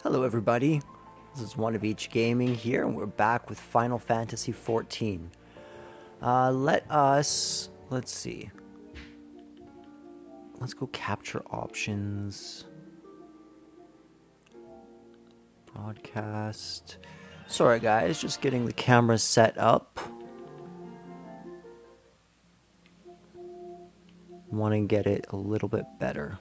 Hello everybody, this is One of Each Gaming here, and we're back with Final Fantasy XIV. Let's see, let's go capture options, broadcast. Sorry guys, just getting the camera set up. Want to get it a little bit better.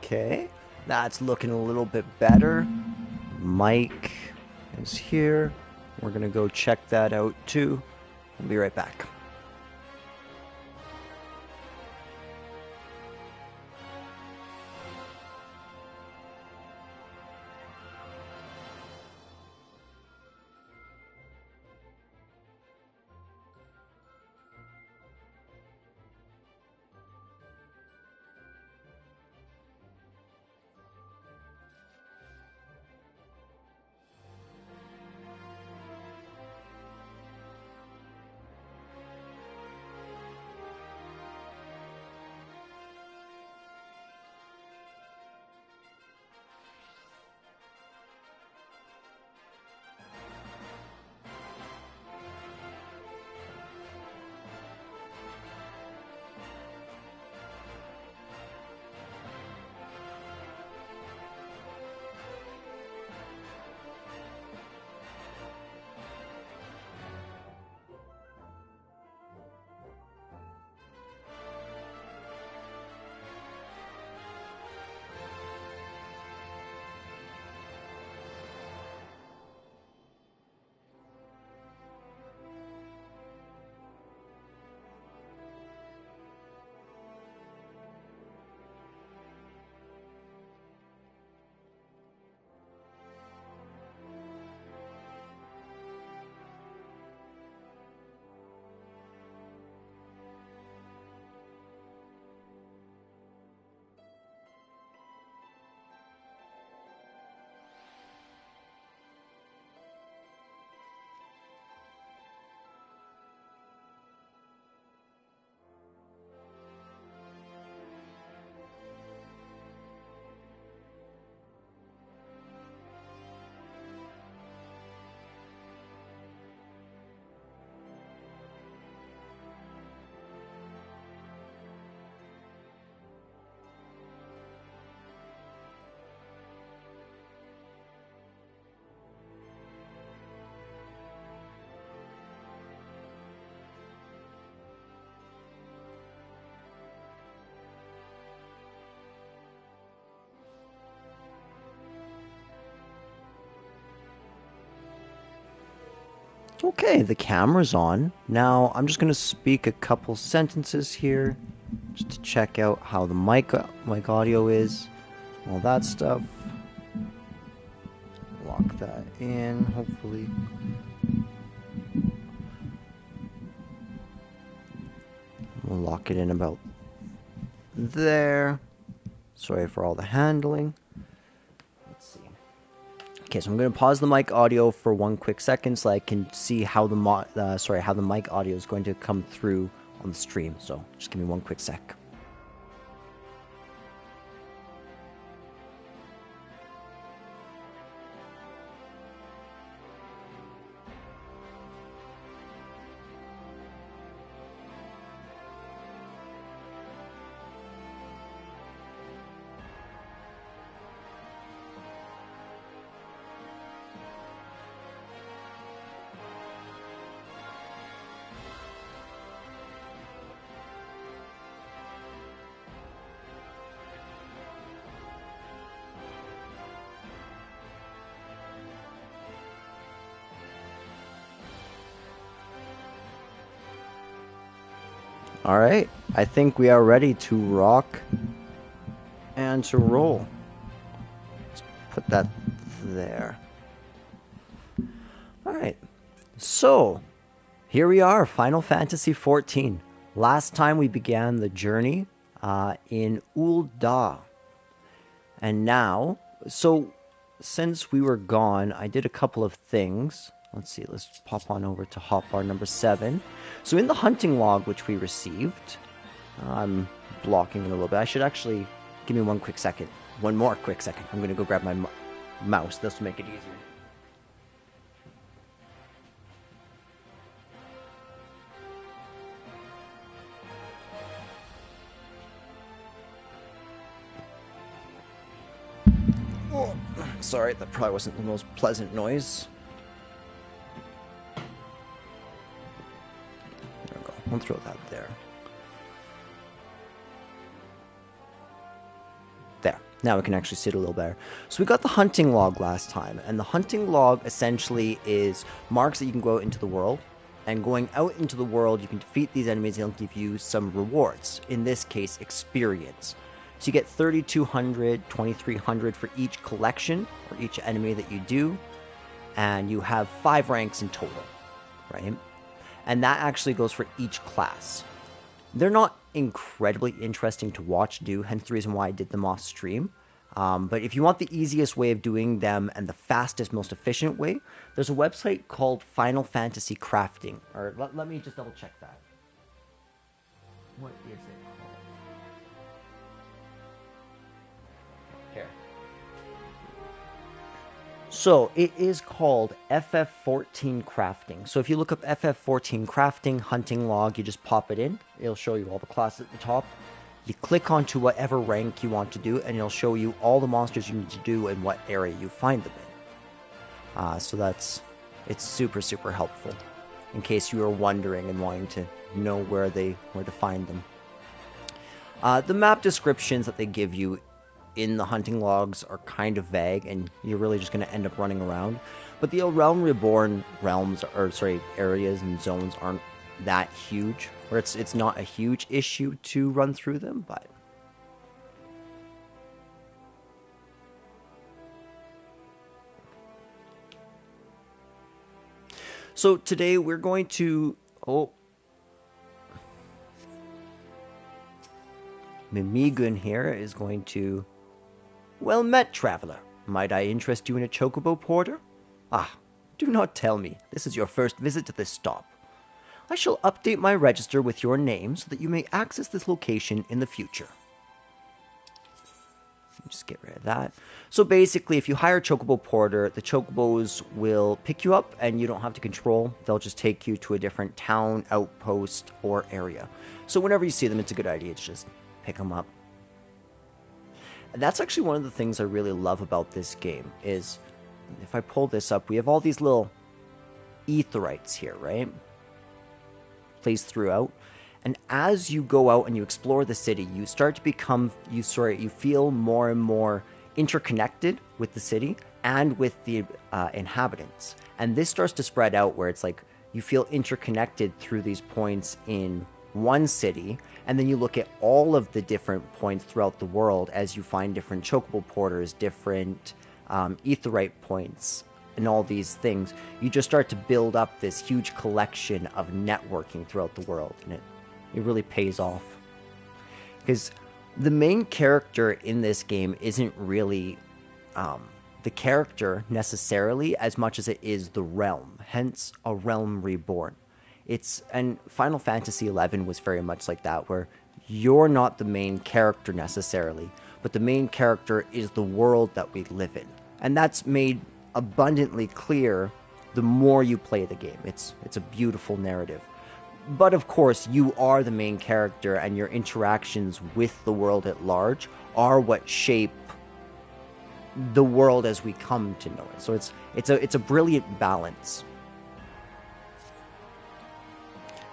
Okay, that's looking a little bit better. Mike is here. We're gonna go check that out too. We'll be right back. Okay, the camera's on. Now I'm just going to speak a couple sentences here just to check out how the mic audio is, all that stuff. Lock that in, hopefully. We'll lock it in about there. Sorry for all the handling. Let's see. Okay, so I'm going to pause the mic audio for one quick second so I can see how the how the mic audio is going to come through on the stream. So just give me one quick sec. Alright, I think we are ready to rock and to roll. Let's put that there. Alright, so here we are, Final Fantasy XIV. Last time we began the journey in Uldah. And now, so since we were gone, I did a couple of things. Let's see, let's pop on over to hotbar number 7. So in the hunting log which we received, I'm blocking it a little bit. I should actually, give me one quick second. One more quick second. I'm going to go grab my mouse. This will make it easier. Oh, sorry, that probably wasn't the most pleasant noise. There we go. We'll throw that there. There. Now we can actually see it a little better. So we got the hunting log last time, and the hunting log essentially is marks that you can go out into the world, and going out into the world, you can defeat these enemies and they'll give you some rewards. In this case, experience. So you get 3,200, 2,300 for each collection, or each enemy that you do, and you have 5 ranks in total, right? And that actually goes for each class. They're not incredibly interesting to watch do, hence the reason why I did them off stream. But if you want the easiest way of doing them and the fastest, most efficient way, there's a website called Final Fantasy Crafting. Or let me just double check that. What is it called? Here. So it is called FF14 Crafting. So if you look up FF14 Crafting Hunting Log, you just pop it in. It'll show you all the classes at the top. You click onto whatever rank you want to do, and it'll show you all the monsters you need to do and what area you find them in. So it's super, super helpful in case you are wondering and wanting to know where to find them. The map descriptions that they give you in the hunting logs are kind of vague, and you're really just going to end up running around. But the Realm Reborn areas and zones aren't that huge, or it's not a huge issue to run through them, but so today we're going to Mimigun here is going to... Well met, traveler. Might I interest you in a chocobo porter? Ah, do not tell me. This is your first visit to this stop. I shall update my register with your name so that you may access this location in the future. Just get rid of that. So basically, if you hire Chocobo Porter, the Chocobos will pick you up and you don't have to control. They'll just take you to a different town, outpost, or area. So whenever you see them, it's a good idea to just pick them up. And that's actually one of the things I really love about this game is, if I pull this up, we have all these little aetherytes here, right? Placed throughout. And as you go out and you explore the city, you start to become, you feel more and more interconnected with the city and with the inhabitants. And this starts to spread out where it's like you feel interconnected through these points in one city, and then you look at all of the different points throughout the world as you find different chocobo porters, different aetheryte points, and all these things. You just start to build up this huge collection of networking throughout the world, and it really pays off. Because the main character in this game isn't really the character necessarily as much as it is the realm, hence a realm reborn. And Final Fantasy XI was very much like that, where you're not the main character necessarily, but the main character is the world that we live in. And that's made abundantly clear the more you play the game. It's a beautiful narrative. But of course, you are the main character, and your interactions with the world at large are what shape the world as we come to know it. So it's a brilliant balance.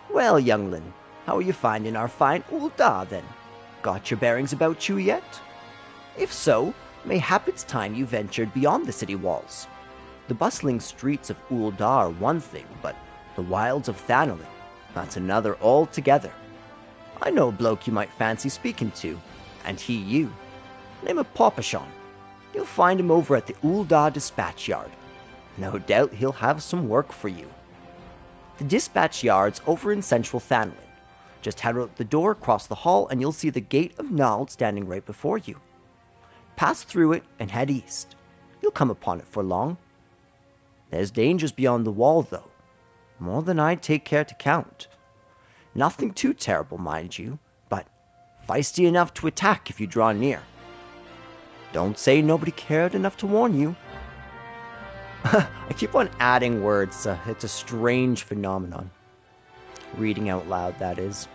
Well, youngling, how are you finding our fine Uldah, then? Got your bearings about you yet? If so, mayhap it's time you ventured beyond the city walls. The bustling streets of Uldah are one thing, but the wilds of Thanalin, that's another altogether. I know a bloke you might fancy speaking to, and he you. Name of Papashan. You'll find him over at the Uldah dispatch yard. No doubt he'll have some work for you. The dispatch yard's over in central Thanlin. Just head out the door across the hall and you'll see the Gate of Nald standing right before you. Pass through it and head east. You'll come upon it for long. There's dangers beyond the wall, though. More than I'd take care to count. Nothing too terrible, mind you, but feisty enough to attack if you draw near. Don't say nobody cared enough to warn you. I keep on adding words. It's a strange phenomenon. Reading out loud, that is.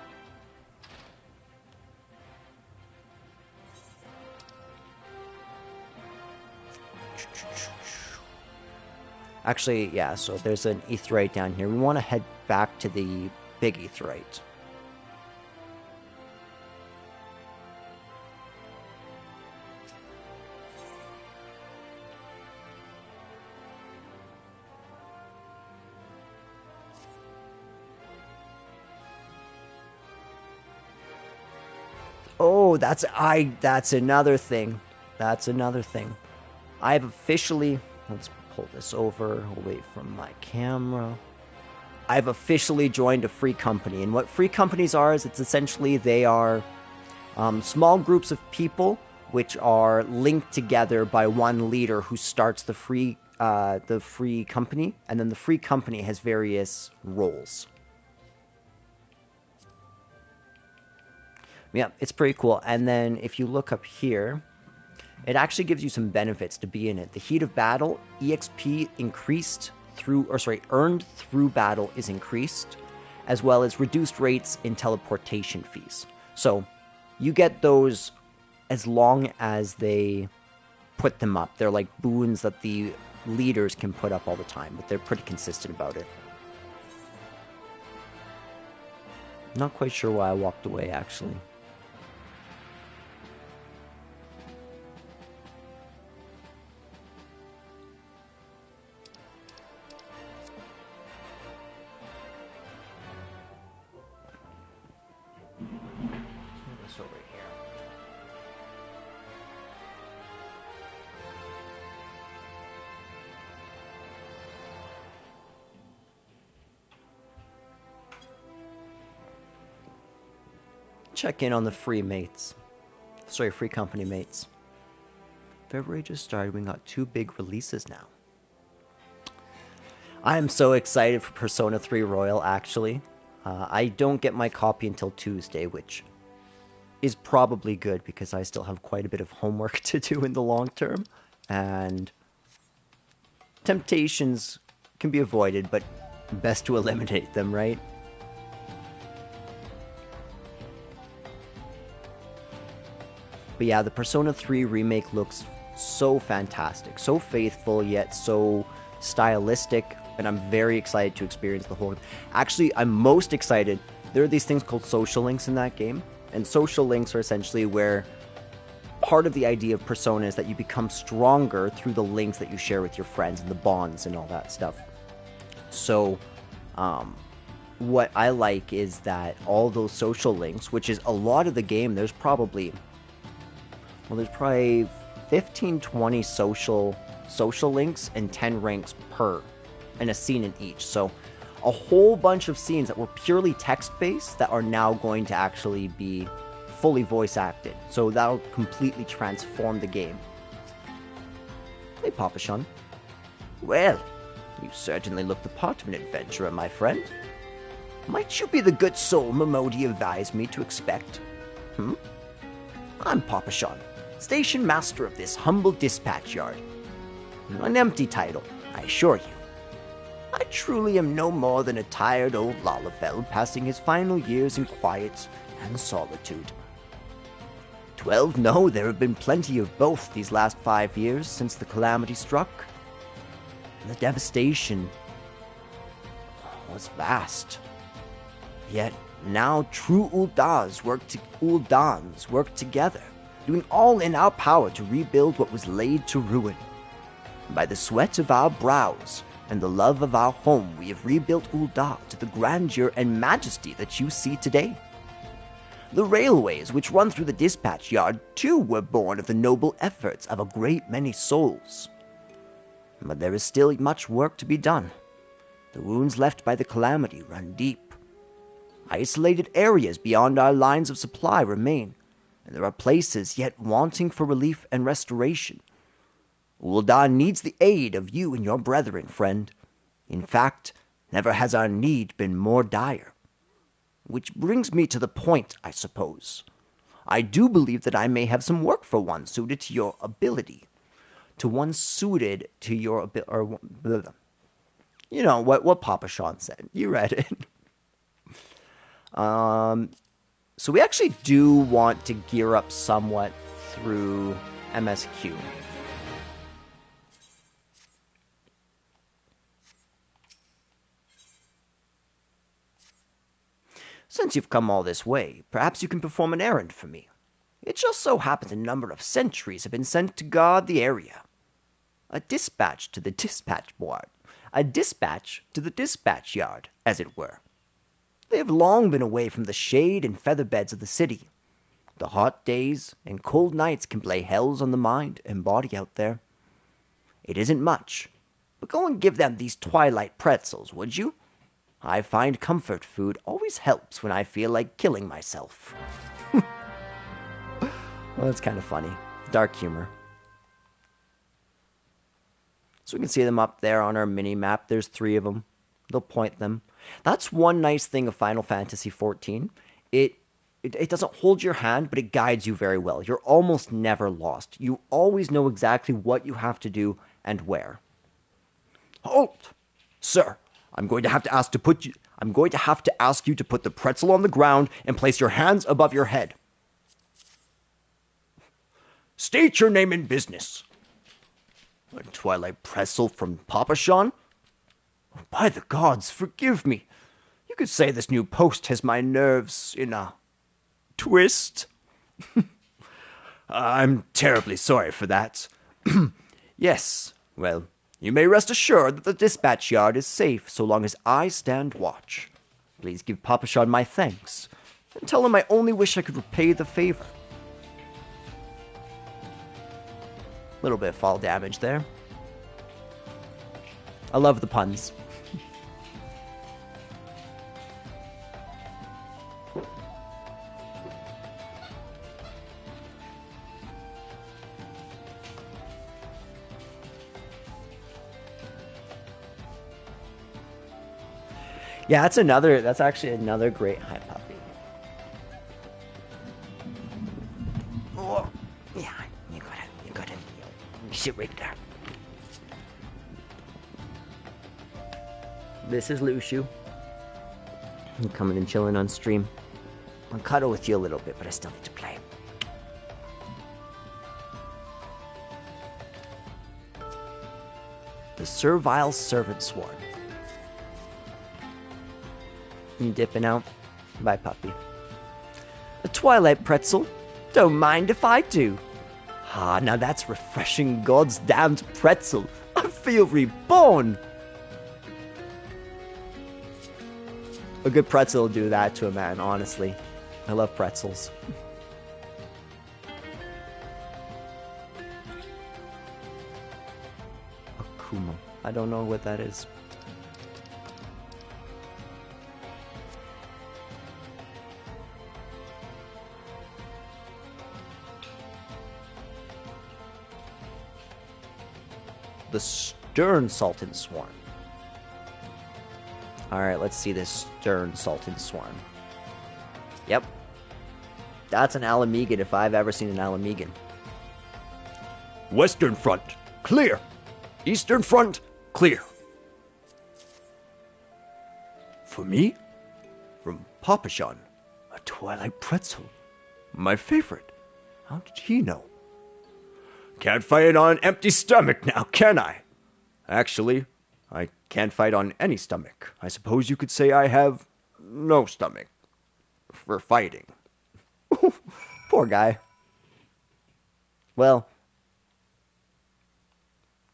Actually, yeah, so there's an aetheryte down here. We want to head back to the big aetheryte. Oh, that's another thing. That's another thing. I've officially, let's pull this over away from my camera. I've officially joined a free company, and what free companies are is it's essentially they are small groups of people which are linked together by one leader who starts the free company, and then the free company has various roles. Yeah, it's pretty cool. And then if you look up here, it actually gives you some benefits to be in it. The heat of battle, EXP earned through battle is increased, as well as reduced rates in teleportation fees. So you get those as long as they put them up. They're like boons that the leaders can put up all the time, but they're pretty consistent about it. Not quite sure why I walked away, actually. Over here. Check in on the free mates. Sorry, free company mates. February just started. We got 2 big releases now. I am so excited for Persona 3 Royal, actually. I don't get my copy until Tuesday, which is probably good because I still have quite a bit of homework to do in the long term, and temptations can be avoided, but best to eliminate them, right? But yeah, the Persona 3 remake looks so fantastic, so faithful, yet so stylistic, and I'm very excited to experience the whole. Actually, I'm most excited. There are these things called social links in that game. And social links are essentially where part of the idea of Persona is that you become stronger through the links that you share with your friends and the bonds and all that stuff. So, what I like is that all those social links, which is a lot of the game, there's probably 15, 20 social links and 10 ranks per, and a scene in each. So, a whole bunch of scenes that were purely text-based that are now going to actually be fully voice-acted. So that'll completely transform the game. Hey, Papashan. Well, you certainly look the part of an adventurer, my friend. Might you be the good soul Momodi advised me to expect? I'm Papashan, station master of this humble dispatch yard. An empty title, I assure you. I truly am no more than a tired old Lalafell passing his final years in quiet and solitude. 12, no, there have been plenty of both these last 5 years since the calamity struck. And the devastation was vast. Yet now true Uldans work together, doing all in our power to rebuild what was laid to ruin. By the sweat of our brows and the love of our home, we have rebuilt Uldah to the grandeur and majesty that you see today. The railways which run through the dispatch yard, too, were born of the noble efforts of a great many souls. But there is still much work to be done. The wounds left by the calamity run deep. Isolated areas beyond our lines of supply remain, and there are places yet wanting for relief and restoration. Uldah needs the aid of you and your brethren, friend. In fact, never has our need been more dire. Which brings me to the point, I suppose. I do believe that I may have some work for one suited to your ability. To one suited to your ability, or you know what Papa Sean said. You read it. So we actually do want to gear up somewhat through MSQ. Since you've come all this way, perhaps you can perform an errand for me. It just so happens a number of sentries have been sent to guard the area. A dispatch to the dispatch board. A dispatch to the dispatch yard, as it were. They have long been away from the shade and feather beds of the city. The hot days and cold nights can play hells on the mind and body out there. It isn't much, but go and give them these twilight pretzels, would you? I find comfort food always helps when I feel like killing myself. Well, that's kind of funny. Dark humor. So we can see them up there on our mini-map. There's 3 of them. They'll point them. That's one nice thing of Final Fantasy XIV. It doesn't hold your hand, but it guides you very well. You're almost never lost. You always know exactly what you have to do and where. Halt! Sir, I'm going to have to ask you to put the pretzel on the ground and place your hands above your head. State your name and business. A Twilight Pretzel from Papa Sean? By the gods, forgive me. You could say this new post has my nerves in a twist. I'm terribly sorry for that. Yes, well, you may rest assured that the dispatch yard is safe so long as I stand watch. Please give Papa Sean my thanks, and tell him I only wish I could repay the favor. Little bit of fall damage there. I love the puns. Yeah, that's actually another great hi puppy. Oh, yeah, you gotta sit right there. This is Lushu. I'm coming and chilling on stream. I'll cuddle with you a little bit, but I still need to play. The Servile Servant Swarm. You dipping out? Bye, puppy. A Twilight Pretzel? Don't mind if I do. Ah, now that's refreshing God's damned pretzel. I feel reborn. A good pretzel will do that to a man, honestly. I love pretzels. Akuma. I don't know what that is. The Stern Sultan Swarm. Alright, let's see this Stern Sultan Swarm. Yep. That's an Alamegan if I've ever seen an Alamegan. Western Front, clear. Eastern Front, clear. For me? From Papa Sean, a Twilight Pretzel. My favorite. How did he know? Can't fight on an empty stomach now, can I? Actually, I can't fight on any stomach. I suppose you could say I have no stomach for fighting. Poor guy. Well,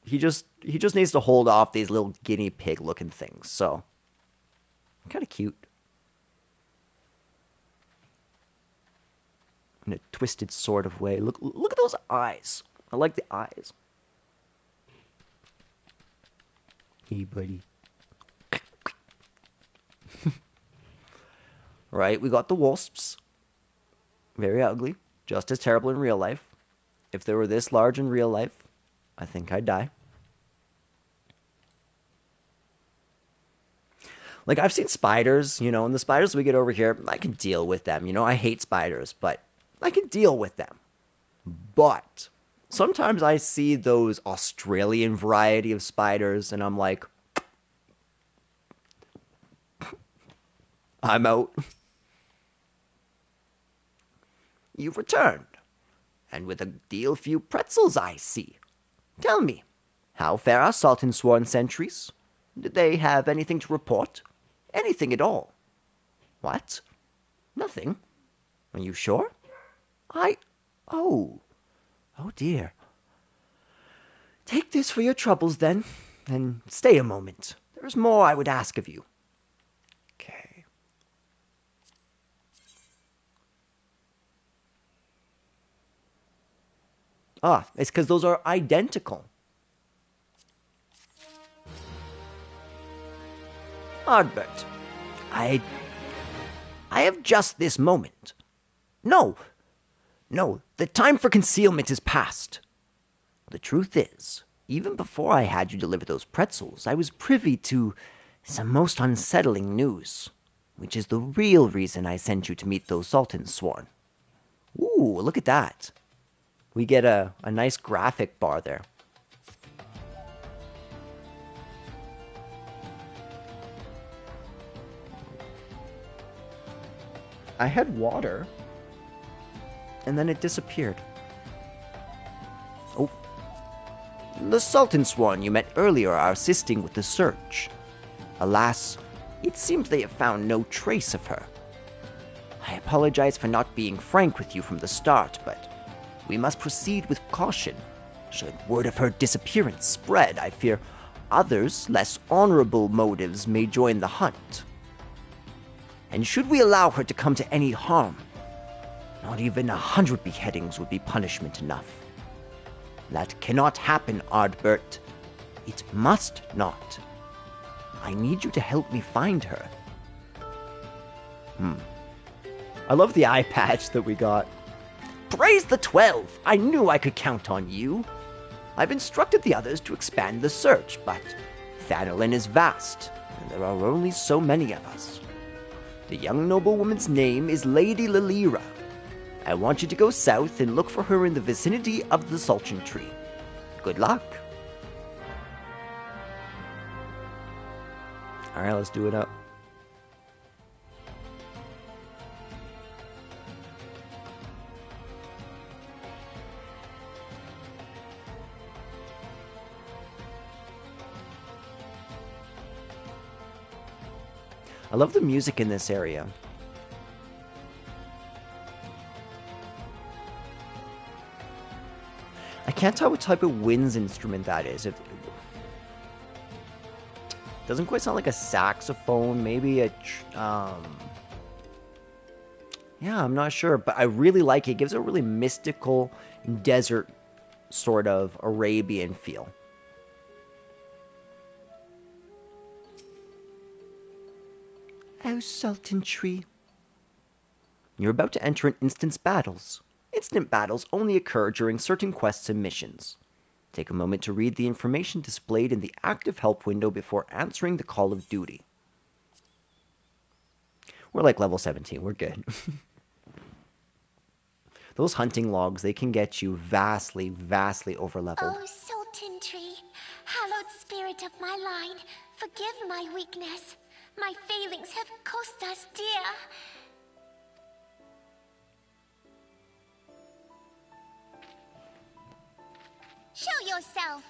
he just needs to hold off these little guinea pig looking things, so kind of cute. in a twisted sort of way. Look at those eyes. I like the eyes. Hey, buddy. Right, we got the wasps. Very ugly. Just as terrible in real life. If they were this large in real life, I think I'd die. Like, I've seen spiders, and the spiders we get over here, I can deal with them. I hate spiders, but I can deal with them. But sometimes I see those Australian variety of spiders, and I'm like, I'm out. You've returned, and with a deal few pretzels I see. Tell me, how fare our Sultan sworn sentries? Did they have anything to report? Anything at all? What? Nothing? Are you sure? Oh dear. Take this for your troubles, then, and stay a moment. There is more I would ask of you. Okay. It's because those are identical. Ardbert, I have just this moment. No, the time for concealment is past. The truth is, even before I had you deliver those pretzels, I was privy to some most unsettling news, which is the real reason I sent you to meet those Sultans sworn. Ooh, look at that. We get a nice graphic bar there. I had water, and then it disappeared. Oh. The Sultan sworn you met earlier are assisting with the search. Alas, it seems they have found no trace of her. I apologize for not being frank with you from the start, but we must proceed with caution. Should word of her disappearance spread, I fear others, less honorable motives may join the hunt. And should we allow her to come to any harm, not even 100 beheadings would be punishment enough. That cannot happen, Ardbert. It must not. I need you to help me find her. I love the eye patch that we got. Praise the 12! I knew I could count on you. I've instructed the others to expand the search, but Thanolin is vast, and there are only so many of us. The young noblewoman's name is Lady Lilira. I want you to go south and look for her in the vicinity of the Sultan Tree. Good luck. Alright, let's do it up. I love the music in this area. I can't tell what type of winds instrument that is. It doesn't quite sound like a saxophone, maybe a... yeah, I'm not sure, but I really like it. It gives a really mystical, desert sort of Arabian feel. Oh, Sultan Tree. You're about to enter an instance battles. Instant battles only occur during certain quests and missions. Take a moment to read the information displayed in the active help window before answering the call of duty. We're like level 17, we're good. Those hunting logs, they can get you vastly, vastly over-leveled. Oh, Sultan Tree, hallowed spirit of my line, forgive my weakness. My failings have cost us dear. Show yourself.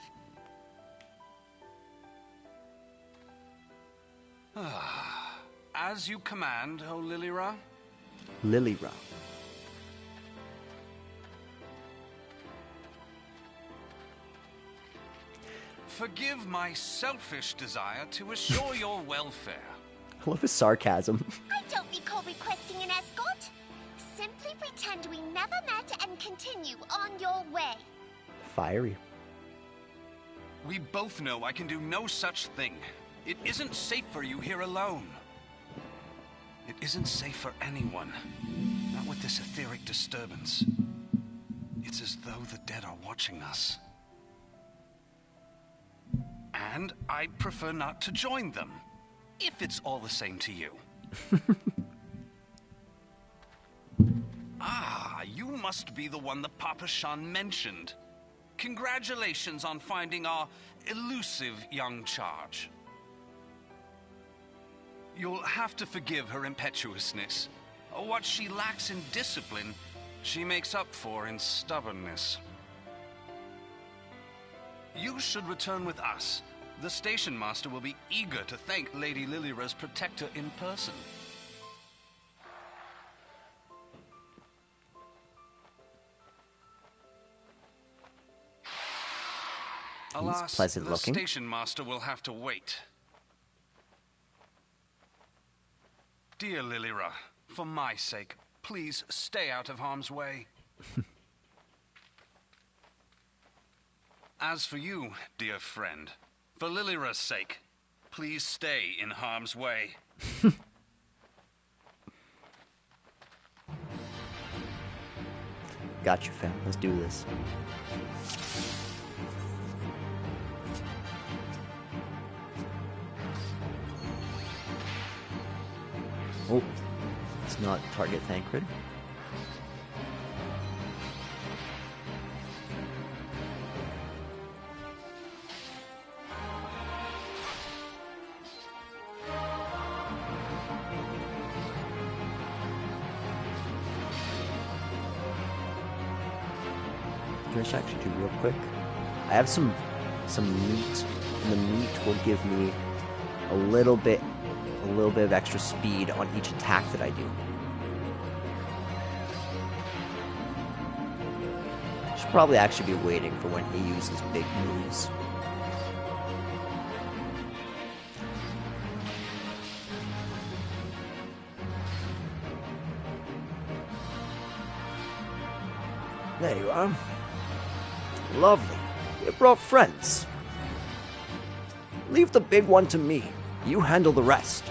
As you command, O Lilira. Lilira. Forgive my selfish desire to assure your welfare. I love his sarcasm. I don't recall requesting an escort. simply pretend we never met and continue on your way. Fiery. We both know I can do no such thing. It isn't safe for you here alone. It isn't safe for anyone. Not with this etheric disturbance. It's as though the dead are watching us. And I'd prefer not to join them, if it's all the same to you. Ah, you must be the one that Papa Shan mentioned. Congratulations on finding our elusive young charge. You'll have to forgive her impetuousness. What she lacks in discipline, she makes up for in stubbornness. You should return with us. The station master will be eager to thank Lady Lilira's protector in person. Alas, pleasant the looking. station master will have to wait. Dear Lilira, for my sake, please stay out of harm's way. As for you, dear friend, for Lilira's sake, please stay in harm's way. Got you, fam. Let's do this. Oh, it's not target Thancred. Can I actually do real quick? I have some meat, and the meat will give me a little bit of extra speed on each attack that I do. Should probably actually be waiting for when he uses big moves. There you are. Lovely. You brought friends. Leave the big one to me. You handle the rest.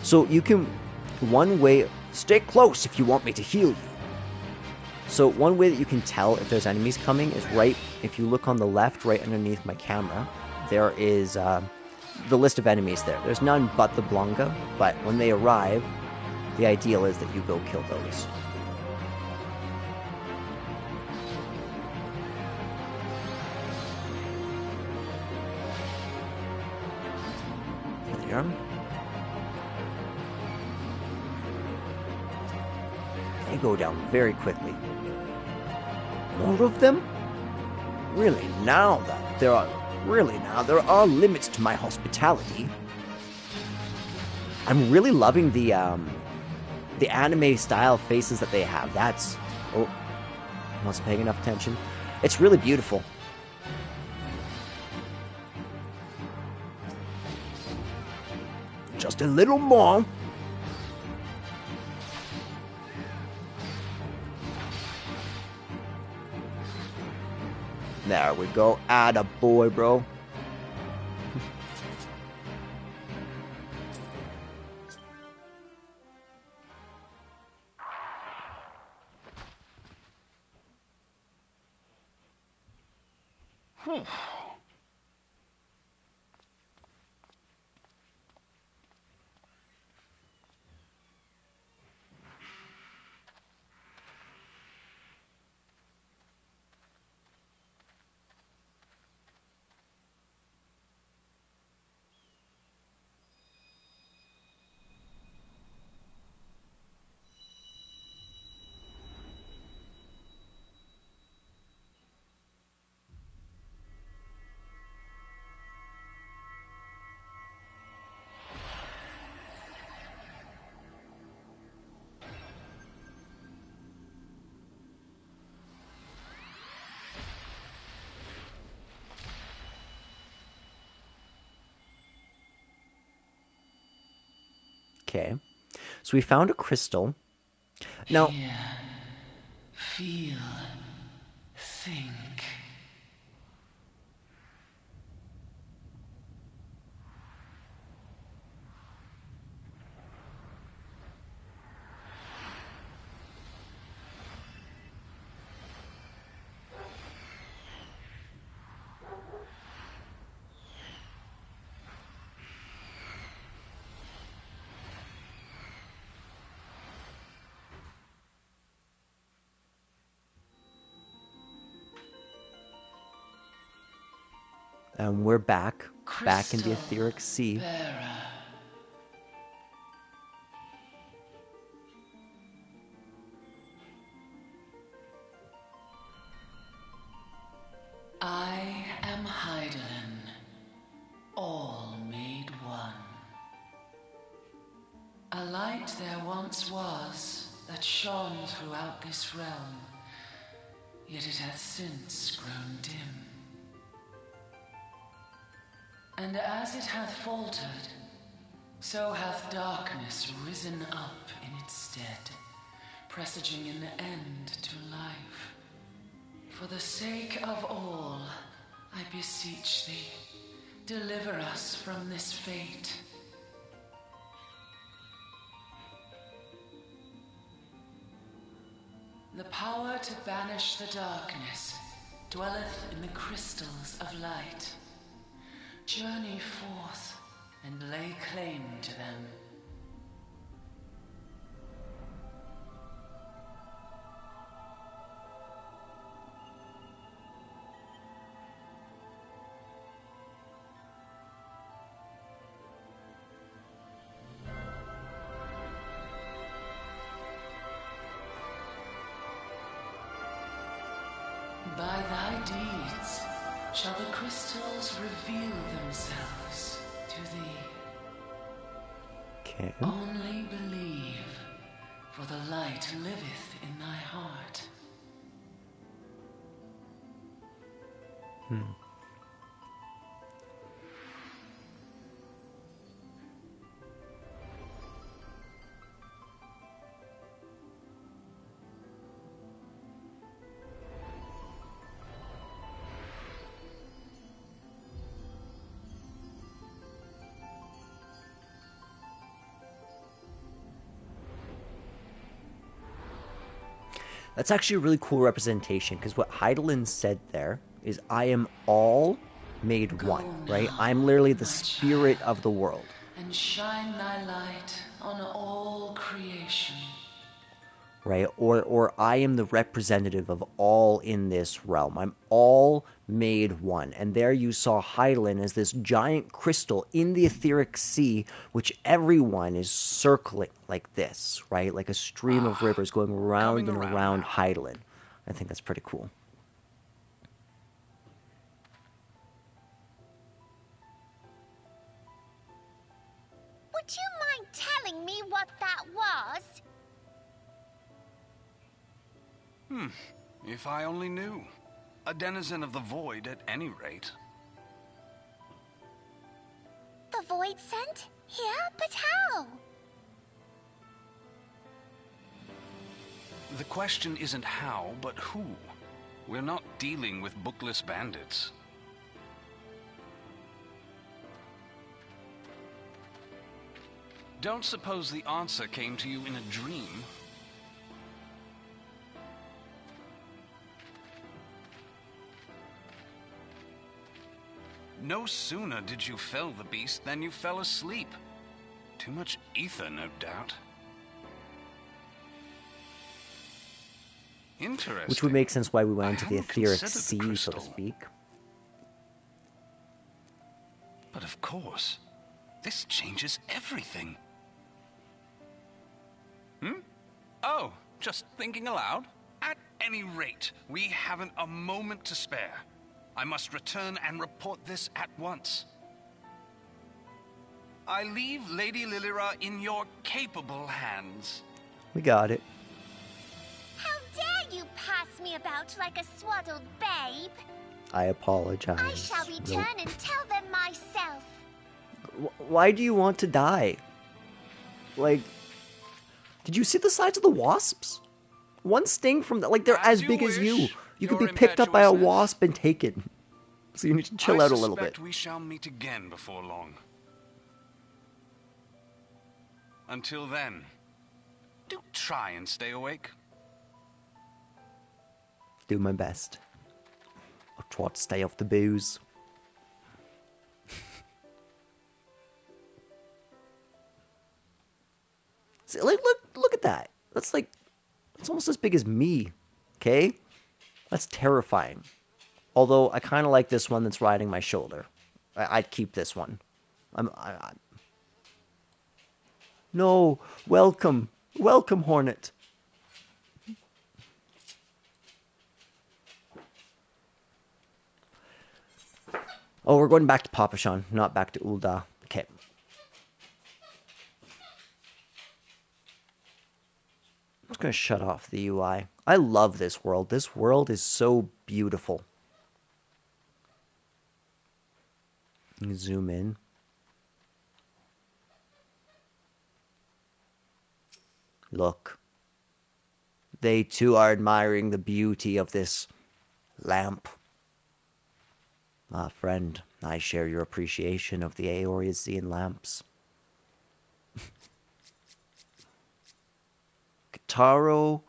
So you can, one way, stay close if you want me to heal you. So one way that you can tell if there's enemies coming is right, if you look on the left, right underneath my camera, there is the list of enemies there. There's none but the Blanca, but when they arrive, the ideal is that you go kill those. There they are. They go down very quickly. More of them? Really, now there are limits to my hospitality. I'm really loving the anime style faces that they have. That's, oh, I wasn't paying enough attention. It's really beautiful. Just a little more. There we go. Atta boy, bro. Okay. So we found a crystal. Now, Hear, feel, think. and we're back in the Crystal etheric sea. bearer. I am Heidelin, all made one. A light there once was that shone throughout this realm, yet it hath since grown dim. And as it hath faltered, so hath darkness risen up in its stead, presaging an end to life. For the sake of all, I beseech thee, deliver us from this fate. The power to banish the darkness dwelleth in the crystals of light. Journey forth and lay claim to them. By thy deeds shall the crystals reveal themselves to thee. Okay. Only believe, for the light liveth in thy heart. That's actually a really cool representation, because what Heidelin said there is, I am all made one, right? I'm literally the spirit of the world. And shine thy light on all creation. Right? Or I am the representative of all in this realm. I'm all made one. And there you saw Heidelin as this giant crystal in the etheric sea, which everyone is circling like this, right? Like a stream of rivers going round and around now. Heidelin. I think that's pretty cool. Would you mind telling me what that was? If I only knew. A denizen of the void at any rate. The void sent? Here? But how? The question isn't how, but who. We're not dealing with bookless bandits. Don't suppose the answer came to you in a dream. No sooner did you fell the beast than you fell asleep. Too much ether, no doubt. Interesting. Which would make sense why we went into the hadn't etheric considered the sea, so to crystal. speak. But of course, this changes everything. Oh, just thinking aloud? At any rate, we haven't a moment to spare. I must return and report this at once. I leave Lady Lilira in your capable hands. We got it. How dare you pass me about like a swaddled babe? I apologize. I shall return and tell them myself. Why do you want to die? Like, did you see the size of the wasps? One sting from that, like, they're as you big as you. wish, You could your be picked up by a impetuousness. wasp and taken. So you need to chill I out a little bit. suspect we shall meet again before long. Until then, do try and stay awake. Do my best. I'll try to stay off the booze. See, like, look at that. That's like, that's almost as big as me. Okay? That's terrifying. Although I kind of like this one that's riding my shoulder. I'd keep this one. No, welcome, welcome, Hornet. Oh, we're going back to Papashan, not back to Uldah. Okay. I'm just gonna shut off the UI. I love this world. This world is so beautiful. Zoom in. Look. They too are admiring the beauty of this lamp. Ah, friend, I share your appreciation of the Aeorasian lamps. Kitaro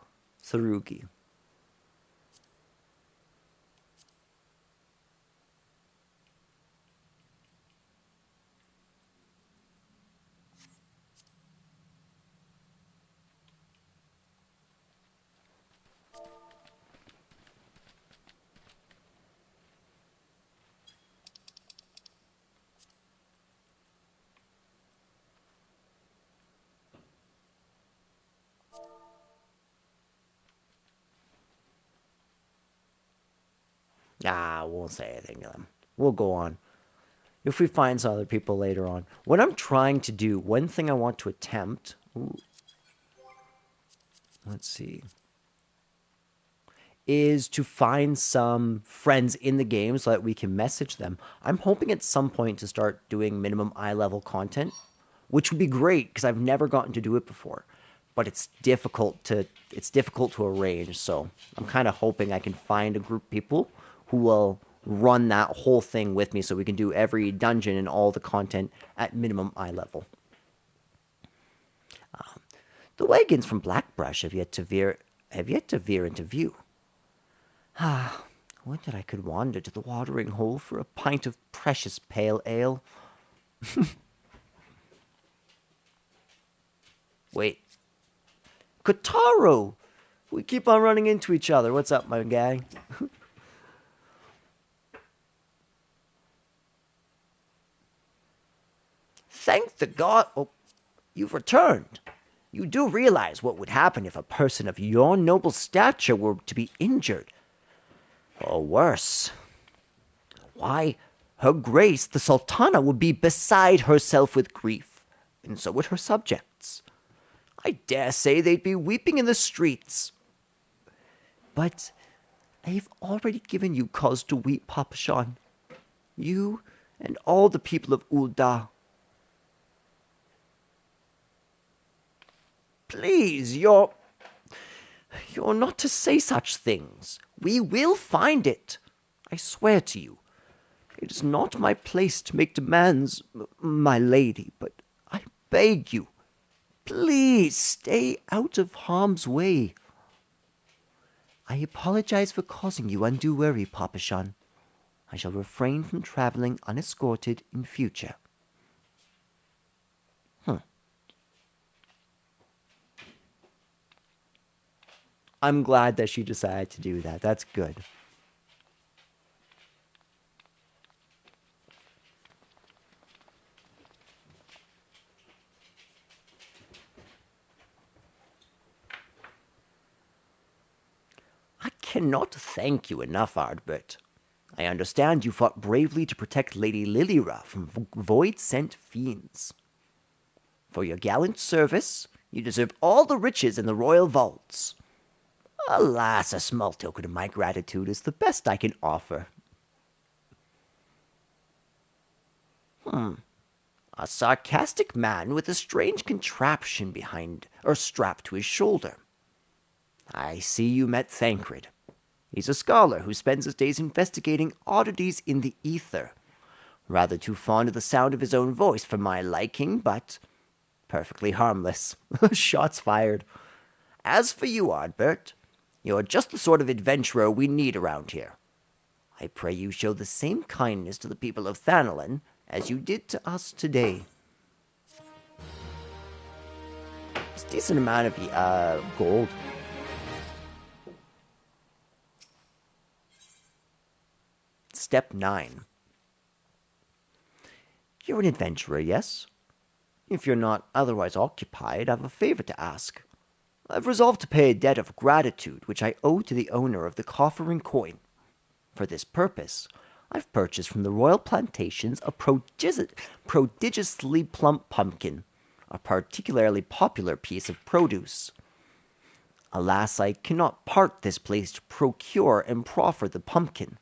Tharugi. Ah, I won't say anything to them. We'll go on. If we find some other people later on. What I'm trying to do, one thing I want to attempt... Ooh, let's see. Is to find some friends in the game so that we can message them. I'm hoping at some point to start doing minimum eye level content, which would be great because I've never gotten to do it before. But it's difficult to arrange, so I'm kind of hoping I can find a group of people who will run that whole thing with me so we can do every dungeon and all the content at minimum eye level. The wagons from Blackbrush have yet to veer into view. Ah, would that I could wander to the watering hole for a pint of precious pale ale. Wait. Kotaro! We keep on running into each other. What's up, my guy? Thank the god... Oh, you've returned. You do realize what would happen if a person of your noble stature were to be injured. Or worse. Why, her grace, the Sultana, would be beside herself with grief, and so would her subjects. I dare say they'd be weeping in the streets. But I've already given you cause to weep, Papashan. You and all the people of Uldah. Please, you're not to say such things. We will find it. I swear to you. It is not my place to make demands, my lady, but I beg you, please stay out of harm's way. I apologize for causing you undue worry, Papashan. I shall refrain from traveling unescorted in future. I'm glad that she decided to do that. That's good. I cannot thank you enough, Ardbert. I understand you fought bravely to protect Lady Lilira from void-sent fiends. For your gallant service, you deserve all the riches in the royal vaults. Alas, a small token of my gratitude is the best I can offer. A sarcastic man with a strange contraption behind, or strapped to his shoulder. I see you met Thancred. He's a scholar who spends his days investigating oddities in the ether. Rather too fond of the sound of his own voice for my liking, but perfectly harmless. Shots fired. As for you, Ardbert, you're just the sort of adventurer we need around here. I pray you show the same kindness to the people of Thanalin as you did to us today. It's a decent amount of gold. Step 9. You're an adventurer, yes? If you're not otherwise occupied, I've a favor to ask. I've resolved to pay a debt of gratitude which I owe to the owner of the coffer and coin. For this purpose, I've purchased from the royal plantations a prodigiously plump pumpkin, a particularly popular piece of produce. Alas, I cannot part this place to procure and proffer the pumpkin.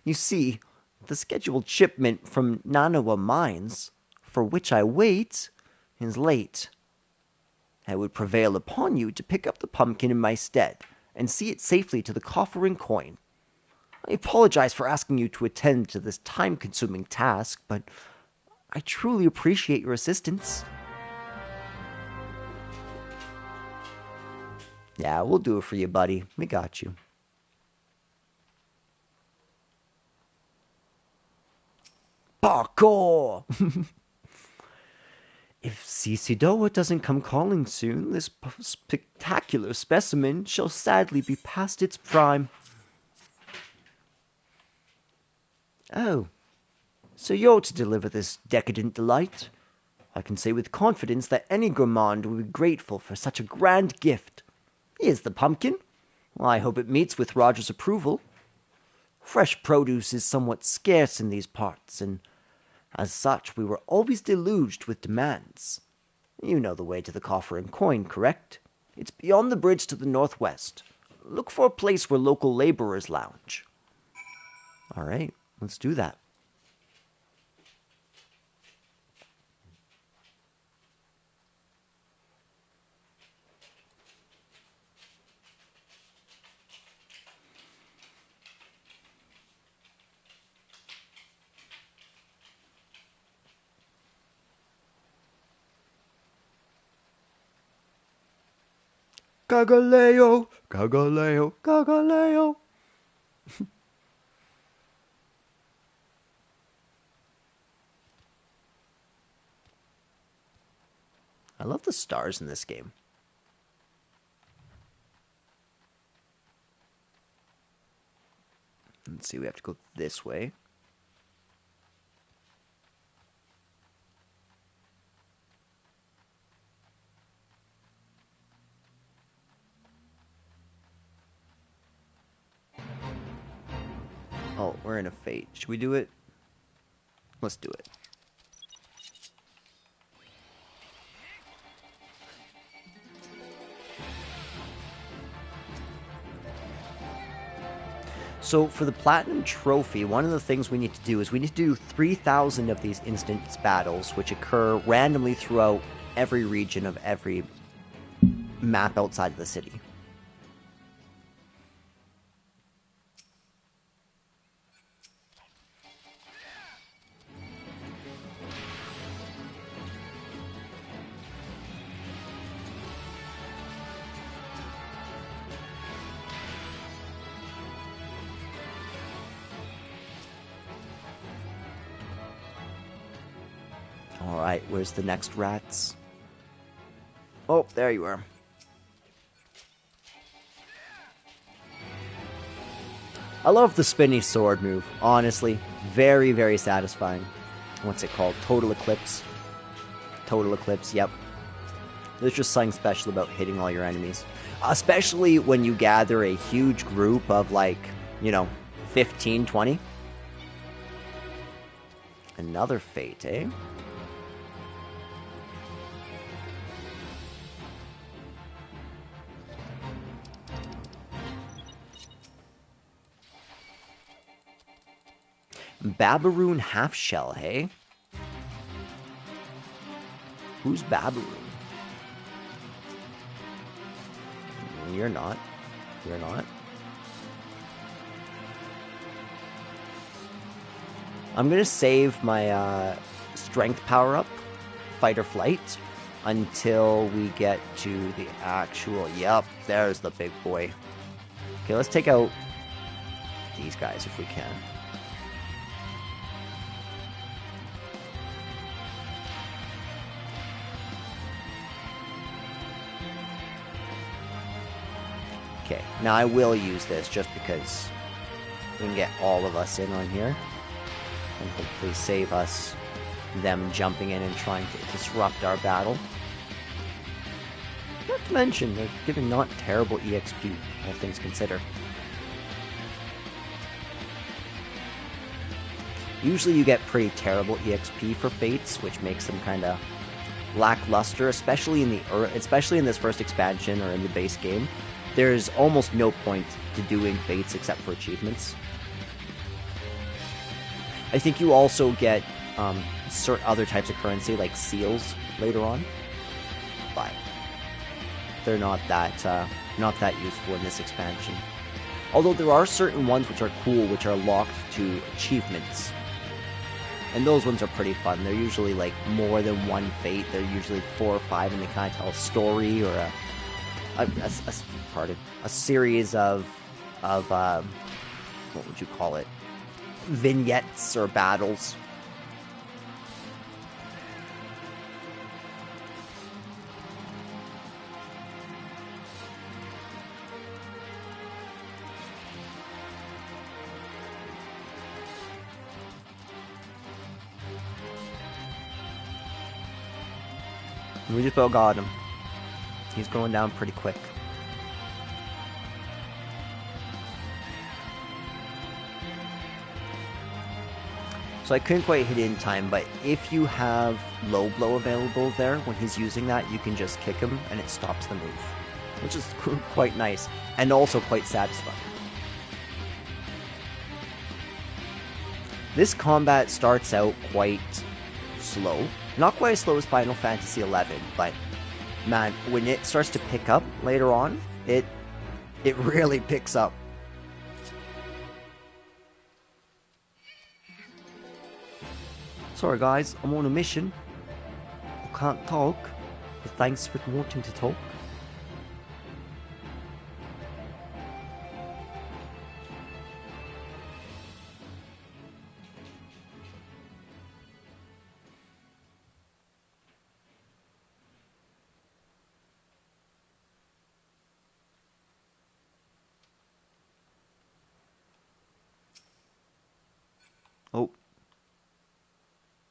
You see, the scheduled shipment from Nanawa Mines, for which I wait, is late. I would prevail upon you to pick up the pumpkin in my stead, and see it safely to the coffer and coin. I apologize for asking you to attend to this time-consuming task, but I truly appreciate your assistance. Yeah, we'll do it for you, buddy. We got you. Parkour! If Cicidoa doesn't come calling soon, this spectacular specimen shall sadly be past its prime. Oh, so you're to deliver this decadent delight? I can say with confidence that any gourmand will be grateful for such a grand gift. Here's the pumpkin. Well, I hope it meets with Roger's approval. Fresh produce is somewhat scarce in these parts, and as such we were always deluged with demands. You know the way to the coffer and coin, correct? It's beyond the bridge to the northwest. Look for a place where local laborers lounge. All right, let's do that. Gagaleo, Gagaleo, Gagaleo. I love the stars in this game. Let's see, we have to go this way. Oh, we're in a fate. Should we do it? Let's do it. So for the Platinum Trophy, one of the things we need to do is we need to do 3,000 of these instance battles, which occur randomly throughout every region of every map outside of the city. Alright, where's the next rats? Oh, there you are. I love the spinny sword move, honestly. Very, very satisfying. What's it called? Total Eclipse. Total Eclipse, yep. There's just something special about hitting all your enemies. Especially when you gather a huge group of, like, 15, 20. Another fate, eh? Babaroon half shell, hey? Who's babbling? You're not. You're not. I'm gonna save my strength power up, fight or flight, until we get to the actual. Yep, there's the big boy. Okay, let's take out these guys if we can. Okay, now I will use this just because we can get all of us in on here and hopefully save us them jumping in and trying to disrupt our battle. Not to mention, they're giving not terrible EXP, all things considered. Usually you get pretty terrible EXP for Fates, which makes them kind of lackluster, especially in this first expansion or in the base game. There's almost no point to doing Fates except for achievements. I think you also get certain other types of currency, like seals, later on, but they're not that useful in this expansion. Although there are certain ones which are cool, which are locked to achievements, and those ones are pretty fun. They're usually like more than one fate. They're usually 4 or 5, and they kind of tell a story or a series of what would you call it? Vignettes or battles. We just about got him. He's going down pretty quick. So I couldn't quite hit it in time, but if you have low blow available there, when he's using that, you can just kick him and it stops the move. Which is quite nice, and also quite satisfying. This combat starts out quite slow. Not quite as slow as Final Fantasy XI, but man, when it starts to pick up later on, it really picks up. Sorry guys, I'm on a mission. I can't talk, but thanks for wanting to talk. Oh.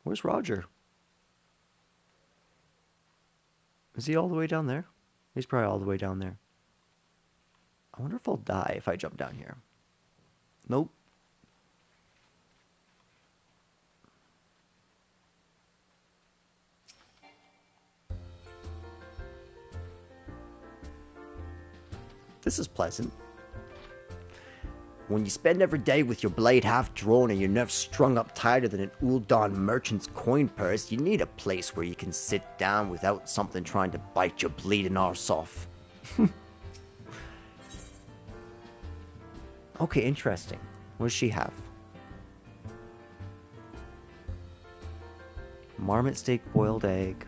Where's Roger? Is he all the way down there? He's probably all the way down there. I wonder if I'll die if I jump down here. Nope. This is pleasant. When you spend every day with your blade half drawn and your nerves strung up tighter than an Uldah merchant's coin purse, you need a place where you can sit down without something trying to bite your bleeding arse off. Okay, interesting. What does she have? Marmot steak, boiled egg.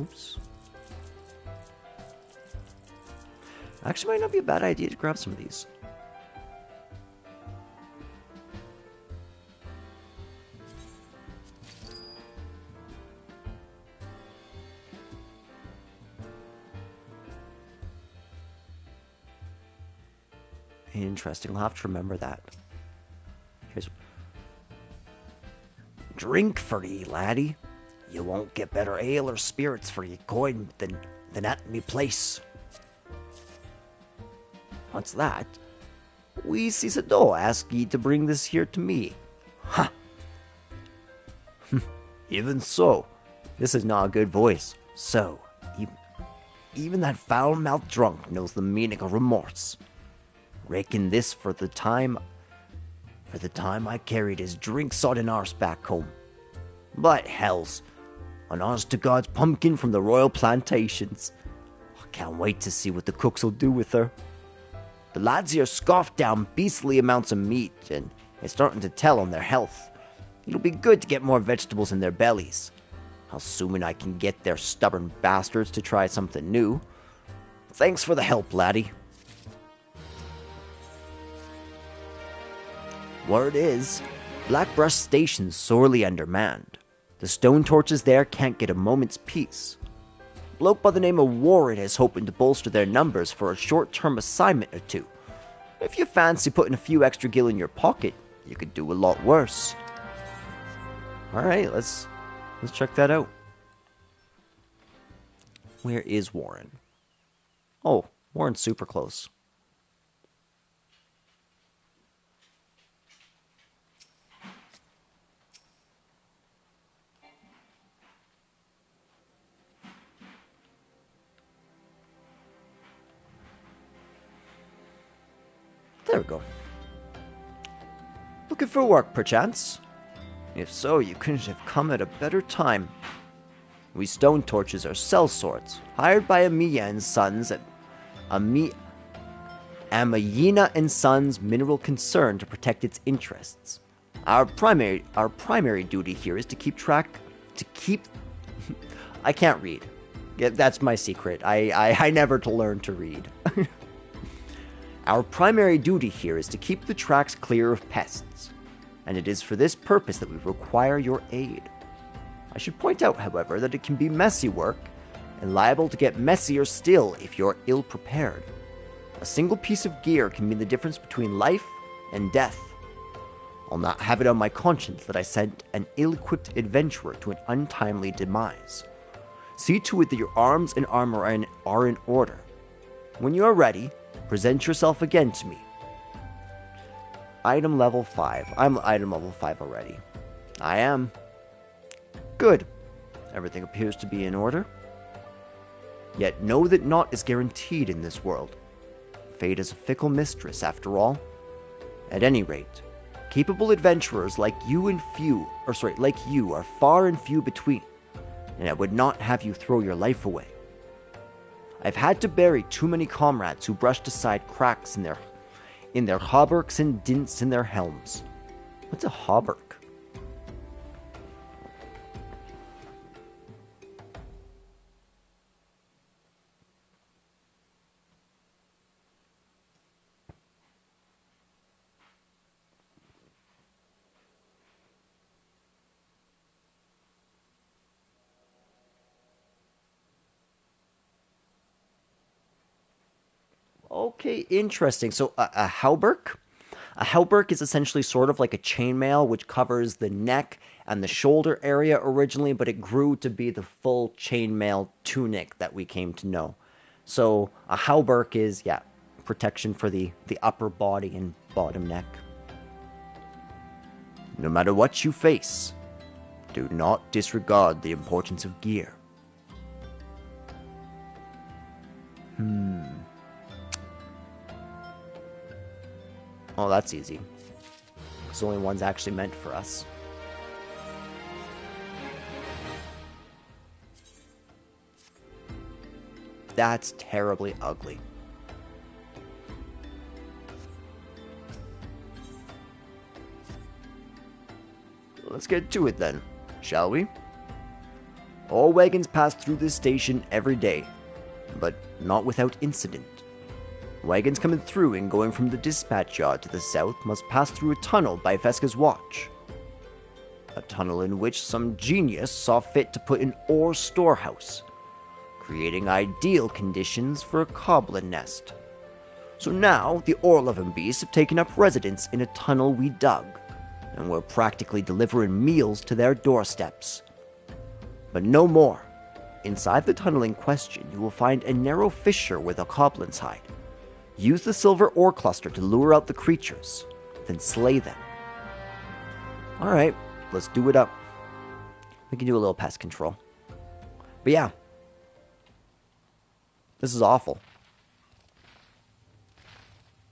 Oops. Actually, might not be a bad idea to grab some of these. Interesting. I'll have to remember that. Here's... Drink for ye, laddie. You won't get better ale or spirits for ye coin than at me place. What's that? We Cisador ask ye to bring this here to me. Ha! Even so, this is not a good voice. So, even that foul-mouthed drunk knows the meaning of remorse. Reckon this for the time for the time I carried his drink-sodden arse back home. But hells, an honest-to-God's pumpkin from the royal plantations. I can't wait to see what the cooks will do with her. The lads here scoffed down beastly amounts of meat, and it's starting to tell on their health. It'll be good to get more vegetables in their bellies. Assuming I can get their stubborn bastards to try something new. Thanks for the help, laddie. Word is, Blackbrush Station's sorely undermanned. The stone torches there can't get a moment's peace. Bloke by the name of Warren is hoping to bolster their numbers for a short-term assignment or two. If you fancy putting a few extra gil in your pocket, you could do a lot worse. Alright, let's check that out. Where is Warren? Oh, Warren's super close. There we go. Looking for work, perchance? If so, you couldn't have come at a better time. We stone torches are cell sorts, hired by Amiya and Sons at Amayina and Sons Mineral Concern to protect its interests. Our primary duty here is to keep I can't read. Yeah, that's my secret. I never learned to read. Our primary duty here is to keep the tracks clear of pests, and it is for this purpose that we require your aid. I should point out, however, that it can be messy work, and liable to get messier still if you're ill-prepared. A single piece of gear can mean the difference between life and death. I'll not have it on my conscience that I sent an ill-equipped adventurer to an untimely demise. See to it that your arms and armor are in order. When you are ready, present yourself again to me. Item level 5. I'm item level 5 already. I am. Good. Everything appears to be in order. Yet know that naught is guaranteed in this world. Fate is a fickle mistress, after all. At any rate, capable adventurers like you are far and few between, and I would not have you throw your life away. I've had to bury too many comrades who brushed aside cracks in their hauberks and dints in their helms. What's a hauberk? Okay, interesting. So a hauberk? A hauberk is essentially sort of like a chainmail, which covers the neck and the shoulder area originally, but it grew to be the full chainmail tunic that we came to know. So a hauberk is, yeah, protection for the upper body and bottom neck. No matter what you face, do not disregard the importance of gear. Oh, that's easy. It's the only one's actually meant for us. That's terribly ugly. Let's get to it then, shall we? All wagons pass through this station every day, but not without incident. Wagons coming through and going from the dispatch yard to the south must pass through a tunnel by Fesca's watch. A tunnel in which some genius saw fit to put an ore storehouse, creating ideal conditions for a goblin nest. So now, the ore-loving beasts have taken up residence in a tunnel we dug, and we're practically delivering meals to their doorsteps. But no more. Inside the tunnel in question, you will find a narrow fissure with a goblin's hide. Use the silver ore cluster to lure out the creatures, then slay them. Alright, let's do it up. We can do a little pest control. But yeah, this is awful.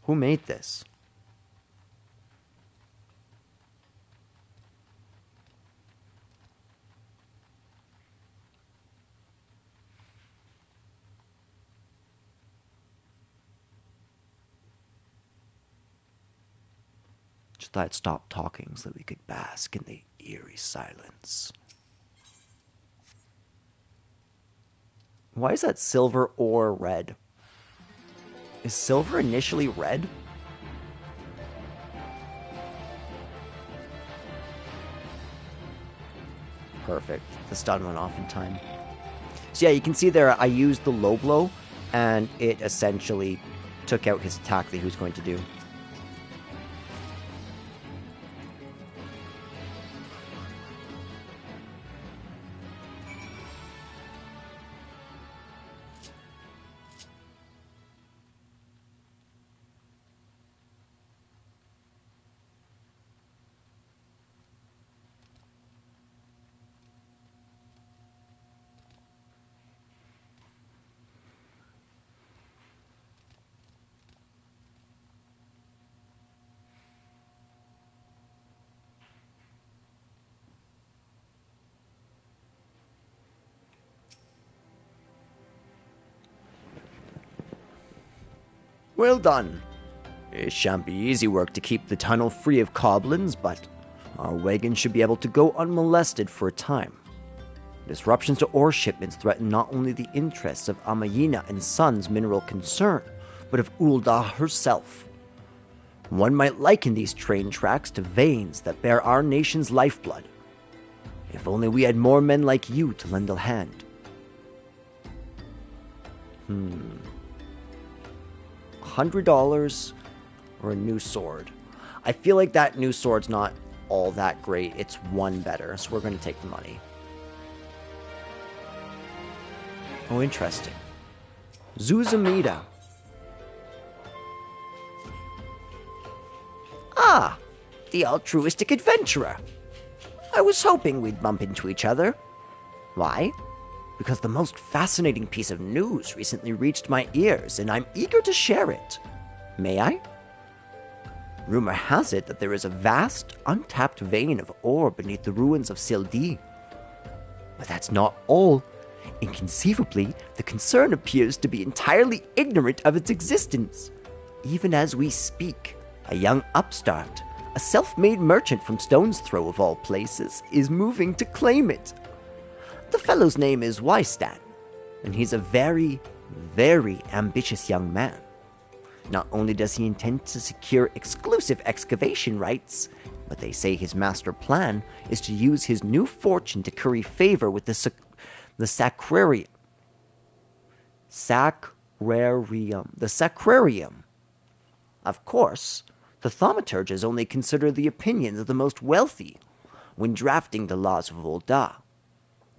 Who made this? that I'd stop talking so that we could bask in the eerie silence. Why is that silver or red? Is silver initially red? Perfect. The stun went off in time. So yeah, you can see there I used the low blow, and it essentially took out his attack that he was going to do. Well done. It shan't be easy work to keep the tunnel free of goblins, but our wagon should be able to go unmolested for a time. Disruptions to ore shipments threaten not only the interests of Amayina and Sons mineral concern, but of Uldah herself. One might liken these train tracks to veins that bear our nation's lifeblood. If only we had more men like you to lend a hand. $100 or a new sword? I feel like that new sword's not all that great. It's one better, so we're going to take the money. Oh, interesting. Zuzamida. Ah, the altruistic adventurer. I was hoping we'd bump into each other. Why? Because the most fascinating piece of news recently reached my ears, and I'm eager to share it. May I? Rumor has it that there is a vast, untapped vein of ore beneath the ruins of Sildi. But that's not all. Inconceivably, the concern appears to be entirely ignorant of its existence. Even as we speak, a young upstart, a self-made merchant from Stone's Throw of all places, is moving to claim it. The fellow's name is Wystan, and he's a very, very ambitious young man. Not only does he intend to secure exclusive excavation rights, but they say his master plan is to use his new fortune to curry favor with the Sacrarium. The Sacrarium. Of course, the thaumaturges only consider the opinions of the most wealthy when drafting the laws of Uldah.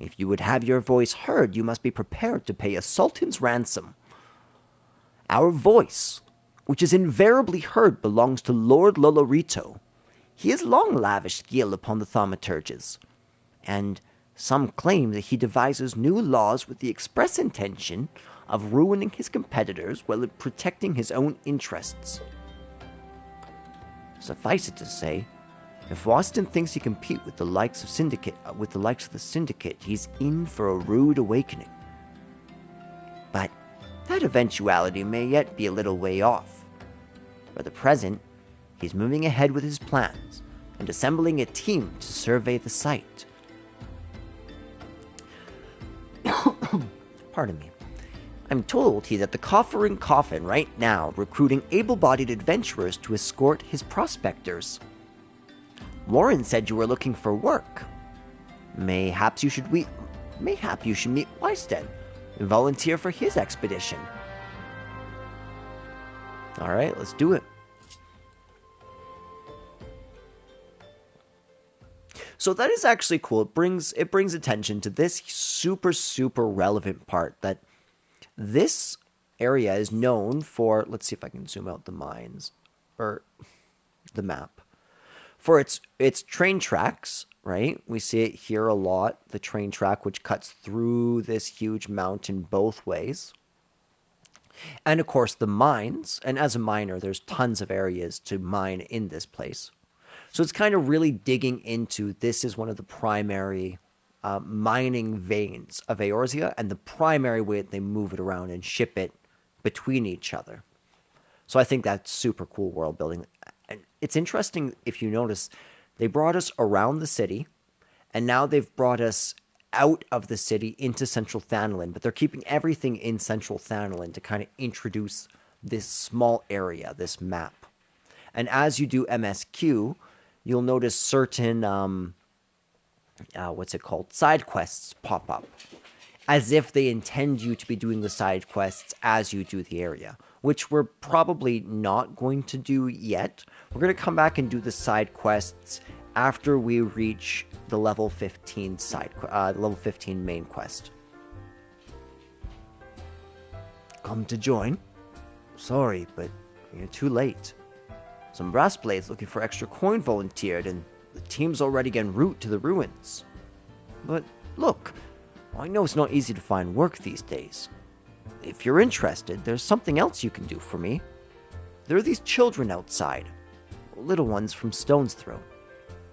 If you would have your voice heard, you must be prepared to pay a sultan's ransom. Our voice, which is invariably heard, belongs to Lord Lolorito. He has long lavished gil upon the thaumaturges, and some claim that he devises new laws with the express intention of ruining his competitors while protecting his own interests. Suffice it to say, if Washington thinks he can compete with the likes of the Syndicate, he's in for a rude awakening. But that eventuality may yet be a little way off. For the present, he's moving ahead with his plans and assembling a team to survey the site. Pardon me. I'm told he's at the Coffin right now, recruiting able-bodied adventurers to escort his prospectors. Warren said you were looking for work. Mayhaps you should meet Wystan and volunteer for his expedition. All right, let's do it. So that is actually cool. It brings attention to this super relevant part that this area is known for. Let's see if I can zoom out the mines or the map. For its train tracks, right? We see it here a lot, the train track which cuts through this huge mountain both ways. And of course the mines, and as a miner, there's tons of areas to mine in this place. So it's kind of really digging into, this is one of the primary mining veins of Eorzea, and the primary way that they move it around and ship it between each other. So I think that's super cool world building. And it's interesting if you notice, they brought us around the city, and now they've brought us out of the city into Central Thanalan, but they're keeping everything in Central Thanalan to kind of introduce this small area, this map. And as you do MSQ, you'll notice certain, what's it called, side quests pop up, as if they intend you to be doing the side quests as you do the area, which we're probably not going to do yet. We're going to come back and do the side quests after we reach the level 15 level 15 main quest. Come to join? Sorry, but you're too late. Some brass blades looking for extra coin volunteered, and the team's already en route to the ruins. But look, I know it's not easy to find work these days. If you're interested, there's something else you can do for me. There are these children outside, little ones from Stone's Throw.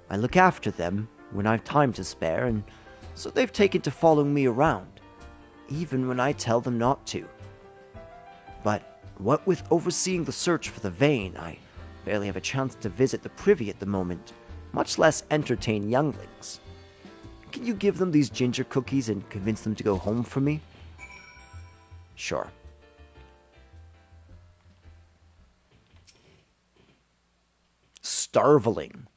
I look after them when I've time to spare, and so they've taken to following me around, even when I tell them not to. But what with overseeing the search for the vein, I barely have a chance to visit the privy at the moment, much less entertain younglings. Can you give them these ginger cookies and convince them to go home for me? Sure. Starveling.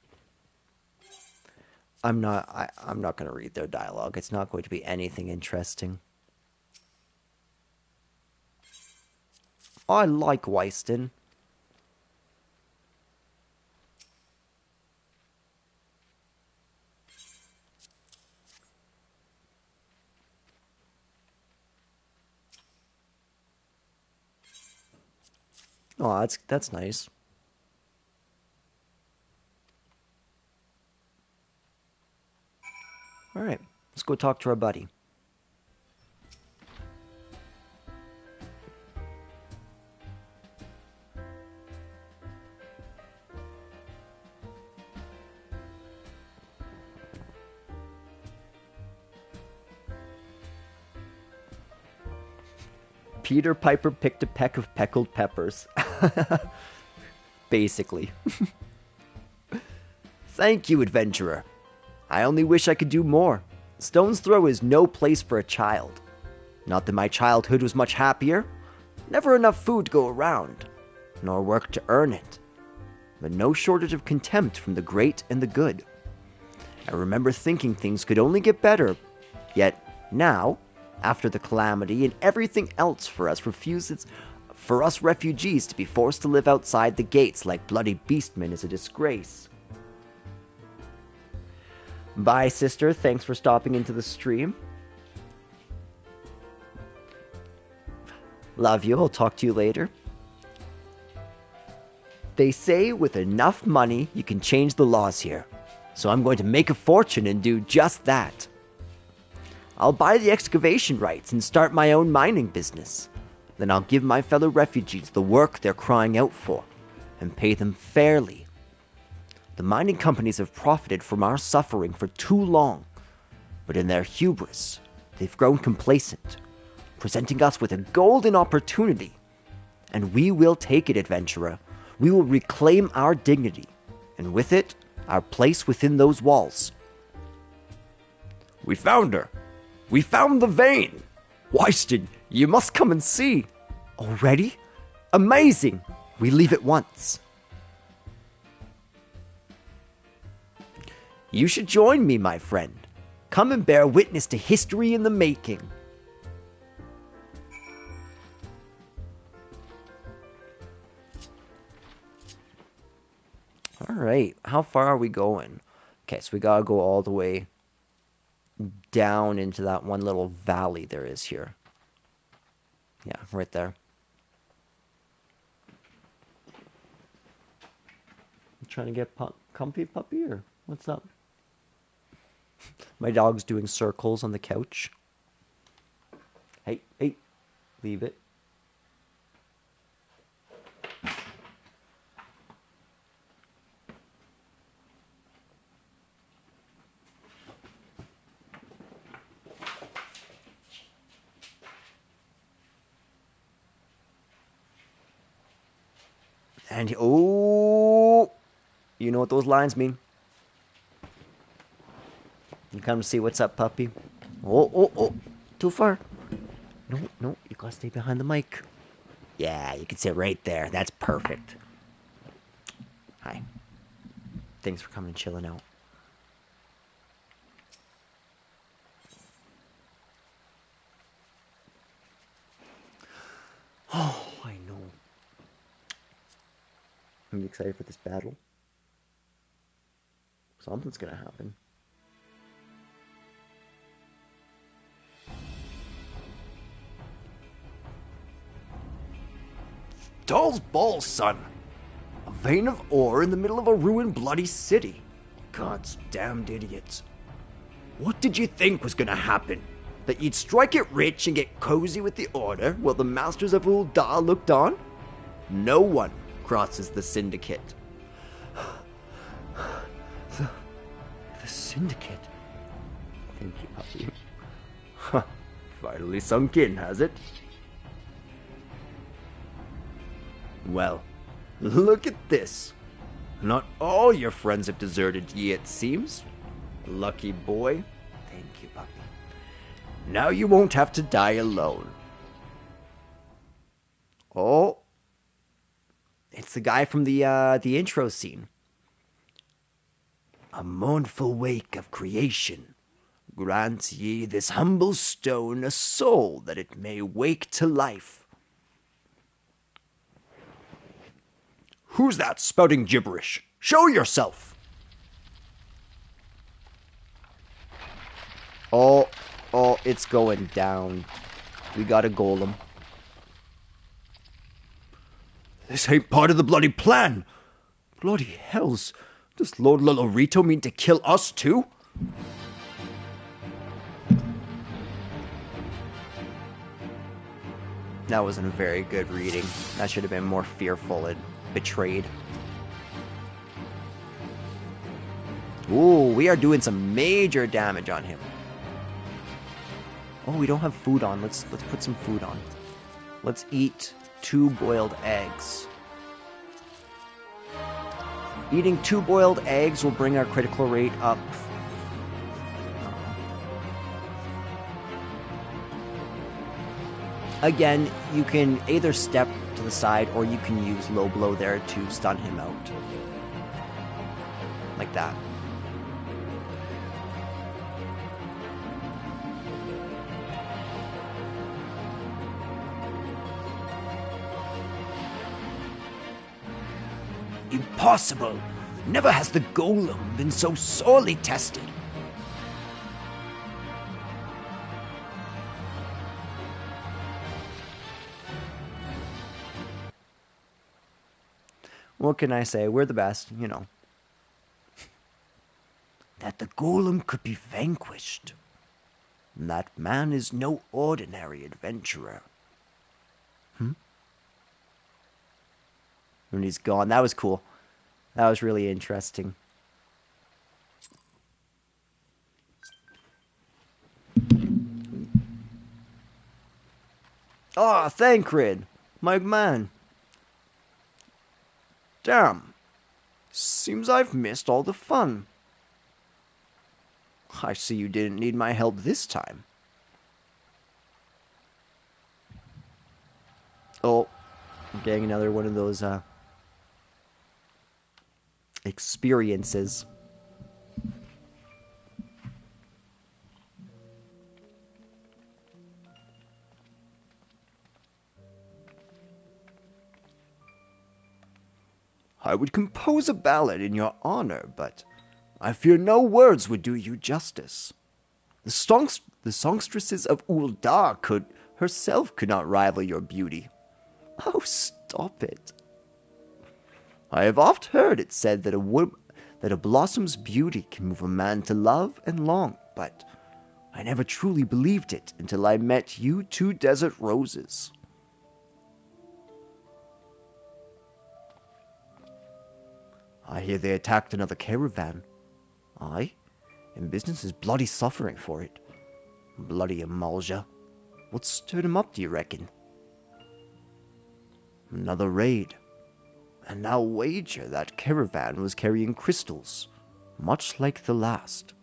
I'm not going to read their dialogue. It's not going to be anything interesting. I like Weiston. Oh, that's nice. All right, let's go talk to our buddy. Peter Piper picked a peck of pickled peppers. Basically. Thank you, adventurer. I only wish I could do more. Stone's Throw is no place for a child. Not that my childhood was much happier. Never enough food to go around, nor work to earn it. But no shortage of contempt from the great and the good. I remember thinking things could only get better, yet now, after the calamity and everything else for us refugees to be forced to live outside the gates like bloody beastmen is a disgrace. Bye, sister. Thanks for stopping into the stream. Love you. I'll talk to you later. They say with enough money, you can change the laws here. So I'm going to make a fortune and do just that. I'll buy the excavation rights and start my own mining business. Then I'll give my fellow refugees the work they're crying out for, and pay them fairly. The mining companies have profited from our suffering for too long, but in their hubris, they've grown complacent, presenting us with a golden opportunity. And we will take it, adventurer. We will reclaim our dignity, and with it, our place within those walls. We found her. We found the vein. Weiston, you must come and see. Already? Amazing. We leave at once. You should join me, my friend. Come and bear witness to history in the making. All right, how far are we going? Okay, so we gotta go all the way down into that one little valley there is here. Yeah, right there. You trying to get comfy, puppy, or what's up? My dog's doing circles on the couch. Hey, hey, leave it. And oh, You know what those lines mean. You come to see what's up, puppy. Oh, oh, oh. Too far. No, no, you gotta stay behind the mic. Yeah, you can sit right there. That's perfect. Hi. Thanks for coming and chilling out. Oh, I know. I'm excited for this battle. Something's gonna happen. Doll's balls, son. A vein of ore in the middle of a ruined bloody city. God's damned idiots. What did you think was gonna happen? That you'd strike it rich and get cozy with the Order while the masters of Uldah looked on? No one crosses the Syndicate. The Syndicate? Thank you, puppy. Huh. Finally sunk in, has it? Well, look at this. Not all your friends have deserted ye, it seems. Lucky boy. Thank you, puppy. Now you won't have to die alone. Oh. It's the guy from the intro scene. A mournful wake of creation. Grant ye this humble stone a soul that it may wake to life. Who's that spouting gibberish? Show yourself! Oh, it's going down. We got a golem. This ain't part of the bloody plan. Bloody hells. Does Lord Lolorito mean to kill us too? That wasn't a very good reading. That should have been more fearful and betrayed. Ooh, we are doing some major damage on him. Oh, we don't have food on. Let's put some food on. Let's eat 2 boiled eggs. Eating 2 boiled eggs will bring our critical rate up. Again, you can either step to the side or you can use low blow there to stun him out. Like that. Impossible! Never has the golem been so sorely tested. What can I say? We're the best, you know. That the golem could be vanquished. That man is no ordinary adventurer. And he's gone. That was cool. That was really interesting. Ah, Thancred, my man. Damn. Seems I've missed all the fun. I see you didn't need my help this time. Oh, I'm getting another one of those, experiences. I would compose a ballad in your honor, but I fear no words would do you justice. The songstresses of Uldah could not rival your beauty. Oh, stop it. I have oft heard it said that a blossom's beauty can move a man to love and long, but I never truly believed it until I met you 2 desert roses. I hear they attacked another caravan. Aye, and business is bloody suffering for it. Bloody Amalja. What stirred him up, do you reckon? Another raid. and I'll wager that caravan was carrying crystals, much like the last.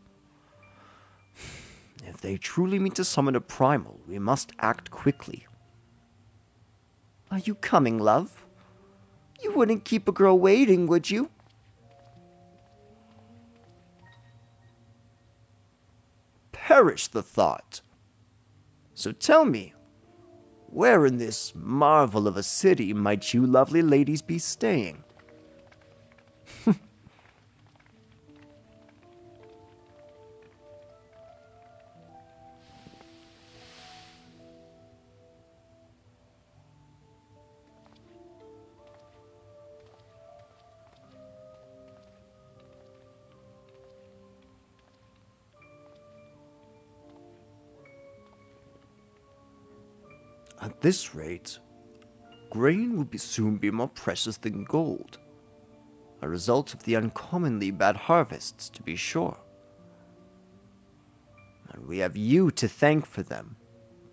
If they truly mean to summon a primal, we must act quickly. Are you coming, love? You wouldn't keep a girl waiting, would you? Perish the thought. So tell me, where in this marvel of a city might you lovely ladies be staying? At this rate, grain will soon be more precious than gold. A result of the uncommonly bad harvests, to be sure. And we have you to thank for them,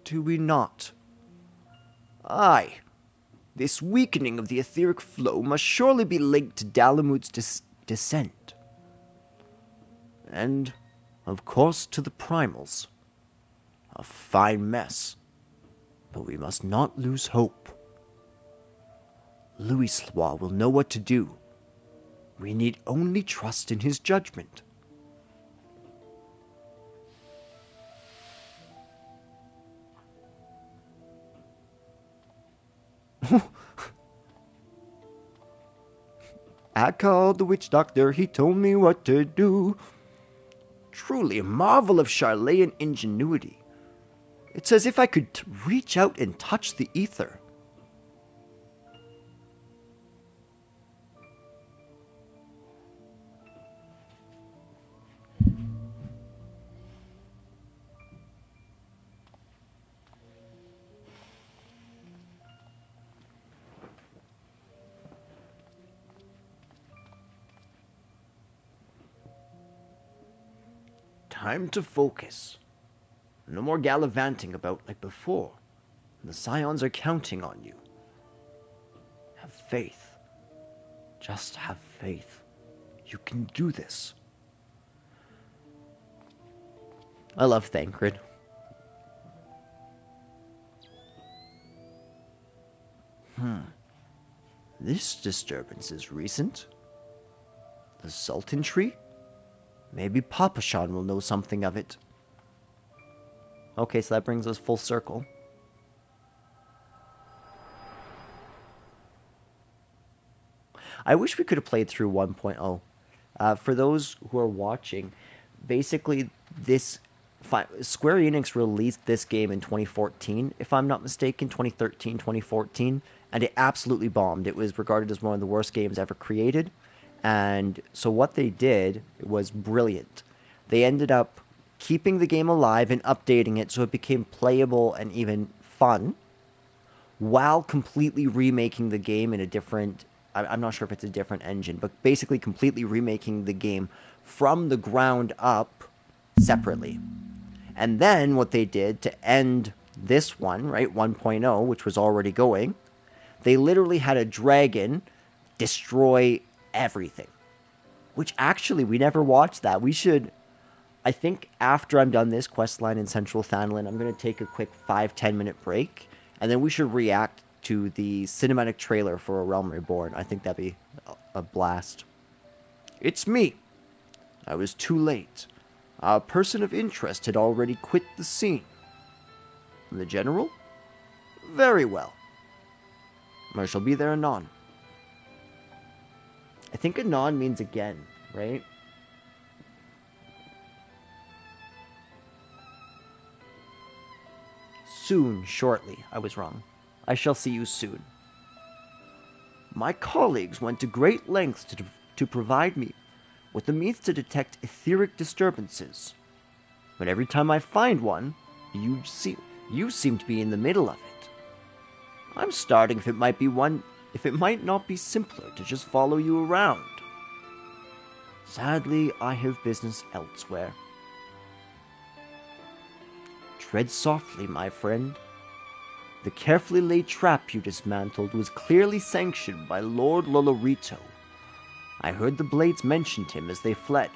do we not? Aye, this weakening of the etheric flow must surely be linked to Dalamud's descent. And, of course, to the primals. A fine mess. But we must not lose hope. Louis will know what to do. We need only trust in his judgment. I called the witch doctor, he told me what to do. Truly a marvel of Charlayan ingenuity. It's as if I could reach out and touch the ether. Time to focus. No more gallivanting about like before. The Scions are counting on you. Have faith. Just have faith. You can do this. I love Thancred. This disturbance is recent. The Sultan tree? Maybe Papashan will know something of it. Okay, so that brings us full circle. I wish we could have played through 1.0. For those who are watching, basically this Square Enix released this game in 2014, if I'm not mistaken, 2013, 2014, and it absolutely bombed. It was regarded as one of the worst games ever created. And so what they did was brilliant. They ended up keeping the game alive and updating it so it became playable and even fun, while completely remaking the game in a different... I'm not sure if it's a different engine, but basically completely remaking the game from the ground up separately. And then what they did to end this one, right, 1.0, which was already going, they literally had a dragon destroy everything. Which actually, we never watched that. We should... I think after I'm done this quest line in Central Thanlin, I'm going to take a quick 5-10 minute break, and then we should react to the cinematic trailer for A Realm Reborn. I think that'd be a blast. It's me. I was too late. A person of interest had already quit the scene. The general? Very well. I shall be there anon. I think anon means again, right? Soon, shortly. I was wrong. I shall see you soon. My colleagues went to great lengths to provide me with the means to detect etheric disturbances. But every time I find one, you seem to be in the middle of it. I'm starting if it might not be simpler to just follow you around. Sadly, I have business elsewhere. Tread softly, my friend. The carefully laid trap you dismantled was clearly sanctioned by Lord Lolorito. I heard the Blades mentioned him as they fled.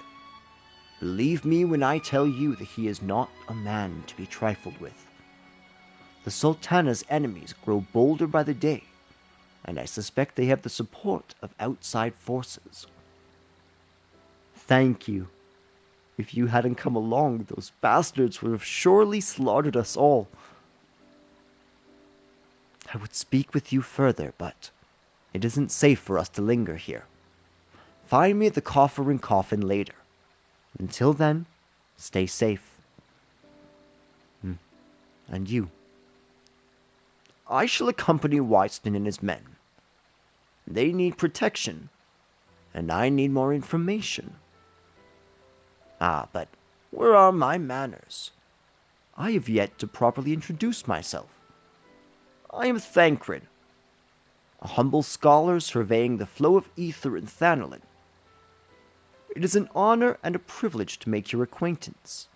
Believe me when I tell you that he is not a man to be trifled with. The Sultana's enemies grow bolder by the day, and I suspect they have the support of outside forces. Thank you. If you hadn't come along, those bastards would have surely slaughtered us all. I would speak with you further, but it isn't safe for us to linger here. Find me at the Coffer and Coffin later. Until then, stay safe. And you. I shall accompany Wyston and his men. They need protection, and I need more information. Ah, but where are my manners? I have yet to properly introduce myself. I am Thancred, a humble scholar surveying the flow of ether in Thanolin. It is an honor and a privilege to make your acquaintance.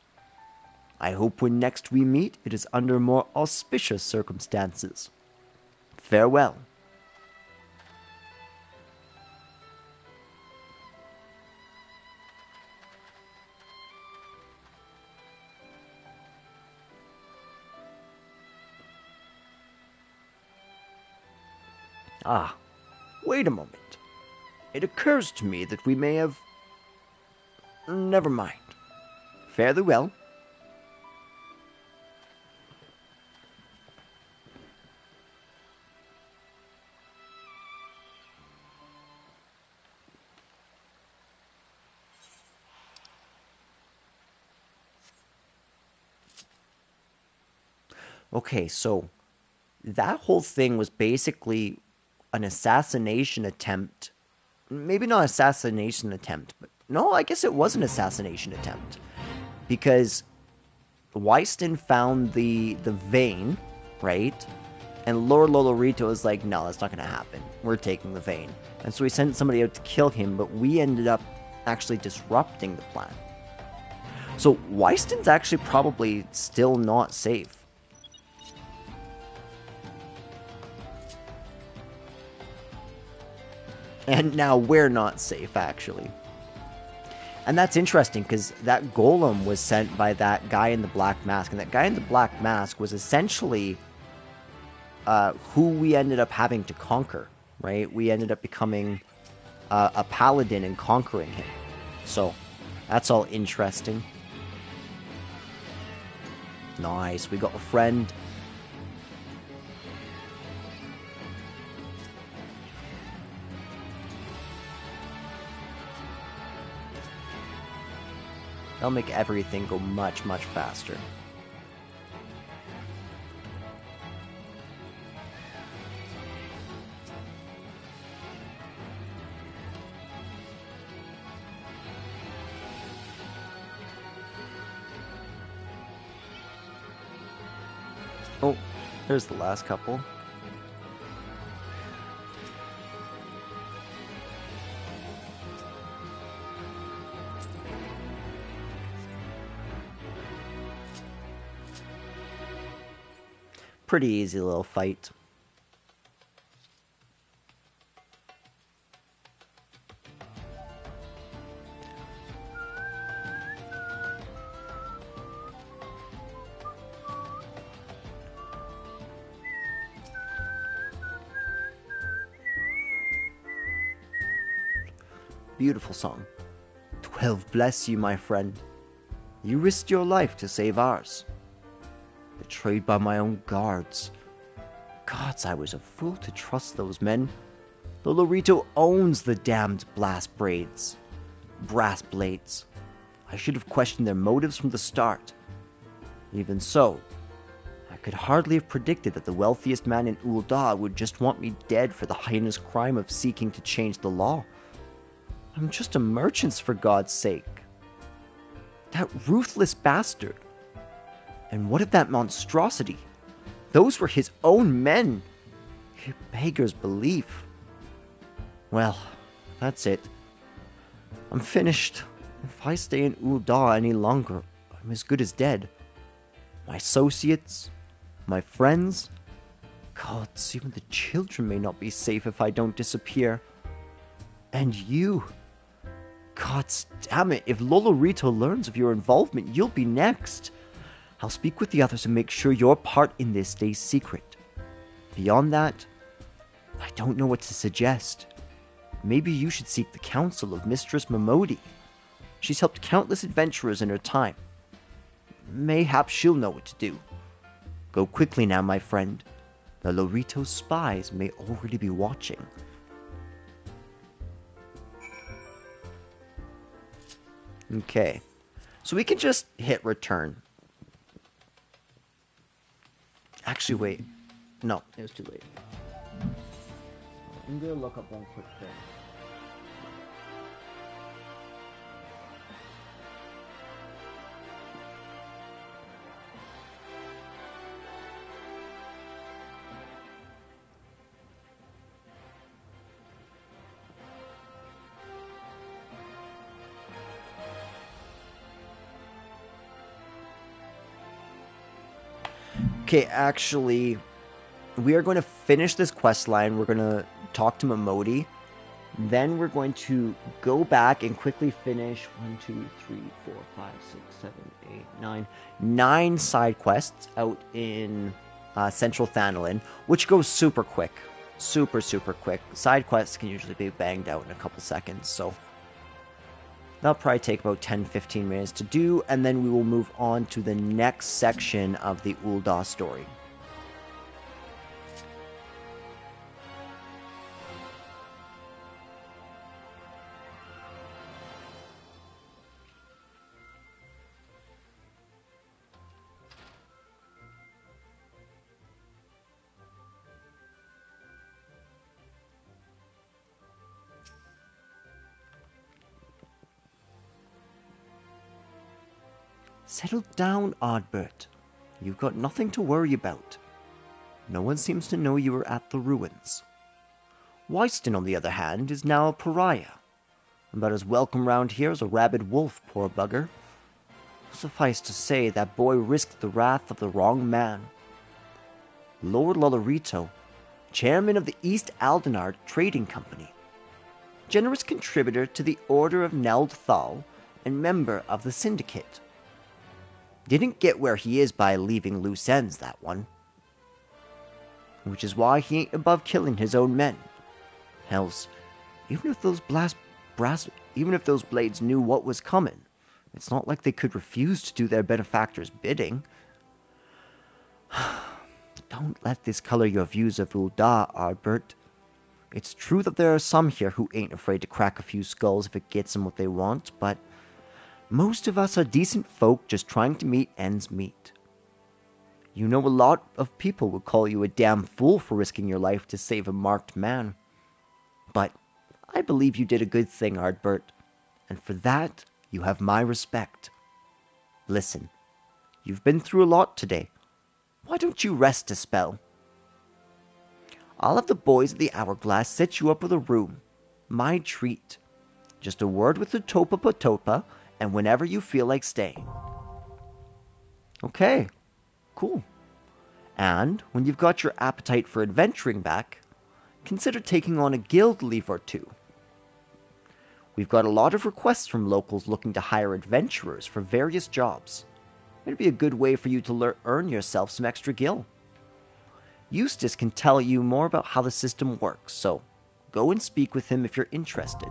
I hope when next we meet it is under more auspicious circumstances. Farewell. Ah, wait a moment. It occurs to me that we may have... Never mind. Fare thee well. Okay, so that whole thing was basically an assassination attempt. Maybe not assassination attempt, but no, I guess it was an assassination attempt. Because Wyston found the vein, right? And Lord Lolorito was like, no, that's not going to happen. We're taking the vein. And so he sent somebody out to kill him, but we ended up actually disrupting the plan. So Wyston's actually probably still not safe. And now we're not safe, actually. And that's interesting, because that golem was sent by that guy in the black mask. And that guy in the black mask was essentially who we ended up having to conquer, right? We ended up becoming a paladin and conquering him. So, that's all interesting. Nice, we got a friend. That'll make everything go much, much faster. Oh, there's the last couple. Pretty easy little fight. Beautiful song. 12 bless you, my friend. You risked your life to save ours. Betrayed by my own guards. Gods, I was a fool to trust those men. Lolorito owns the damned brass blades. I should have questioned their motives from the start. Even so, I could hardly have predicted that the wealthiest man in Uldah would just want me dead for the heinous crime of seeking to change the law. I'm just a merchant, for God's sake. That ruthless bastard. And what of that monstrosity? Those were his own men. You beggar's belief. Well, that's it. I'm finished. If I stay in Uldah any longer, I'm as good as dead. My associates, my friends, Gods, even the children may not be safe if I don't disappear. And you. Gods damn it, if Lolorito learns of your involvement, you'll be next. I'll speak with the others and make sure your part in this stays secret. Beyond that, I don't know what to suggest. Maybe you should seek the counsel of Mistress Momodi. She's helped countless adventurers in her time. Mayhaps she'll know what to do. Go quickly now, my friend. The Lorito spies may already be watching. Okay. So we can just hit return. Actually, wait. No, it was too late. I'm gonna look up one quick thing. Okay, actually, we are going to finish this quest line. We're going to talk to Momodi. Then we're going to go back and quickly finish 1, 2, 3, 4, 5, 6, 7, 8, 9. 9 side quests out in Central Thanalin, which goes super quick. Super, super quick. Side quests can usually be banged out in a couple seconds, so that'll probably take about 10-15 minutes to do, and then we will move on to the next section of the Uldah story. Settle down, Ardbert. You've got nothing to worry about. No one seems to know you were at the ruins. Wyston, on the other hand, is now a pariah. About as welcome round here as a rabid wolf, poor bugger. Suffice to say, that boy risked the wrath of the wrong man. Lord Lolorito, chairman of the East Aldenard Trading Company, generous contributor to the Order of Neld Thal, and member of the Syndicate. Didn't get where he is by leaving loose ends, that one. Which is why he ain't above killing his own men. Hells, even if those blades knew what was coming, it's not like they could refuse to do their benefactor's bidding. Don't let this color your views of Uldah, Ardbert. It's true that there are some here who ain't afraid to crack a few skulls if it gets them what they want, but most of us are decent folk just trying to meet ends meet. You know, a lot of people would call you a damn fool for risking your life to save a marked man. But I believe you did a good thing, Ardbert, and for that you have my respect. Listen, you've been through a lot today. Why don't you rest a spell? I'll have the boys at the Hourglass set you up with a room. My treat. Just a word with the Topa Potopa, and whenever you feel like staying. Okay, cool. And when you've got your appetite for adventuring back, consider taking on a guild leaf or two. We've got a lot of requests from locals looking to hire adventurers for various jobs. It'd be a good way for you to earn yourself some extra gil. Eustace can tell you more about how the system works, so go and speak with him if you're interested.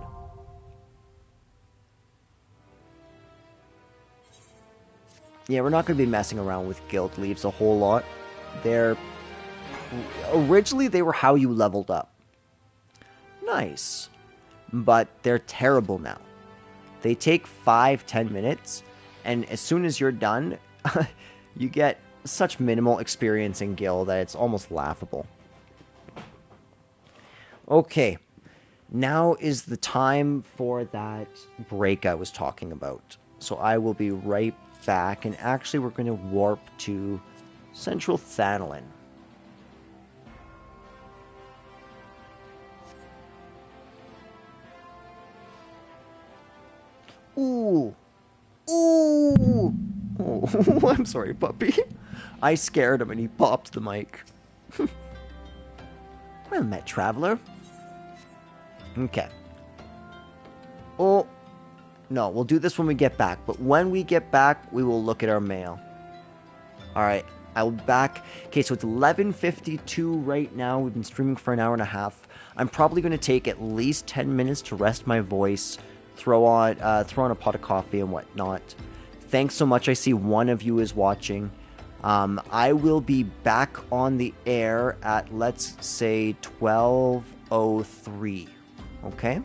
Yeah, we're not going to be messing around with guild leaves a whole lot. Originally, they were how you leveled up. Nice. But they're terrible now. They take 5-10 minutes, and as soon as you're done, you get such minimal experience in guild that it's almost laughable. Okay, now is the time for that break I was talking about. So I will be right back, and actually we're going to warp to Central Thanalin. Ooh. Ooh. Oh, I'm sorry, puppy. I scared him and he popped the mic. Well met, traveler. Okay. Oh, no, we'll do this when we get back. But when we get back, we will look at our mail. Alright, I'll be back. Okay, so it's 11:52 right now. We've been streaming for an hour and a half. I'm probably going to take at least 10 minutes to rest my voice, throw on a pot of coffee and whatnot. Thanks so much. I see one of you is watching. I will be back on the air at, let's say, 12:03. Okay?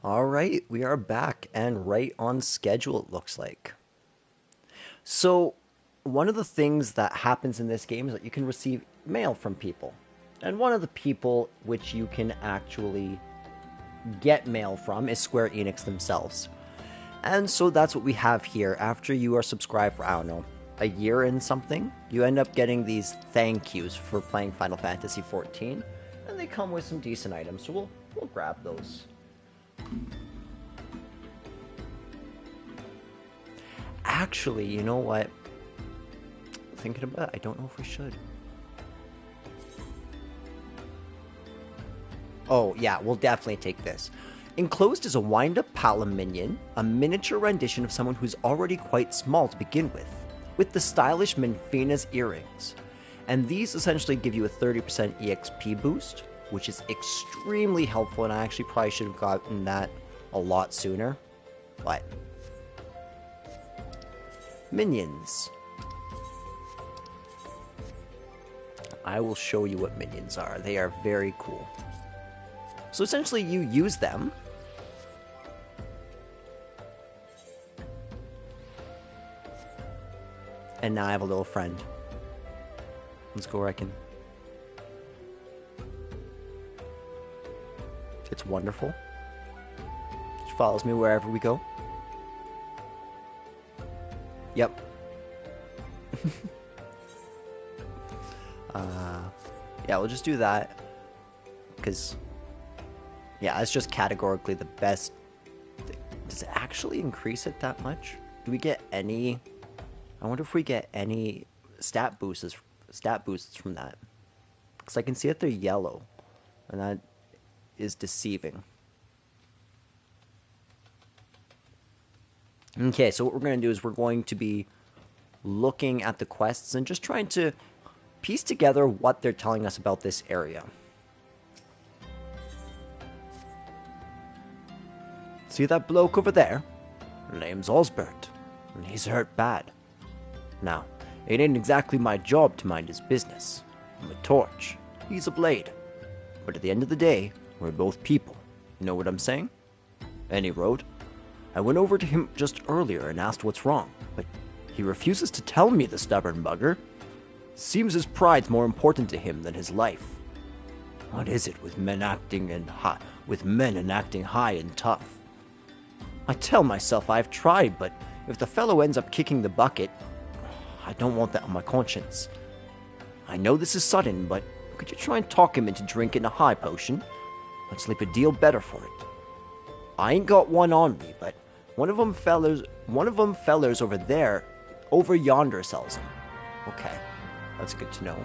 All right, we are back and right on schedule, it looks like. So, one of the things that happens in this game is that you can receive mail from people. And one of the people which you can actually get mail from is Square Enix themselves. And so that's what we have here. After you are subscribed for, I don't know, a year and something, you end up getting these thank yous for playing Final Fantasy XIV. And they come with some decent items, so we'll grab those. Actually, you know what? Thinking about it, I don't know if we should. Oh, yeah, we'll definitely take this. Enclosed is a wind-up Pala minion, a miniature rendition of someone who's already quite small to begin with the stylish Minfina's earrings. And these essentially give you a 30% EXP boost, which is extremely helpful, and I actually probably should have gotten that a lot sooner. But minions. I will show you what minions are. They are very cool. So essentially you use them and now I have a little friend. Let's go where I can. It's wonderful. She follows me wherever we go. Yep. Yeah, we'll just do that. Because, yeah, it's just categorically the best thing. Does it actually increase it that much? Do we get any... I wonder if we get any stat boosts from that. Because I can see that they're yellow. And that is deceiving. Okay, so what we're going to do is we're going to be looking at the quests and just trying to piece together what they're telling us about this area. See that bloke over there? Name's Osbert, and he's hurt bad. Now, it ain't exactly my job to mind his business. I'm a torch, he's a blade. But at the end of the day, we're both people. You know what I'm saying? Any road? I went over to him just earlier and asked what's wrong, but he refuses to tell me, the stubborn bugger. Seems his pride's more important to him than his life. What is it with men acting high and tough? I tell myself I've tried, but if the fellow ends up kicking the bucket, I don't want that on my conscience. I know this is sudden, but could you try and talk him into drinking a high potion? I'd sleep a deal better for it. I ain't got one on me, but one of them fellers over yonder sells them. Okay, that's good to know.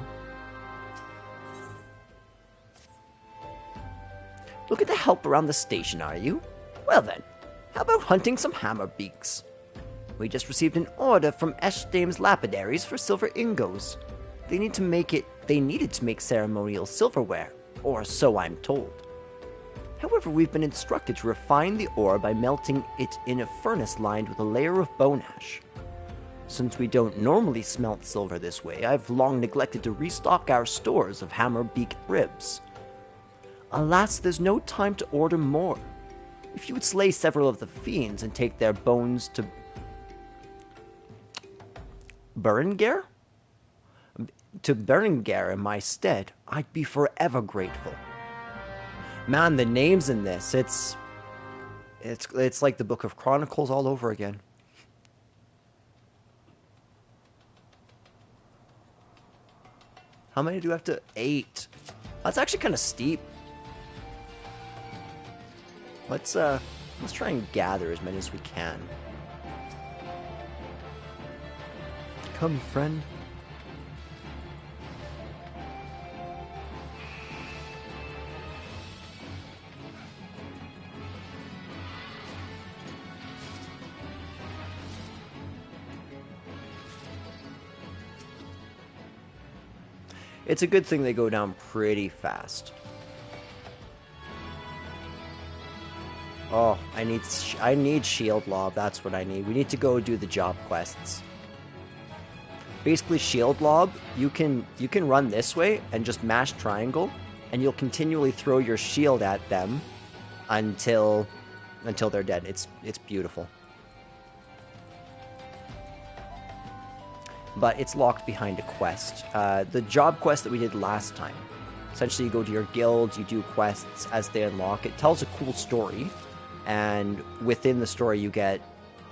Look at the help around the station, are you? Well then, how about hunting some hammerbeaks? We just received an order from Eshdame's lapidaries for silver ingos. They needed to make ceremonial silverware, or so I'm told. However, we've been instructed to refine the ore by melting it in a furnace lined with a layer of bone ash. Since we don't normally smelt silver this way, I've long neglected to restock our stores of hammerbeak ribs. Alas, there's no time to order more. If you would slay several of the fiends and take their bones to Berengar in my stead, I'd be forever grateful. Man, the names in this, it's like the Book of Chronicles all over again. How many do we have to? 8. That's actually kind of steep. Let's try and gather as many as we can. Come, friend. It's a good thing they go down pretty fast. Oh, I need Shield Lob. That's what I need. We need to go do the job quests. Basically, Shield Lob, you can run this way and just mash triangle, and you'll continually throw your shield at them until until they're dead. It's beautiful. But it's locked behind a quest. The job quest that we did last time. Essentially, you go to your guild, you do quests as they unlock. It tells a cool story, and within the story you get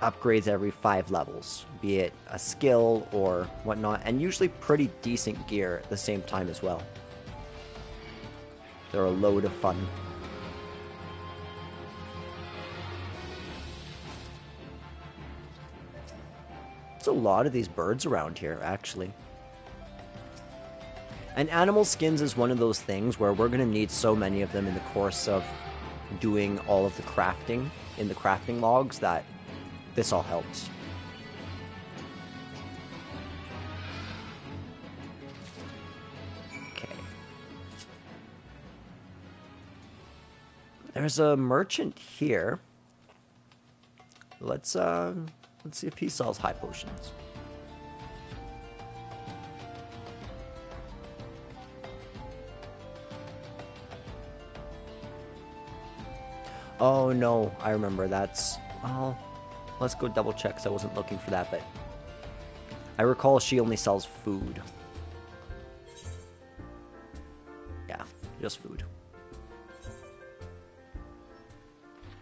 upgrades every 5 levels, be it a skill or whatnot, and usually pretty decent gear at the same time as well. They're a load of fun. There's a lot of these birds around here, actually. And animal skins is one of those things where we're going to need so many of them in the course of doing all of the crafting in the crafting logs that this all helps. Okay. There's a merchant here. Let's see if he sells high potions. Oh no, I remember. That's, well, let's go double check because I wasn't looking for that, but I recall she only sells food. Yeah, just food.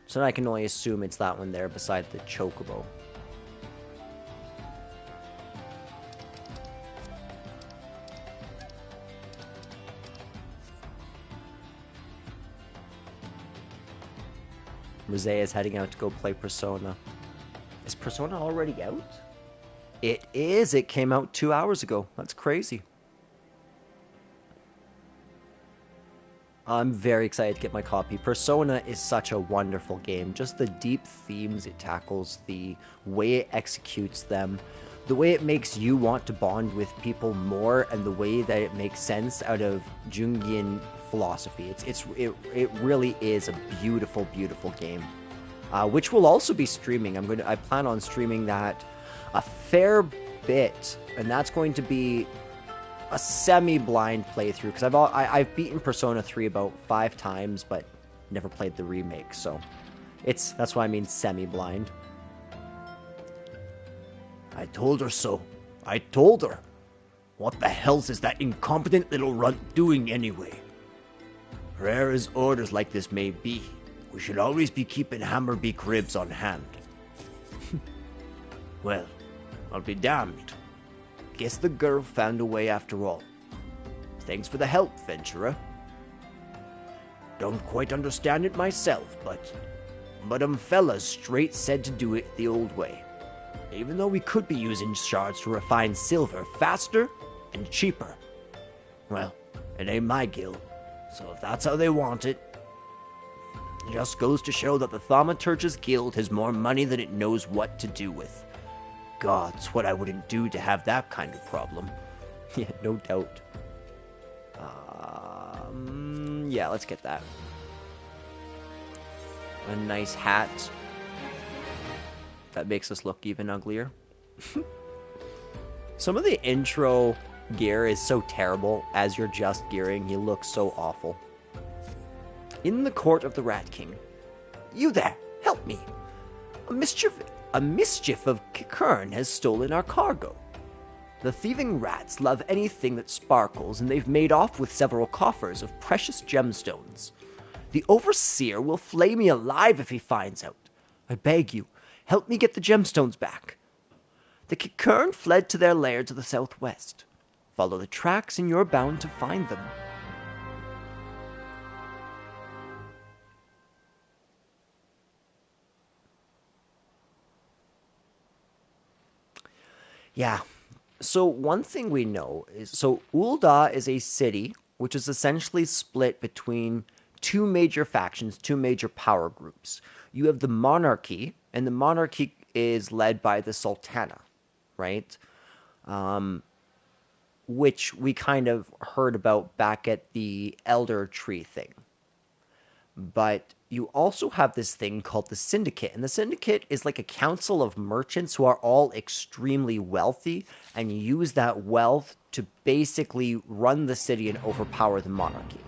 So I can only assume it's that one there beside the chocobo. Rosé is heading out to go play Persona. Is Persona already out? It is. It came out 2 hours ago. That's crazy. I'm very excited to get my copy. Persona is such a wonderful game. Just the deep themes it tackles, the way it executes them, the way it makes you want to bond with people more, and the way that it makes sense out of Jungian philosophy. It really is a beautiful, beautiful game, which will also be streaming. I plan on streaming that a fair bit, and that's going to be a semi-blind playthrough because I've beaten Persona 3 about 5 times, but never played the remake. So that's why I mean semi-blind. I told her so. I told her. What the hell's is that incompetent little runt doing anyway? Rare as orders like this may be, we should always be keeping Hammerbeak ribs on hand. Well, I'll be damned. Guess the girl found a way after all. Thanks for the help, venturer. Don't quite understand it myself, but fellas straight said to do it the old way. Even though we could be using shards to refine silver faster and cheaper. Well, it ain't my guild, so if that's how they want it, it just goes to show that the Thaumaturge's guild has more money than it knows what to do with. Gods, what I wouldn't do to have that kind of problem. Yeah, no doubt. Yeah, let's get that. A nice hat. That makes us look even uglier. Some of the intro gear is so terrible. As you're just gearing, you look so awful. In the court of the Rat King. You there, help me. A mischief of Kikern has stolen our cargo. The thieving rats love anything that sparkles, and they've made off with several coffers of precious gemstones. The overseer will flay me alive if he finds out. I beg you, help me get the gemstones back. The Kikern fled to their lair to the southwest. Follow the tracks and you're bound to find them. Yeah. So one thing we know is, so Uldah is a city which is essentially split between 2 major factions, 2 major power groups. You have the monarchy, and the monarchy is led by the Sultana, right? Which we kind of heard about back at the Elder Tree thing. But you also have this thing called the Syndicate. And the Syndicate is like a council of merchants who are all extremely wealthy and use that wealth to basically run the city and overpower the monarchy.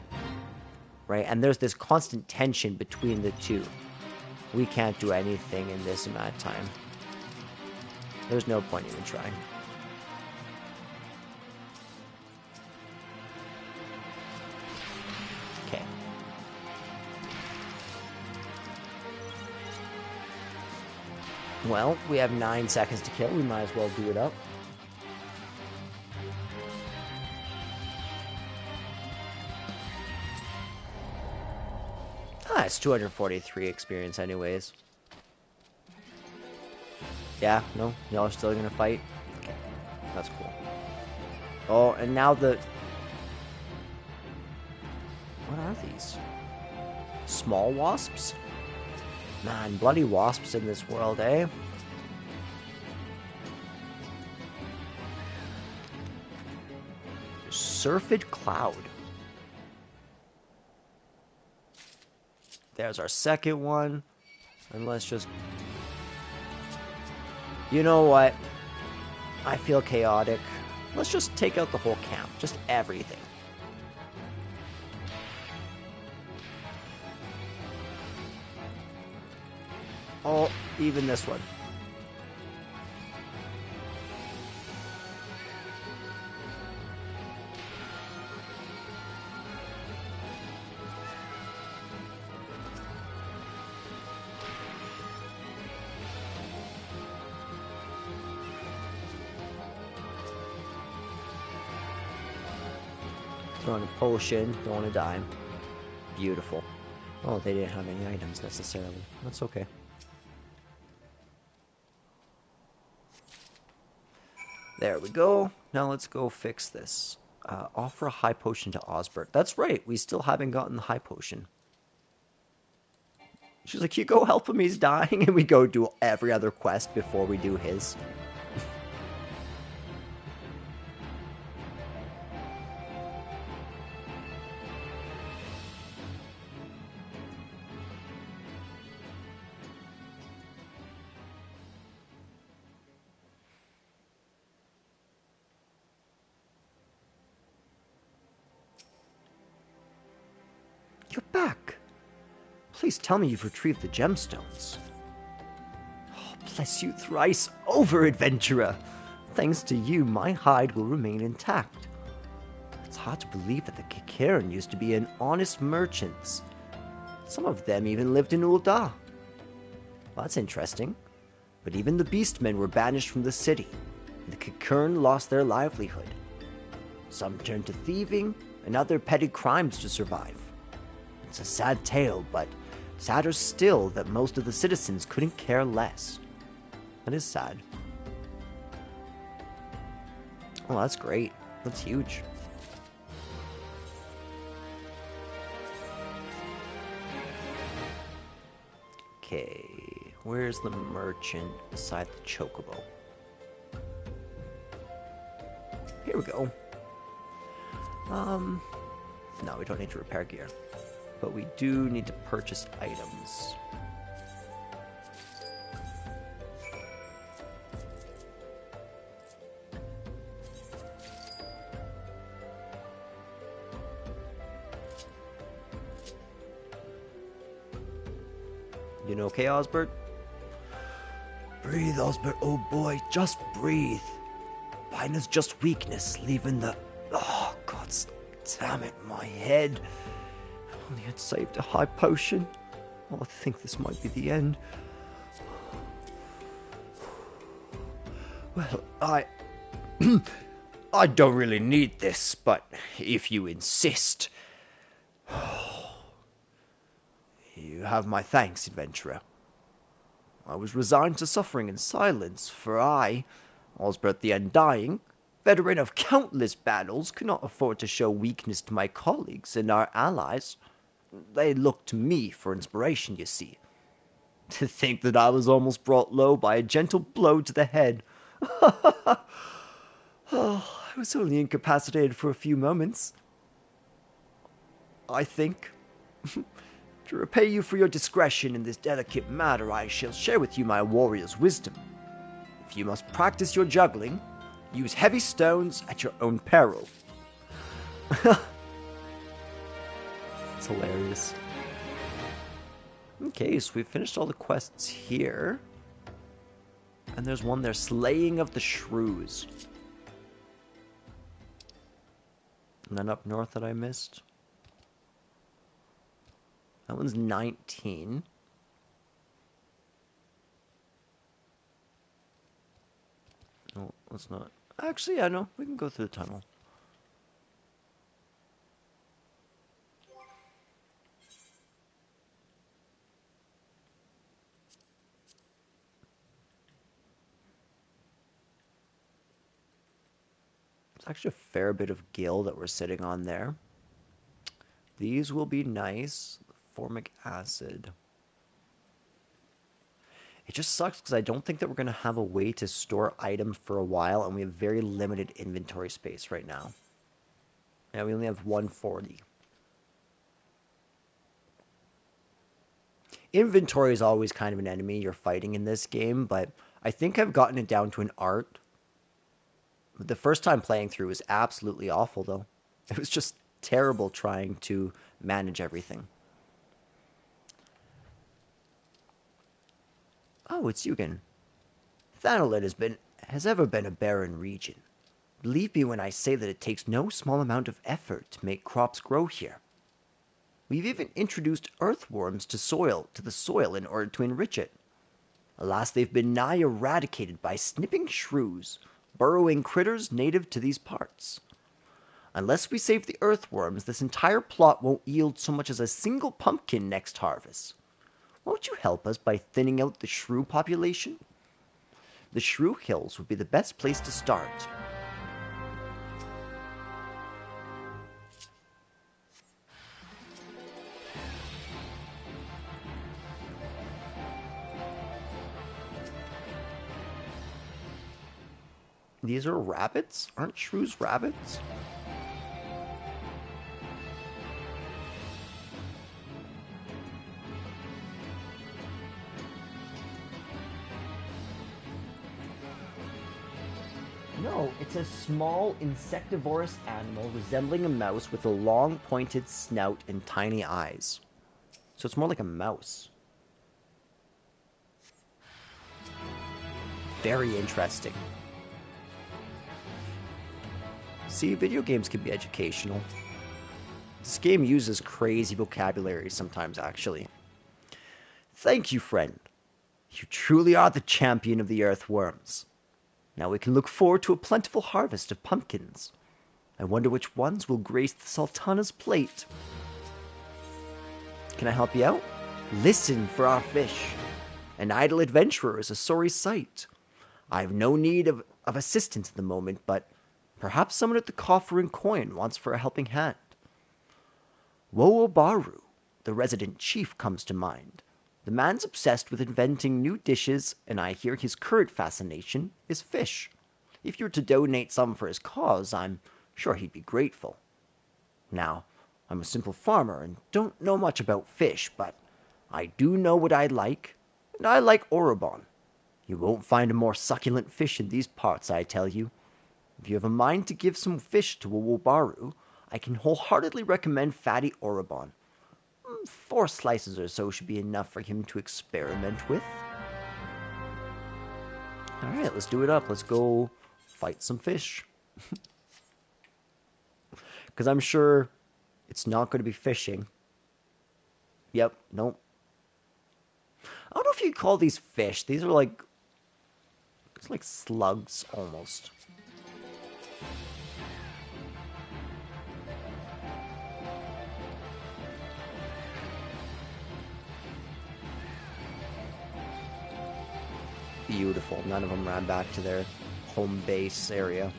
Right? And there's this constant tension between the two. We can't do anything in this amount of time. There's no point even trying. Okay. Well, we have 9 seconds to kill. We might as well do it up. Ah, it's 243 experience anyways. Yeah, no? Y'all are still gonna fight? Okay, that's cool. Oh, and now the... What are these? Small wasps? Man, bloody wasps in this world, eh? Surfid Cloud. There's our second one. And let's just... You know what? I feel chaotic. Let's just take out the whole camp. Just everything. Oh, even this one. Throwing a potion, don't want to die. Beautiful. Oh, they didn't have any items necessarily. That's okay. There we go. Now let's go fix this. Offer a high potion to Osbert. That's right, we still haven't gotten the high potion. She's like, you go help him, he's dying, and we go do every other quest before we do his. You're back. Please tell me you've retrieved the gemstones. Oh, bless you thrice over, adventurer. Thanks to you, my hide will remain intact. It's hard to believe that the Kikaran used to be an honest merchants. Some of them even lived in Uldah. Well, that's interesting. But even the beastmen were banished from the city, and the Kikaran lost their livelihood. Some turned to thieving and other petty crimes to survive. It's a sad tale, but sadder still that most of the citizens couldn't care less. That is sad. Oh, that's great. That's huge. Okay, where's the merchant beside the chocobo? Here we go. No, we don't need to repair gear. But we do need to purchase items. You know, okay, Osbert? Breathe, Osbert, oh boy, just breathe. Mine is just weakness, leaving the... Oh, God damn it, my head. If only I'd saved a high potion. Oh, I think this might be the end. Well, I don't really need this, but if you insist... You have my thanks, adventurer. I was resigned to suffering in silence, for I, Osbert the Undying, veteran of countless battles, could not afford to show weakness to my colleagues and our allies. They looked to me for inspiration, you see. To think that I was almost brought low by a gentle blow to the head. Oh, I was only incapacitated for a few moments. I think... To repay you for your discretion in this delicate matter, I shall share with you my warrior's wisdom. If you must practice your juggling, use heavy stones at your own peril. It's hilarious. Okay, so we finished all the quests here. And there's one there, Slaying of the Shrews. And then up north that I missed. That one's 19. No, let's not. Actually, yeah, no, we can go through the tunnel. It's actually a fair bit of gil that we're sitting on there. These will be nice. Formic acid. It just sucks because I don't think that we're going to have a way to store items for a while, and we have very limited inventory space right now. Yeah, we only have 140. Inventory is always kind of an enemy you're fighting in this game, but I think I've gotten it down to an art. The first time playing through was absolutely awful, though. It was just terrible trying to manage everything. Oh, it's Yugen. Thanalit has ever been a barren region. Believe me when I say that it takes no small amount of effort to make crops grow here. We've even introduced earthworms to the soil in order to enrich it. Alas, they've been nigh eradicated by snipping shrews, burrowing critters native to these parts. Unless we save the earthworms, this entire plot won't yield so much as a single pumpkin next harvest. Won't you help us by thinning out the shrew population? The Shrew Hills would be the best place to start. These are rabbits? Aren't shrews rabbits? No, it's a small insectivorous animal resembling a mouse with a long pointed snout and tiny eyes. So it's more like a mouse. Very interesting. See, video games can be educational. This game uses crazy vocabulary sometimes, actually. Thank you, friend. You truly are the champion of the earthworms. Now we can look forward to a plentiful harvest of pumpkins. I wonder which ones will grace the Sultana's plate. Can I help you out? Listen for our fish. An idle adventurer is a sorry sight. I have no need of assistance at the moment, but perhaps someone at the Coffer and Coin wants for a helping hand. Wowobaru, the resident chief, comes to mind. The man's obsessed with inventing new dishes, and I hear his current fascination is fish. If you were to donate some for his cause, I'm sure he'd be grateful. Now, I'm a simple farmer and don't know much about fish, but I do know what I like, and I like Orobon. You won't find a more succulent fish in these parts, I tell you. If you have a mind to give some fish to Wowobaru, I can wholeheartedly recommend fatty Orobon. 4 slices or so should be enough for him to experiment with. Alright, let's do it up. Let's go fight some fish. Because I'm sure it's not going to be fishing. Yep, nope. I don't know if you call these fish. These are like... It's like slugs, almost. Beautiful. None of them ran back to their home base area.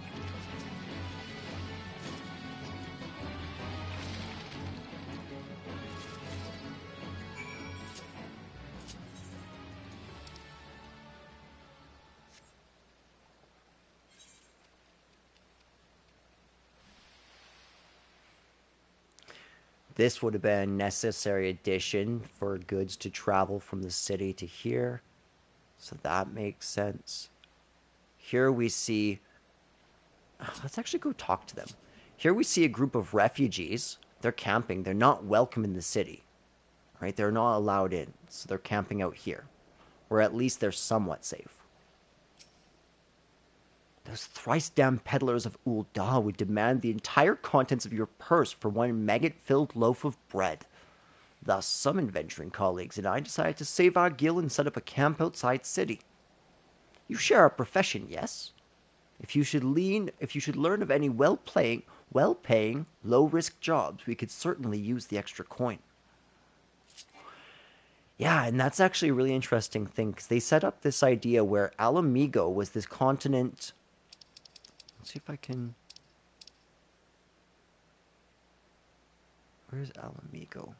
This would have been a necessary addition for goods to travel from the city to here. So that makes sense. Here we see... Let's actually go talk to them. Here we see a group of refugees. They're camping. They're not welcome in the city. Right? They're not allowed in, so they're camping out here. Or at least they're somewhat safe. Those thrice-damned peddlers of Uldah would demand the entire contents of your purse for one maggot-filled loaf of bread. Thus, some adventuring colleagues and I decided to save our gil and set up a camp outside city. You share our profession, yes? If you should learn of any well-paying, low-risk jobs, we could certainly use the extra coin. Yeah, and that's actually a really interesting thing, because they set up this idea where Alamigo was this continent. Let's see if I can. Where's Alamigo?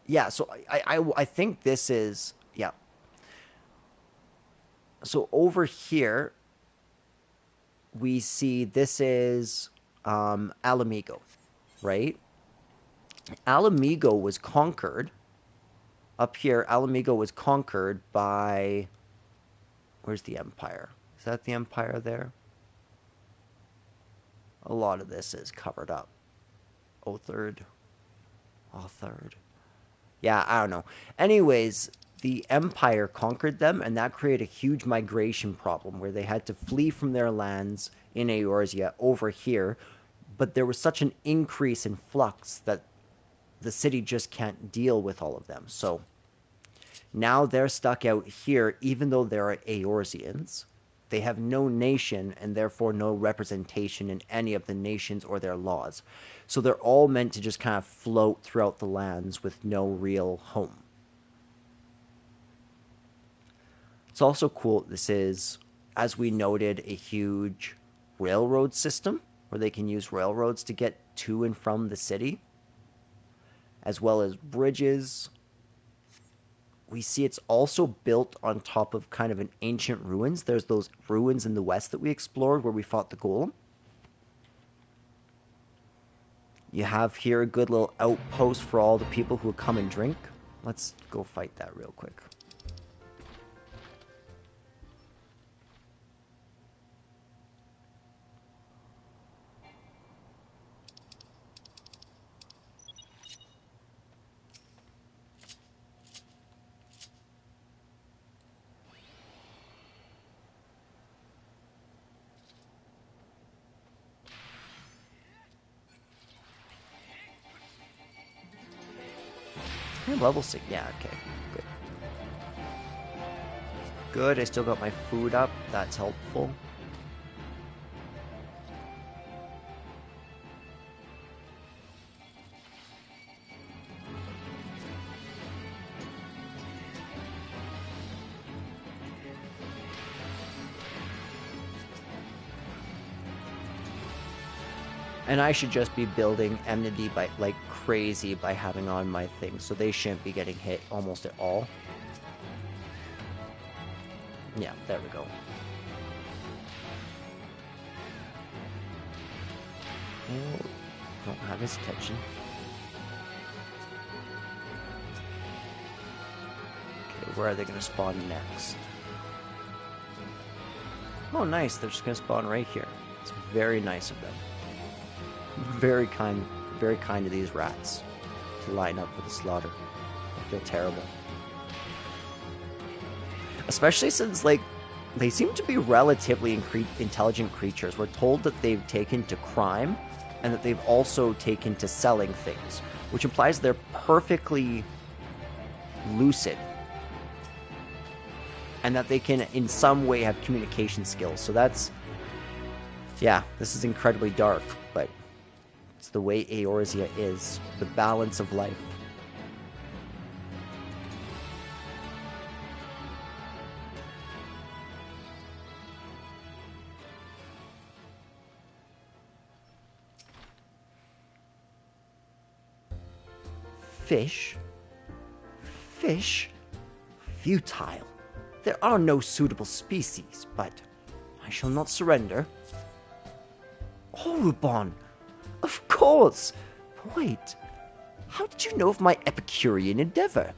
Yeah, so I think this is, yeah. So over here, we see this is Alamigo, right? Alamigo was conquered. Up here, Alamigo was conquered by. Where's the Empire? Is that the Empire there? A lot of this is covered up. Othard. Yeah, I don't know. Anyways, the Empire conquered them, and that created a huge migration problem where they had to flee from their lands in Eorzea over here. But there was such an increase in flux that the city just can't deal with all of them. So now they're stuck out here, even though they're Eorzeans. They have no nation and therefore no representation in any of the nations or their laws. So they're all meant to just kind of float throughout the lands with no real home. It's also cool, this is, as we noted, a huge railroad system where they can use railroads to get to and from the city, as well as bridges. We see it's also built on top of kind of an ancient ruins. There's those ruins in the west that we explored where we fought the golem. You have here a good little outpost for all the people who come and drink. Let's go fight that real quick. Hey, level 6. Yeah, okay. Good. Good, I still got my food up. That's helpful. And I should just be building enmity by like crazy by having on my thing, so they shouldn't be getting hit almost at all. Yeah, there we go. Oh, don't have his attention. Okay, where are they going to spawn next? Oh, nice. They're just going to spawn right here. It's very nice of them. Very kind of these rats to line up for the slaughter. I feel terrible. Especially since, like, they seem to be relatively intelligent creatures. We're told that they've taken to crime and that they've also taken to selling things, which implies they're perfectly lucid and that they can in some way have communication skills. So that's, yeah, this is incredibly dark, but it's the way Eorzea is, the balance of life. Fish? Fish? Futile. There are no suitable species, but I shall not surrender. Orubon! Of course! Wait, how did you know of my Epicurean endeavor?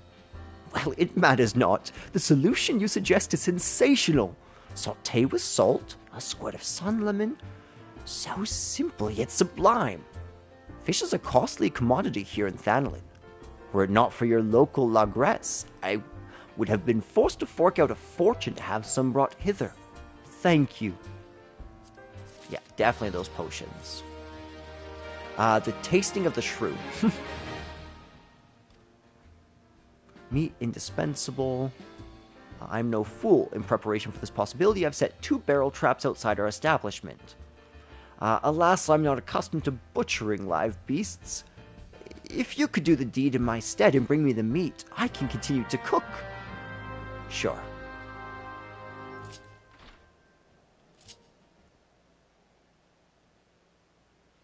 Well, it matters not. The solution you suggest is sensational. Sauté with salt, a squirt of sun lemon. So simple yet sublime. Fish is a costly commodity here in Thanlin. Were it not for your local lagresse, I would have been forced to fork out a fortune to have some brought hither. Thank you. Yeah, definitely those potions. The tasting of the shrew. Meat indispensable. I'm no fool. In preparation for this possibility, I've set 2 barrel traps outside our establishment. Alas, I'm not accustomed to butchering live beasts. If you could do the deed in my stead and bring me the meat, I can continue to cook. Sure.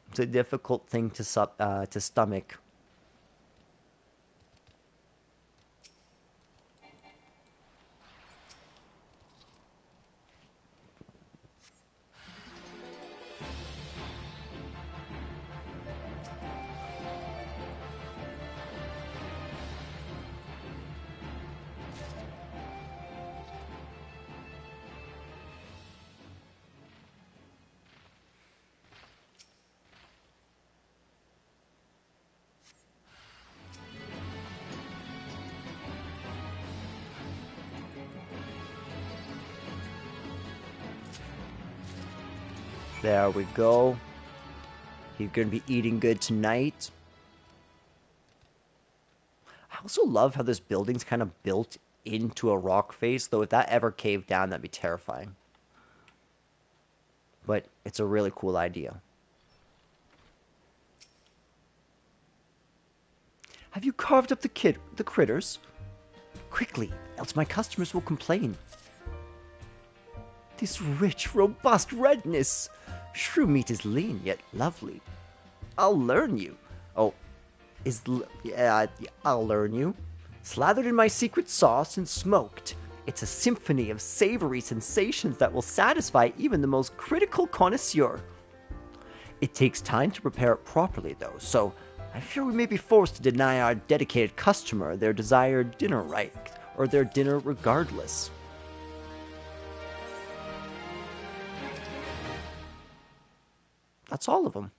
It's a difficult thing to stomach. There we go. He's going to be eating good tonight. I also love how this building's kind of built into a rock face, though if that ever caved down, that'd be terrifying. But it's a really cool idea. Have you carved up the critters? Quickly, else my customers will complain. This rich, robust redness. Shrew meat is lean, yet lovely. I'll learn you. Oh, yeah, I'll learn you. Slathered in my secret sauce and smoked, it's a symphony of savory sensations that will satisfy even the most critical connoisseur. It takes time to prepare it properly, though, so I fear we may be forced to deny our dedicated customer their desired dinner right, or their dinner regardless. That's all of them.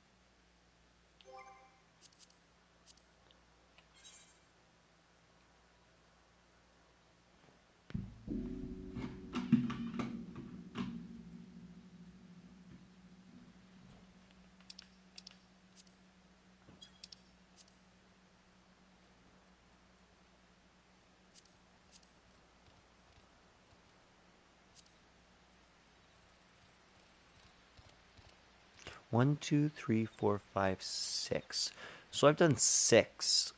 One, two, three, four, five, six. So I've done 6.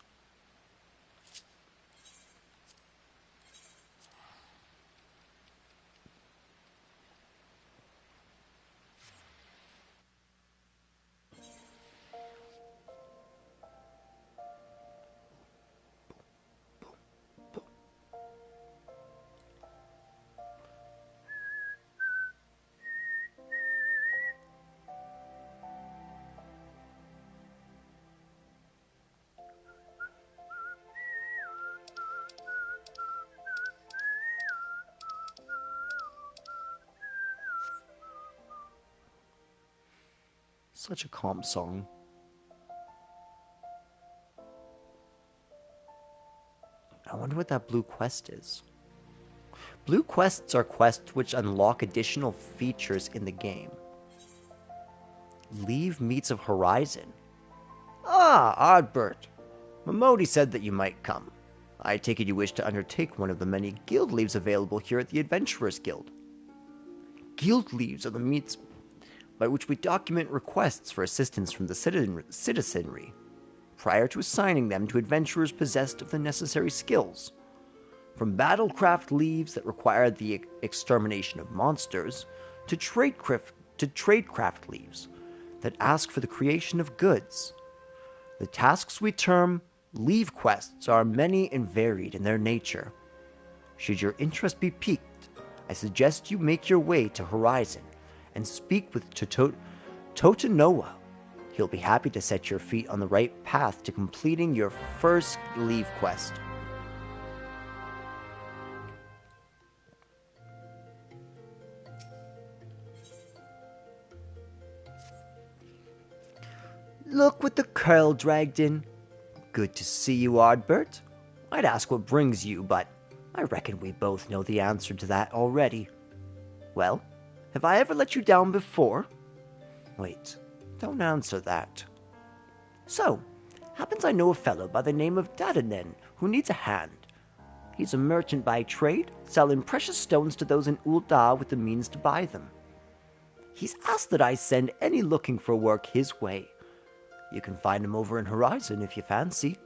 Such a calm song. I wonder what that blue quest is. Blue quests are quests which unlock additional features in the game. Leave meets of Horizon. Ah, Oddbert. Momodi said that you might come. I take it you wish to undertake one of the many guild leaves available here at the Adventurers Guild. Guild leaves are the means by which we document requests for assistance from the citizenry, prior to assigning them to adventurers possessed of the necessary skills. From battlecraft leaves that require the extermination of monsters, to tradecraft leaves that ask for the creation of goods. The tasks we term leave quests are many and varied in their nature. Should your interest be piqued, I suggest you make your way to Horizon and speak with Totanoa. He'll be happy to set your feet on the right path to completing your first leave quest. Look what the curl dragged in. Good to see you, Ardbert. I'd ask what brings you, but I reckon we both know the answer to that already. Well, have I ever let you down before? Wait, don't answer that. So, happens I know a fellow by the name of Dadanen who needs a hand. He's a merchant by trade, selling precious stones to those in Uldah with the means to buy them. He's asked that I send any looking for work his way. You can find him over in Horizon if you fancy.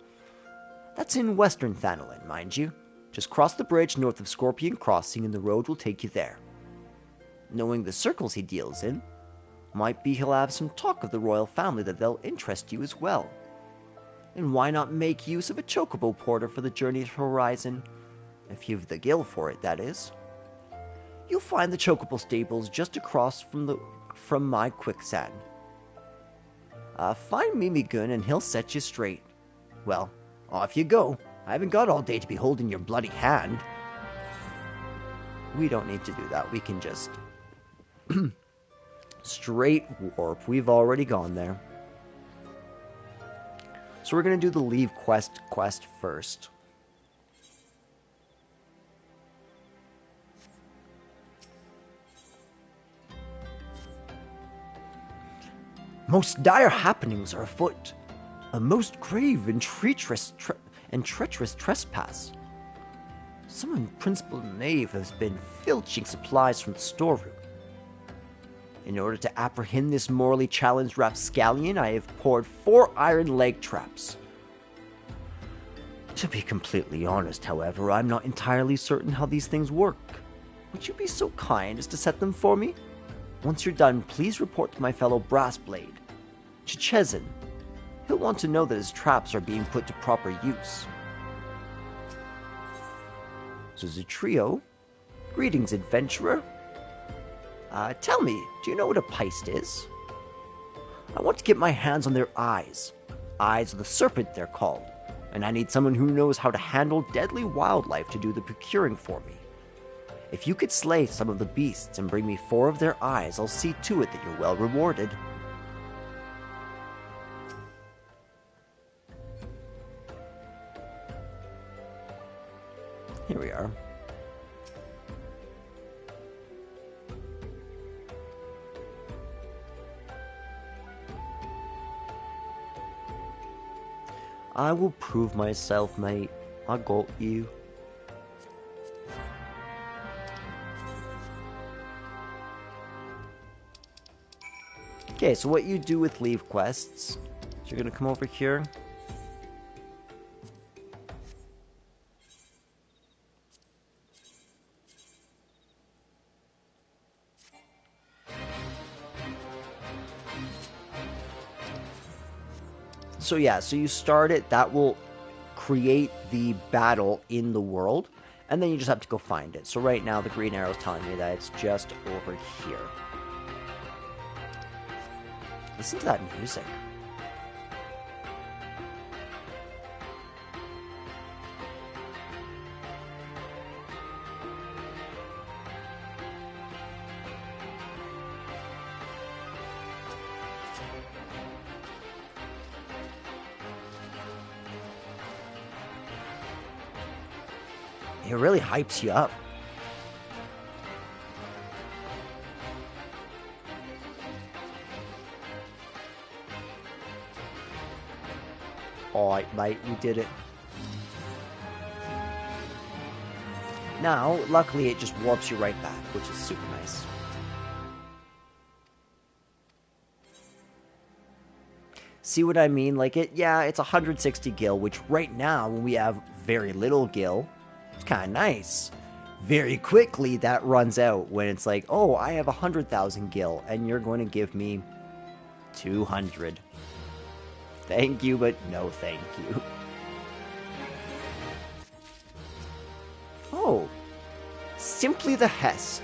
That's in Western Thanolin, mind you. Just cross the bridge north of Scorpion Crossing and the road will take you there. Knowing the circles he deals in, might be he'll have some talk of the royal family that they'll interest you as well. And why not make use of a chocobo porter for the journey to Horizon? If you've the gil for it, that is. You'll find the chocobo stables just across from my quicksand. Find Mimigun and he'll set you straight. Well, off you go. I haven't got all day to be holding your bloody hand. We don't need to do that. We can just straight warp. We've already gone there. So we're going to do the leave quest first. Most dire happenings are afoot. A most grave and treacherous trespass. Some unprincipled knave has been filching supplies from the storeroom. In order to apprehend this morally challenged rapscallion, I have poured 4 iron leg traps. To be completely honest, however, I'm not entirely certain how these things work. Would you be so kind as to set them for me? Once you're done, please report to my fellow Brassblade, Chichezen. He'll want to know that his traps are being put to proper use. So as a trio, greetings, adventurer. Tell me, do you know what a Peist is? I want to get my hands on their eyes. Eyes of the serpent, they're called. And I need someone who knows how to handle deadly wildlife to do the procuring for me. If you could slay some of the beasts and bring me 4 of their eyes, I'll see to it that you're well rewarded. Here we are. I will prove myself, mate. I got you. Okay, so what you do with leave quests, so you're gonna come over here. So yeah, so you start it, that will create the battle in the world, and then you just have to go find it. So right now the green arrow is telling me that it's just over here. Listen to that music. It really hypes you up. Alright, mate, you did it. Now, luckily, it just warps you right back, which is super nice. See what I mean? Like, yeah, it's 160 gil, which right now, when we have very little gil, it's kind of nice. Very quickly, that runs out when it's like, oh, I have 100,000 gil, and you're going to give me 200. Thank you, but no thank you. Oh, simply the Hest.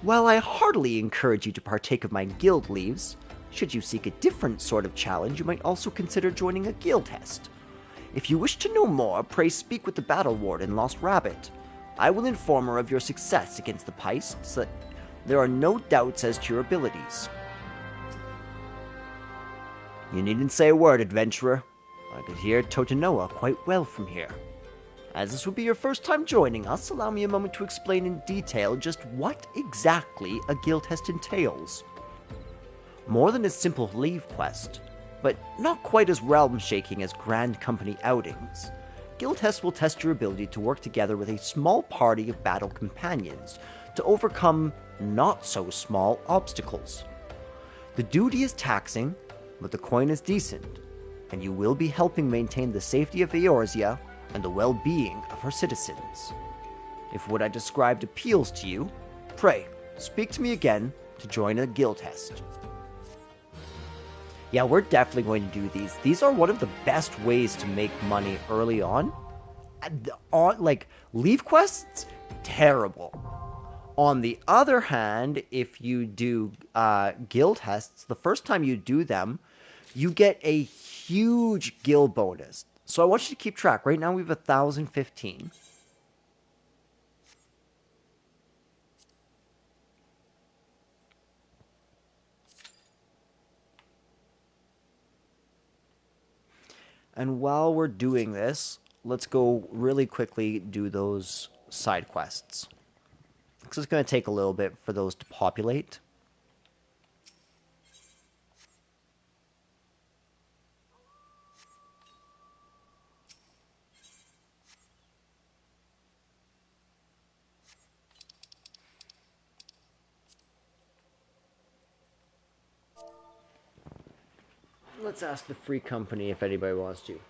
While I heartily encourage you to partake of my guild leaves, should you seek a different sort of challenge, you might also consider joining a guild Hest. If you wish to know more, pray speak with the Battle Warden, Lost Rabbit. I will inform her of your success against the Peist, so that there are no doubts as to your abilities. You needn't say a word, adventurer. I could hear Totinoa quite well from here. As this would be your first time joining us, allow me a moment to explain in detail just what exactly a guild test entails. More than a simple leave quest, but not quite as realm-shaking as Grand Company outings, guild tests will test your ability to work together with a small party of battle companions to overcome not-so-small obstacles. The duty is taxing, but the coin is decent, and you will be helping maintain the safety of Eorzea and the well-being of her citizens. If what I described appeals to you, pray, speak to me again to join a guild test. Yeah, we're definitely going to do these. These are one of the best ways to make money early on. Like, leave quests, terrible. On the other hand, if you do guild tests, the first time you do them, you get a huge guild bonus. So I want you to keep track. Right now we have 1,015. And while we're doing this, let's go really quickly do those side quests. Because it's going to take a little bit for those to populate. Let's ask the free company if anybody wants to.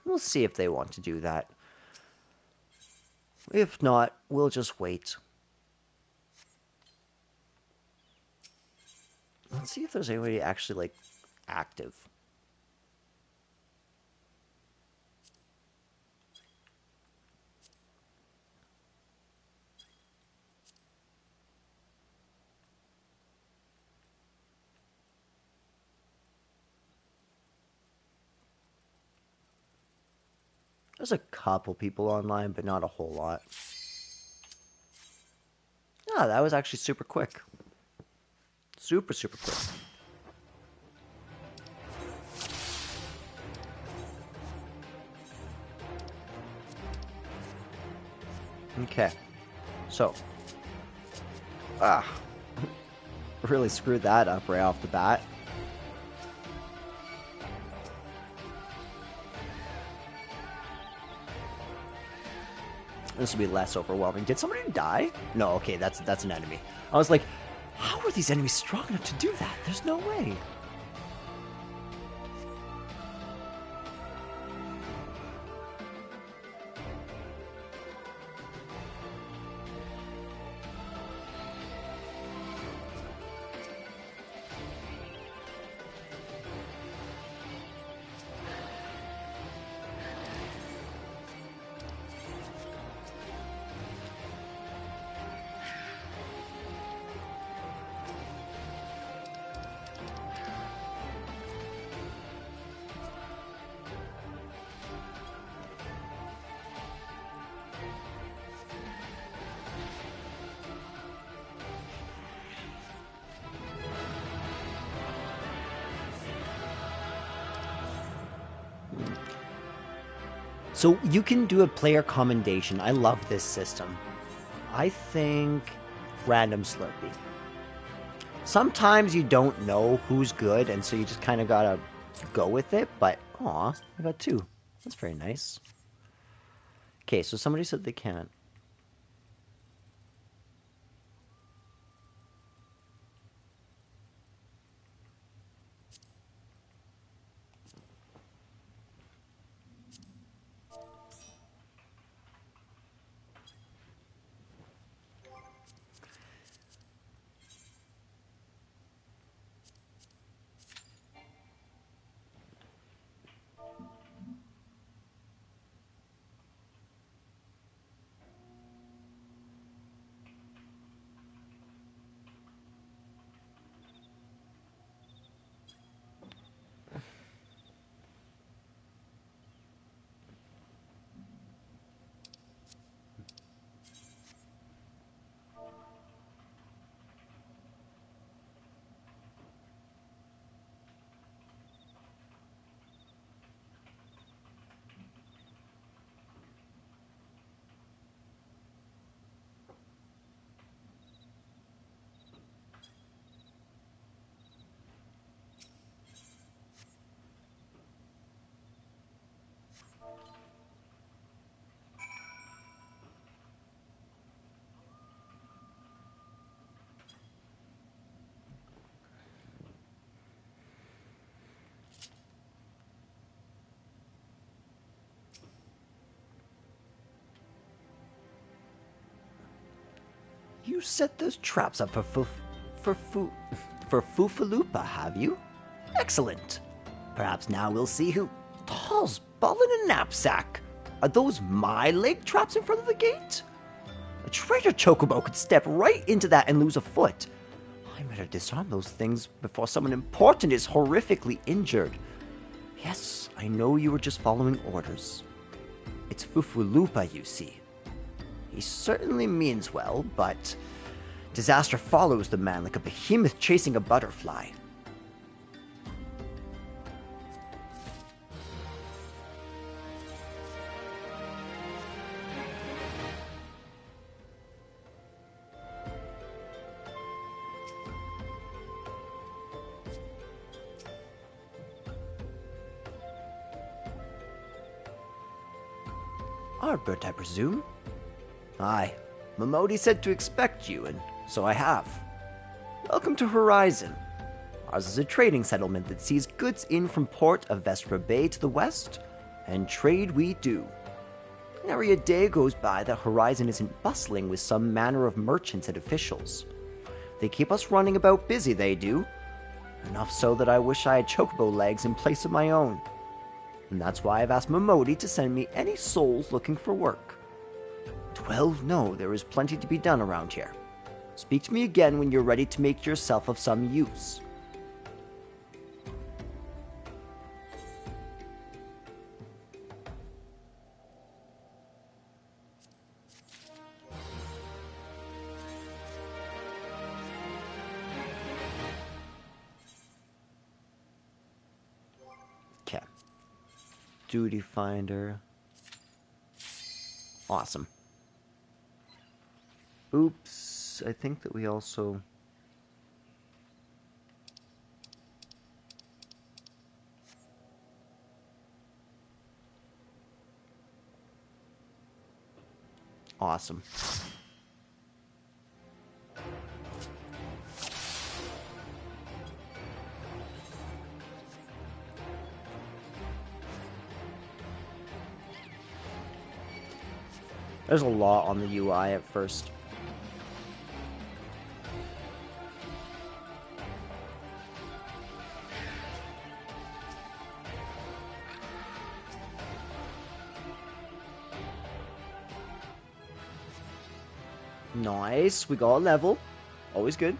We'll see if they want to do that. If not, we'll just wait. Let's see if there's anybody actually, like, active. There's a couple people online, but not a whole lot. Ah, that was actually super quick. Super, super quick. Okay. So. Really screwed that up right off the bat. This will be less overwhelming. Did somebody die? No, okay, that's an enemy. I was like, how are these enemies strong enough to do that? There's no way. So you can do a player commendation. I love this system. I think random Slurpee. Sometimes you don't know who's good, and so you just kind of gotta go with it, but aw, I got 2. That's very nice. Okay, so somebody said they can't. You set those traps up for Fufaloopa, have you? Excellent. Perhaps now we'll see who... Tall's ball in a knapsack. Are those my leg traps in front of the gate? A traitor chocobo could step right into that and lose a foot. I better disarm those things before someone important is horrifically injured. Yes, I know you were just following orders. It's Fufulupa, you see. He certainly means well, but disaster follows the man like a behemoth chasing a butterfly. Arbert, I presume? Aye. Momodi said to expect you, and so I have. Welcome to Horizon. Ours is a trading settlement that sees goods in from port of Vestra Bay to the west, and trade we do. Nary a day goes by that Horizon isn't bustling with some manner of merchants and officials. They keep us running about busy, they do. Enough so that I wish I had chocobo legs in place of my own. And that's why I've asked Momodi to send me any souls looking for work. 12 know there is plenty to be done around here. Speak to me again when you're ready to make yourself of some use. Okay. Duty finder. Awesome. Oops, I think that we also... Awesome. There's a lot on the UI at first. Nice, we got a level. Always good.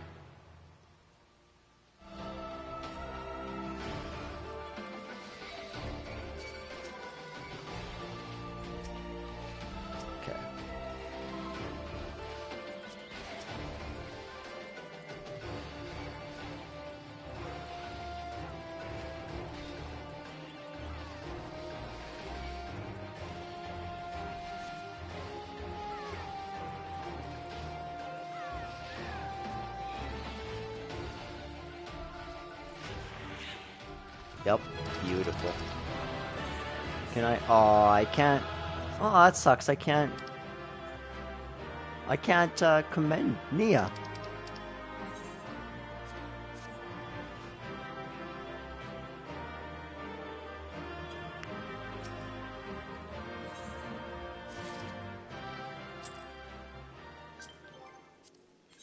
Okay. Yep, beautiful. Can I? Oh, I can't. Oh, that sucks. I can't commend Nia.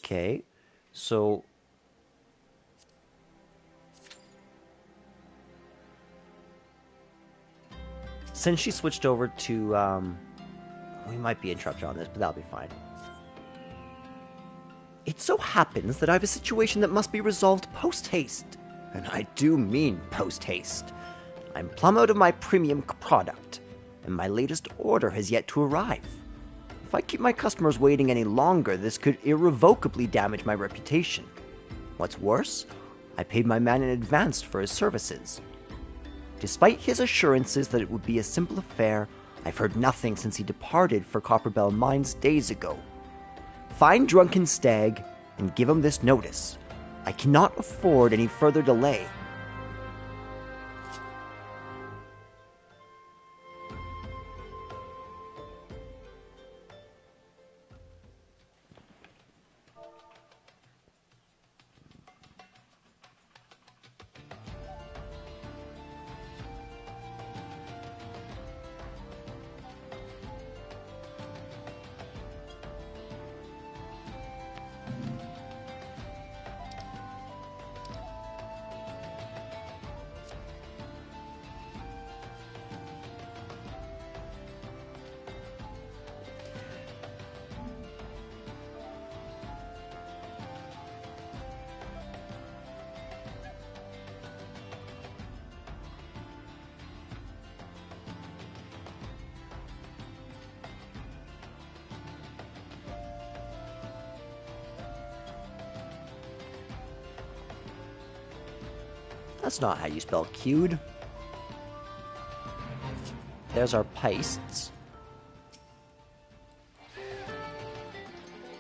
Okay, so since she switched over to, we might be interrupted on this, but that'll be fine. It so happens that I have a situation that must be resolved post-haste. And I do mean post-haste. I'm plumb out of my premium product, and my latest order has yet to arrive. If I keep my customers waiting any longer, this could irrevocably damage my reputation. What's worse, I paid my man in advance for his services. Despite his assurances that it would be a simple affair, I've heard nothing since he departed for Copperbell Mines days ago. Find Drunken Stag and give him this notice. I cannot afford any further delay. That's not how you spell queued. There's our pastes.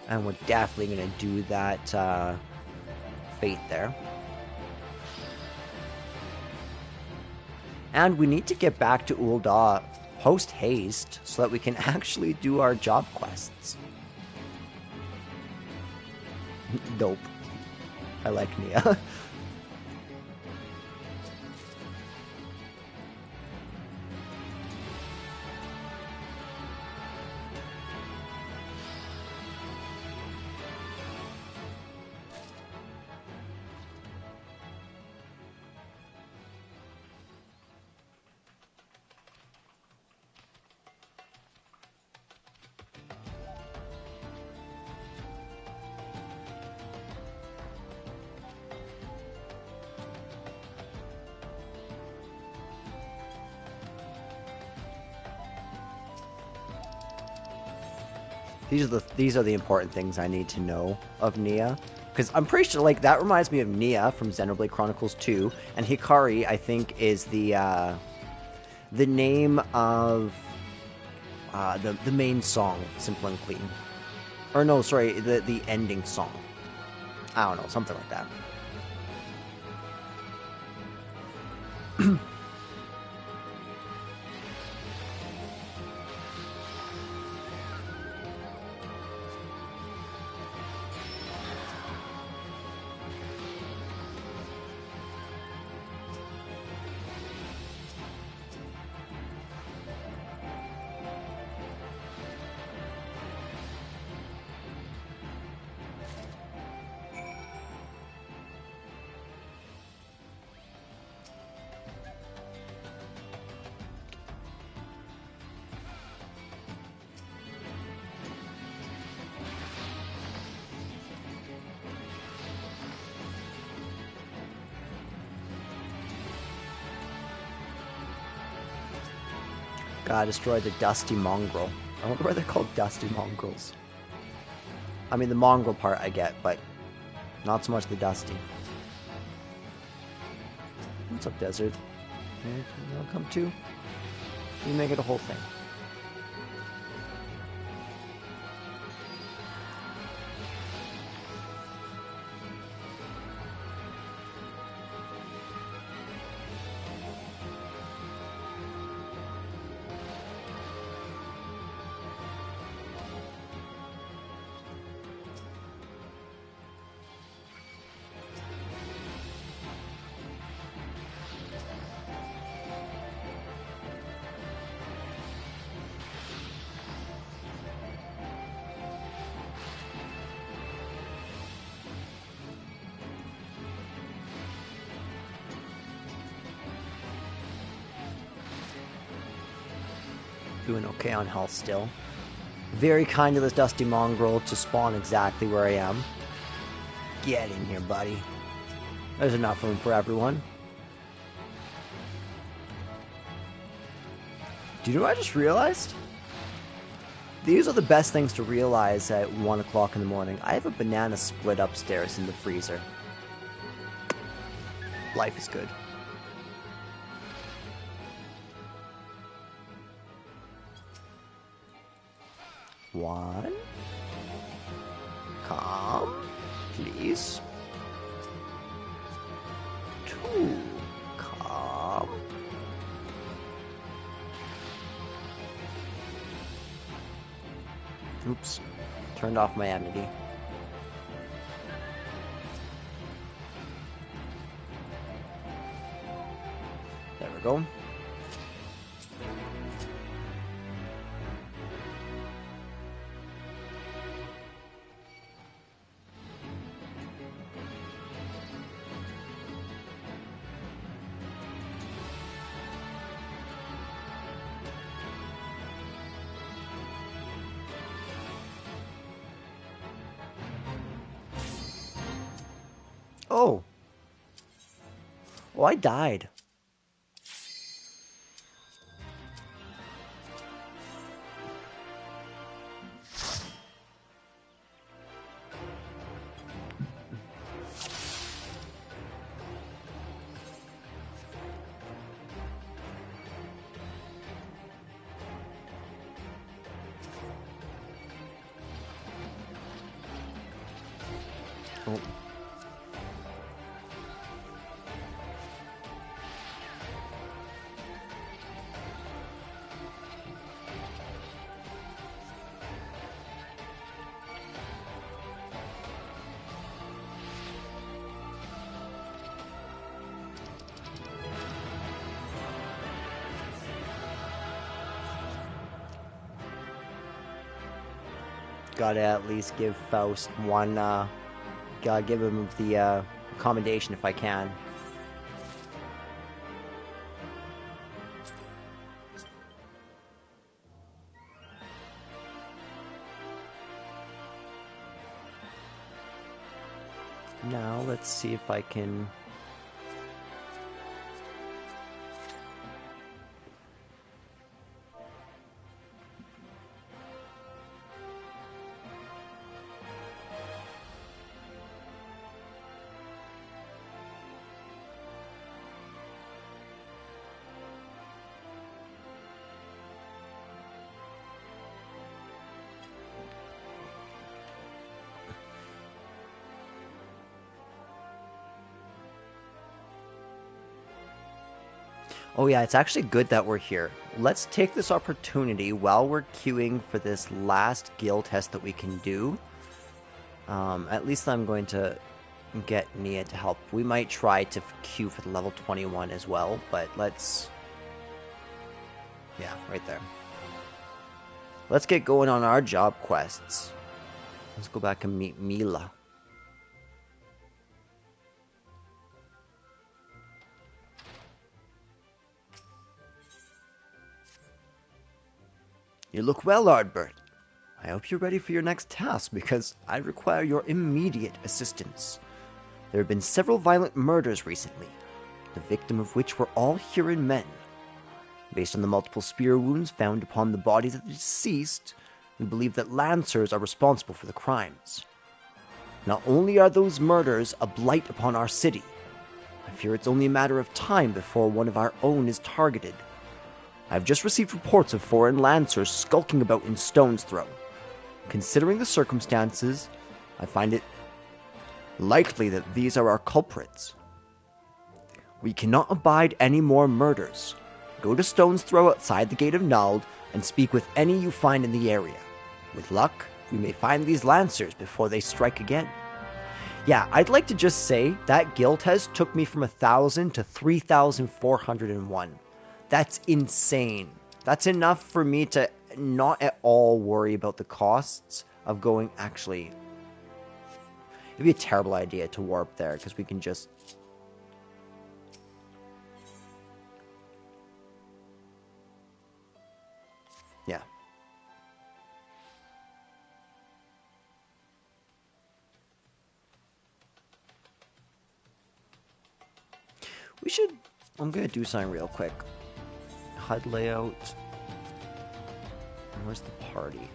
And we're definitely going to do that fate there. And we need to get back to Uldah post-haste so that we can actually do our job quests. Dope. I like Nia. These are the important things I need to know of Nia, because I'm pretty sure like that reminds me of Nia from Xenoblade Chronicles 2, and Hikari I think is the name of the main song, Simple and Clean, or no, sorry, the ending song. I don't know, something like that. Gotta destroy the dusty mongrel. I wonder why they're called dusty mongrels. I mean, the mongrel part I get, but not so much the dusty. What's up, desert? You'll come too? You make it a whole thing. Doing okay on health still. Very kind of this dusty mongrel to spawn exactly where I am. Get in here, buddy. There's enough room for everyone. Do you know what I just realized? These are the best things to realize at 1 o'clock in the morning. I have a banana split upstairs in the freezer. Life is good. One. Come, please. Two. Come. Oops. Turned off my amity. There we go. Oh. Oh, I died. Oh. Gotta at least give Faust one, gotta give him the, accommodation if I can. Now, let's see if I can... Oh yeah, it's actually good that we're here. Let's take this opportunity while we're queuing for this last guild test that we can do. At least I'm going to get Nia to help. We might try to queue for the level 21 as well, but let's... Yeah, right there. Let's get going on our job quests. Let's go back and meet Mila. You look well, Ardbert. I hope you're ready for your next task, because I require your immediate assistance. There have been several violent murders recently, the victim of which were all Huron men. Based on the multiple spear wounds found upon the bodies of the deceased, we believe that Lancers are responsible for the crimes. Not only are those murders a blight upon our city, I fear it's only a matter of time before one of our own is targeted. I've just received reports of foreign Lancers skulking about in Stone's Throw. Considering the circumstances, I find it likely that these are our culprits. We cannot abide any more murders. Go to Stone's Throw outside the Gate of Nald and speak with any you find in the area. With luck, we may find these Lancers before they strike again. Yeah, I'd like to just say that guild test took me from 1,000 to 3,401. That's insane. That's enough for me to not at all worry about the costs of going... Actually, it'd be a terrible idea to warp there, because we can just... Yeah. We should... I'm going to do something real quick. HUD layout. Where's the party?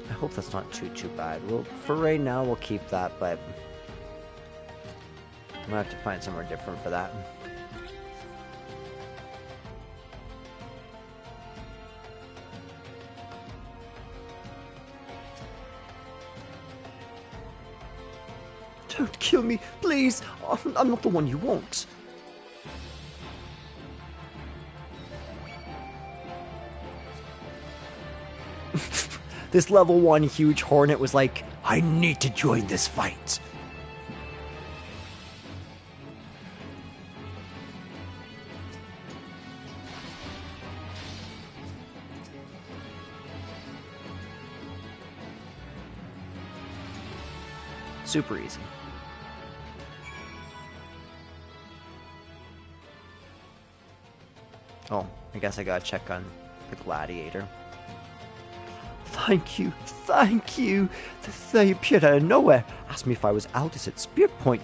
I hope that's not too bad. Well, for right now, we'll keep that, but I'm gonna have to find somewhere different for that. Don't kill me, please! I'm not the one you want. This level 1 huge hornet was like, I need to join this fight. Super easy. Oh, I guess I gotta check on the gladiator. Thank you, thank you. They appeared out of nowhere. Asked me if I was Aldous at spear point.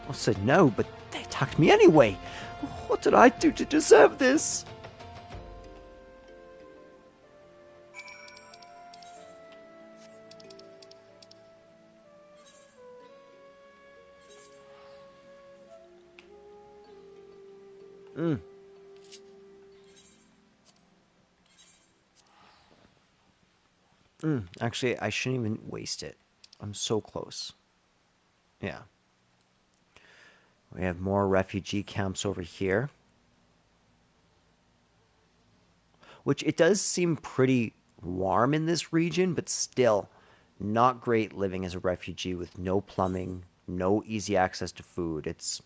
I said no, but they attacked me anyway. What did I do to deserve this? Actually, I shouldn't even waste it. I'm so close. Yeah. We have more refugee camps over here. Which it does seem pretty warm in this region, but still not great living as a refugee with no plumbing, no easy access to food. It's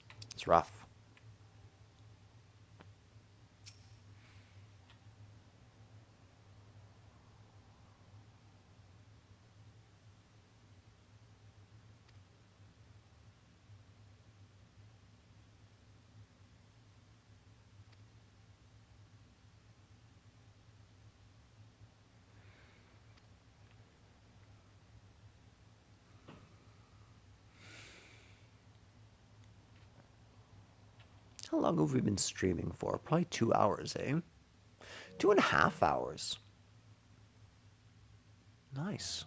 rough. How long have we been streaming for? Probably 2 hours, eh? 2.5 hours. Nice.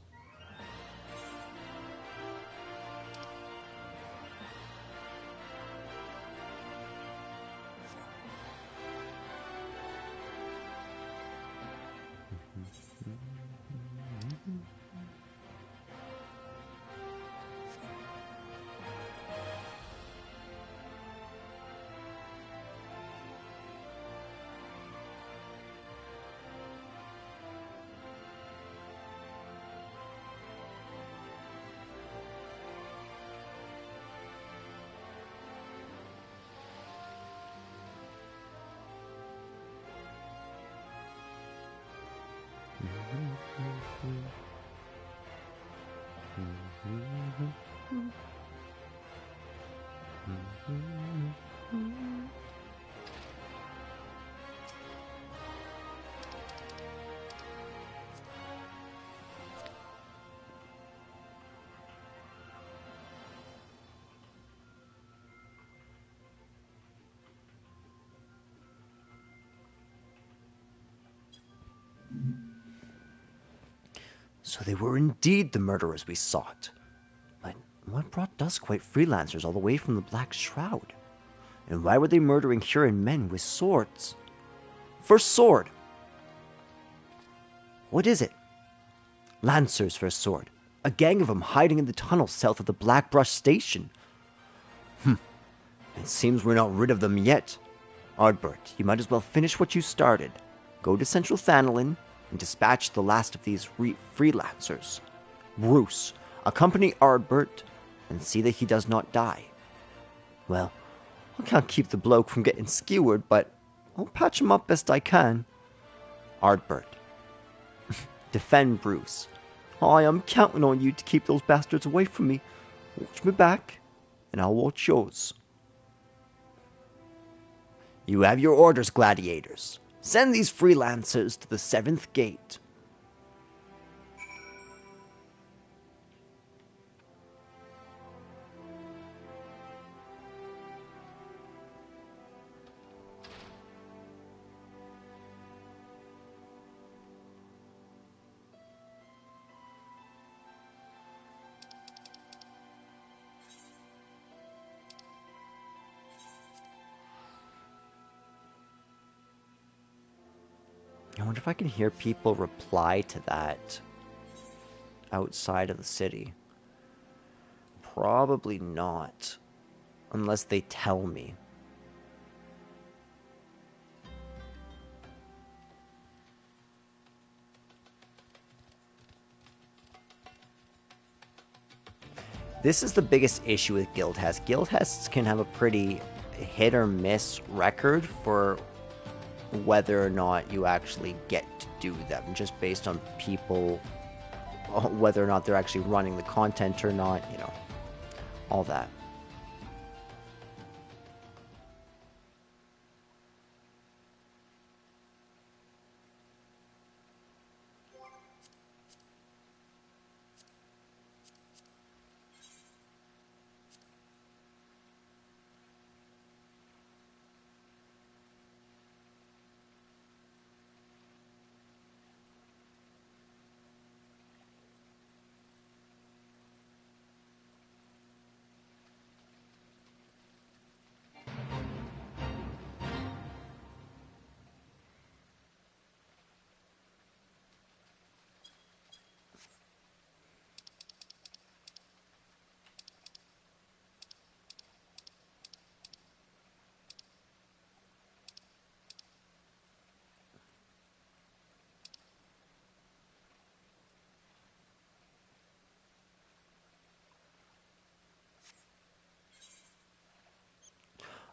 So they were indeed the murderers we sought. But what brought Duskwhite freelancers all the way from the Black Shroud? And why were they murdering Huron men with swords? First sword! What is it? Lancers for a sword. A gang of them hiding in the tunnels south of the Blackbrush station. It seems we're not rid of them yet. Ardbert, you might as well finish what you started. Go to Central Thanolin and dispatch the last of these freelancers. Bruce, accompany Ardbert and see that he does not die. Well, I can't keep the bloke from getting skewered, but I'll patch him up best I can. Ardbert, defend Bruce. I am counting on you to keep those bastards away from me. Watch me back, and I'll watch yours. You have your orders, gladiators. Send these freelancers to the 7th gate. I wonder if I can hear people reply to that outside of the city. Probably not, unless they tell me. This is the biggest issue with guild tests. Guild tests can have a pretty hit or miss record for whether or not you actually get to do them, just based on people, whether or not they're actually running the content or not, you know, all that.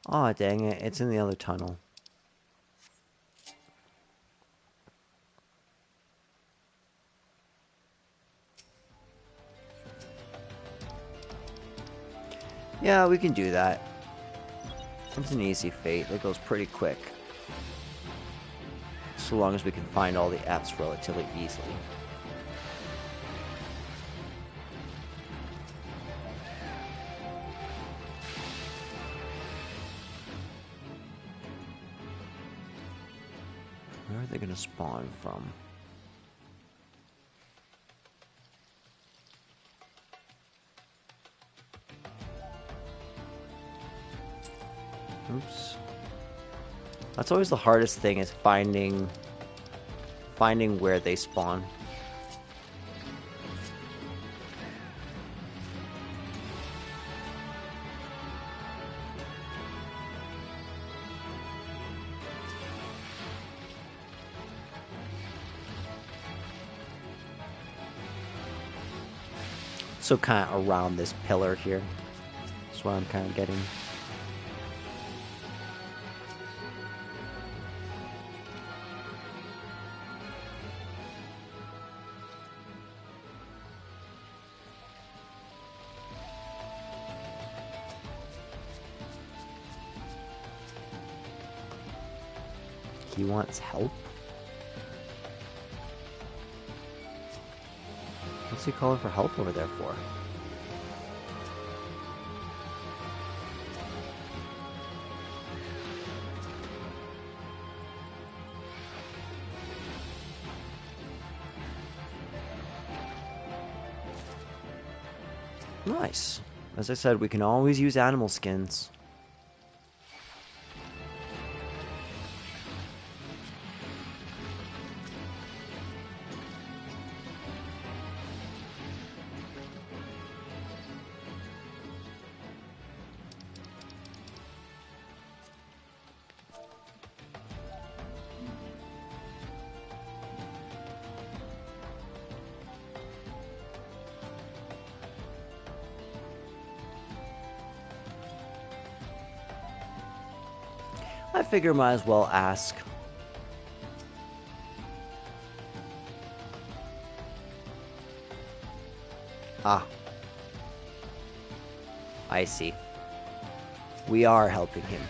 Aw, dang it, it's in the other tunnel. Yeah, we can do that. It's an easy fate that goes pretty quick. So long as we can find all the Fs relatively easily. Where are they going to spawn from? Oops. That's always the hardest thing, is finding where they spawn. So kind of around this pillar here. That's what I'm kind of getting. He wants help? What's he calling for help over there for? Nice. As I said, we can always use animal skins. I figure might as well ask. Ah. I see. We are helping him.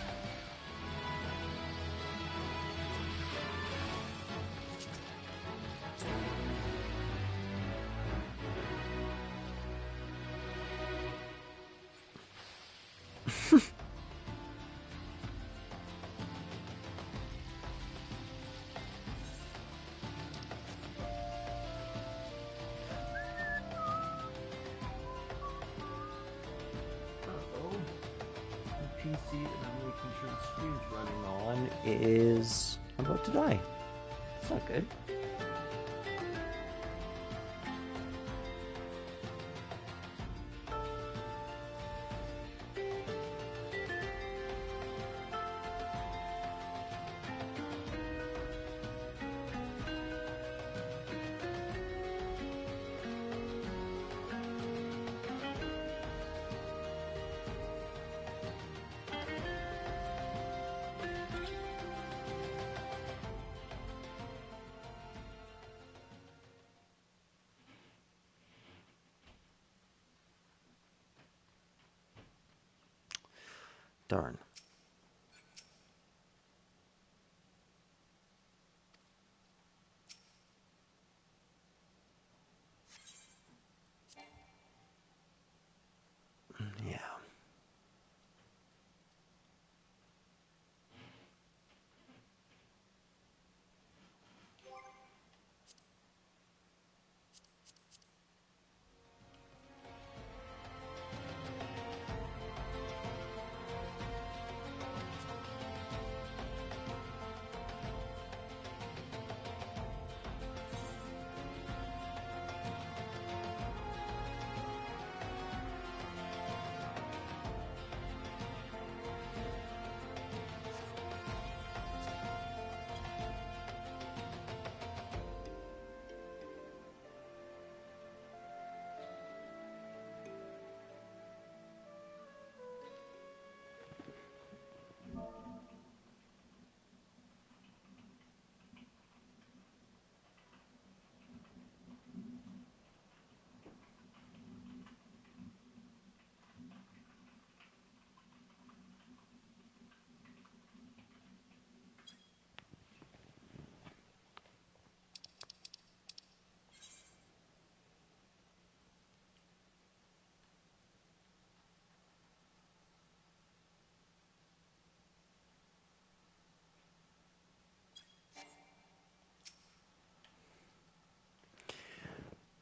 PC and I'm making sure the screen's running on is about to die. That's not good. Darn. Yeah.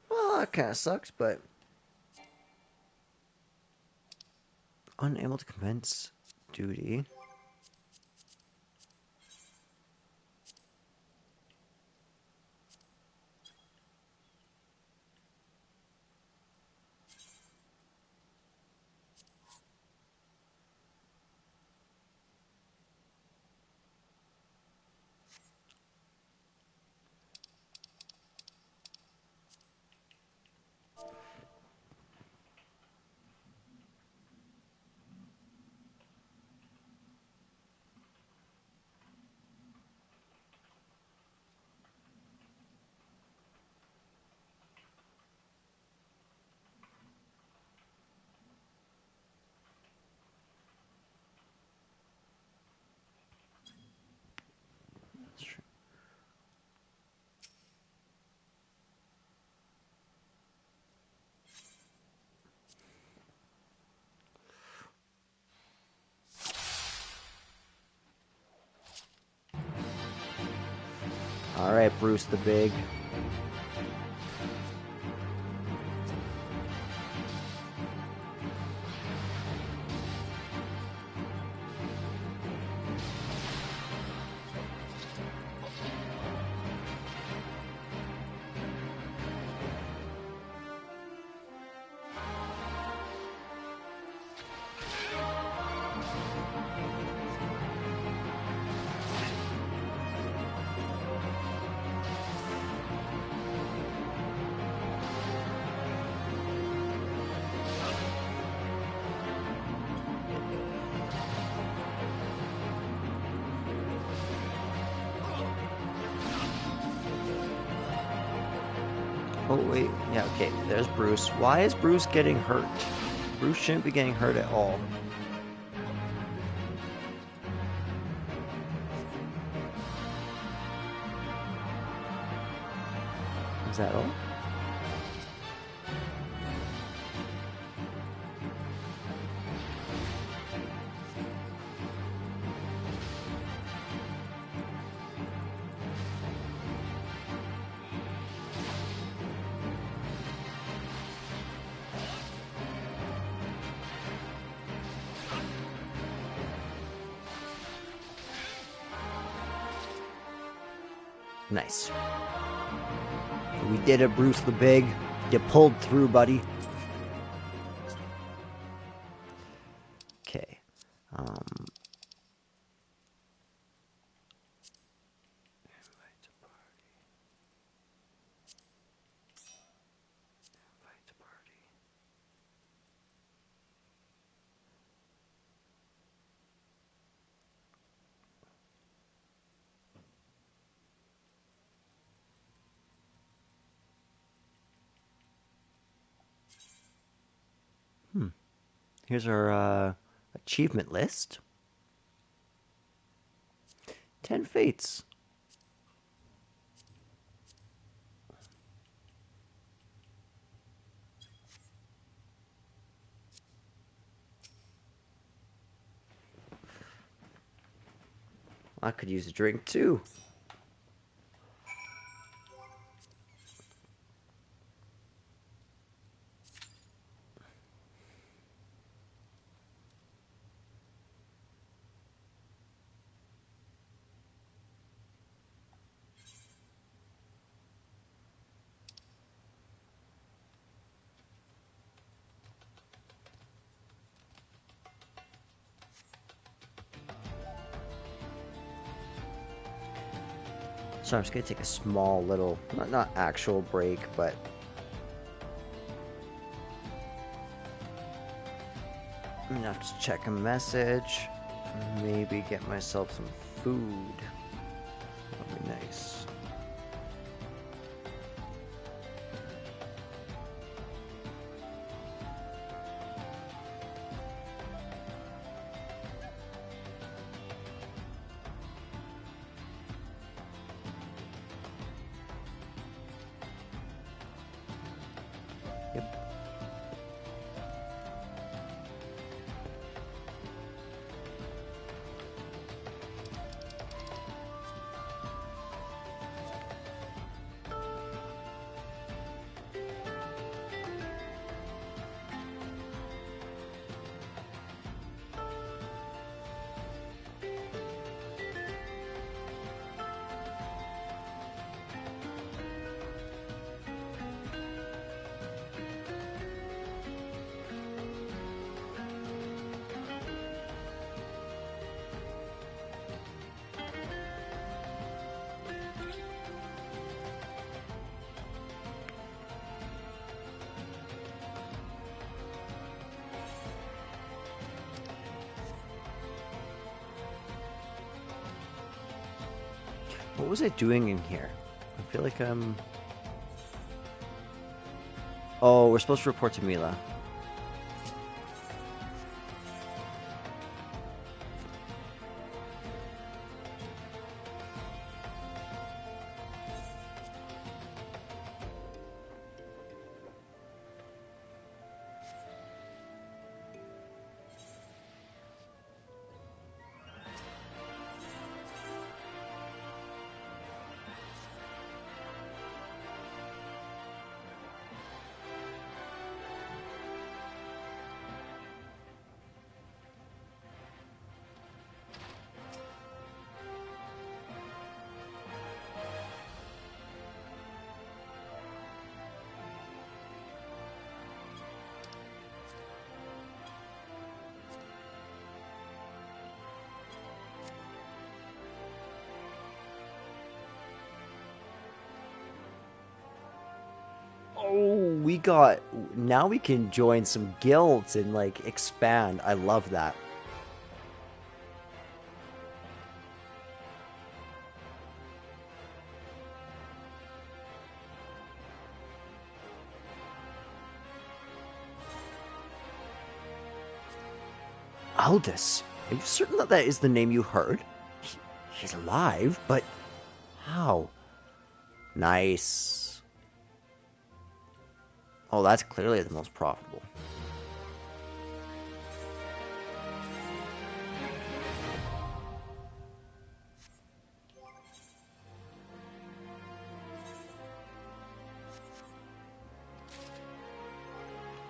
Well, that kind of sucks, but unable to commence duty. All right, Bruce the Big. Oh, wait. Yeah, okay. There's Bruce. Why is Bruce getting hurt? Bruce shouldn't be getting hurt at all. Is that all? Nice. We did it, Bruce the Big. You pulled through, buddy. Okay. Invite to party. Invite to party. Here's our Achievement list. 10 fates. I could use a drink too. So I'm just gonna take a small little, not actual break, but I'm gonna have to check a message. Maybe get myself some food. That'd be nice. Yep. What was I doing in here? I feel like I'm... Oh, we're supposed to report to Mila. Oh, we got... Now we can join some guilds and, like, expand. I love that. Aldous, are you certain that that is the name you heard? He's alive, but how? Nice. Oh, that's clearly the most profitable.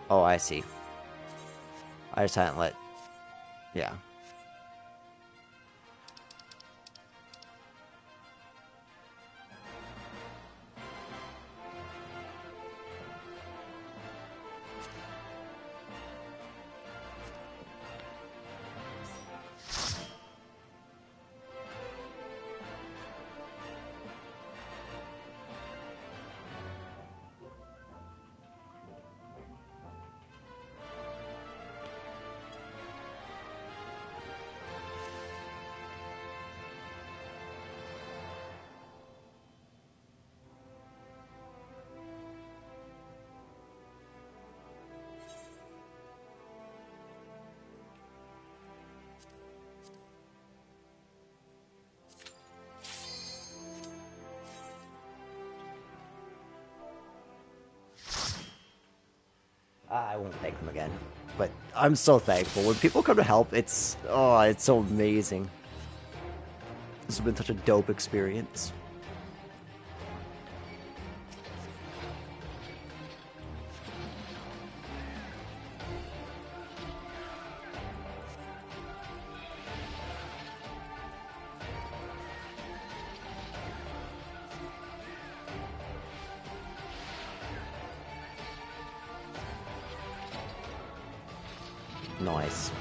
Oh, I see. I just hadn't let... Yeah. I won't thank them again. But I'm so thankful. When people come to help, it's so amazing. This has been such a dope experience. Nice.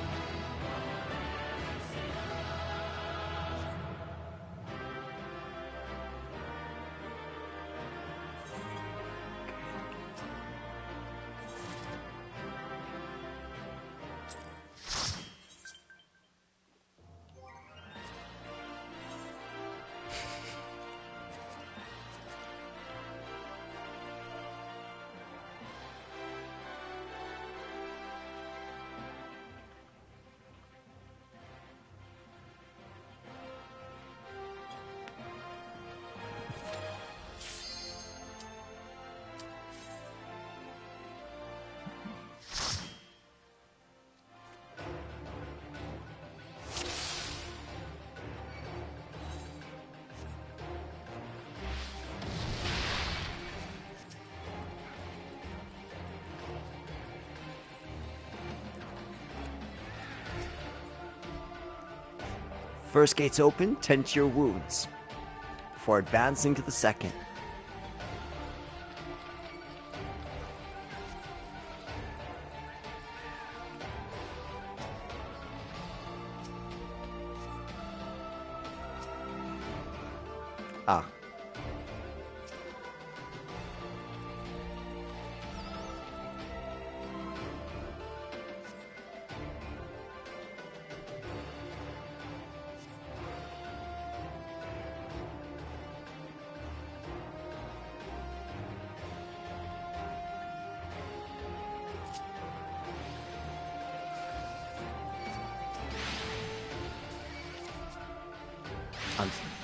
First gate's open, tend to your wounds before advancing to the second. Ah.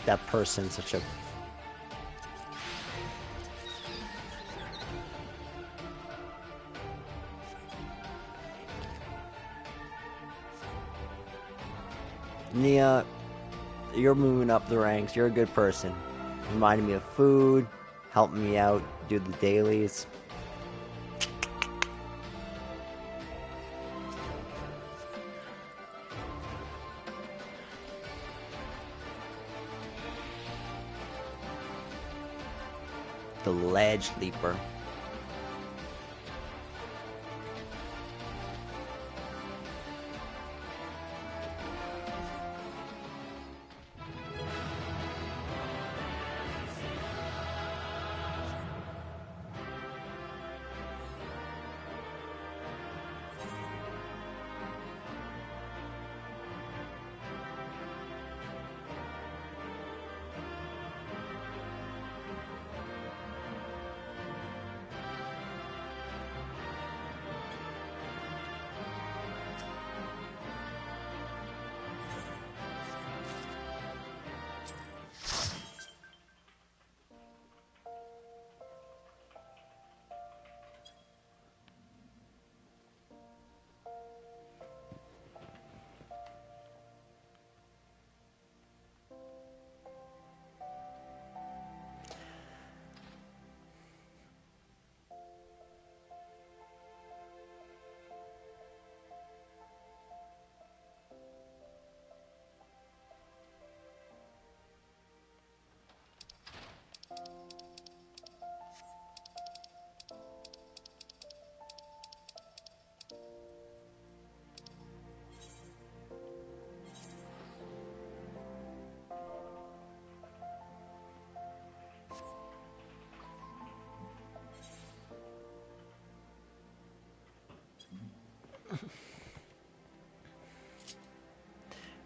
That person such a Nia, you're moving up the ranks. You're a good person. Reminding me of food, helping me out, do the dailies. The ledge leaper.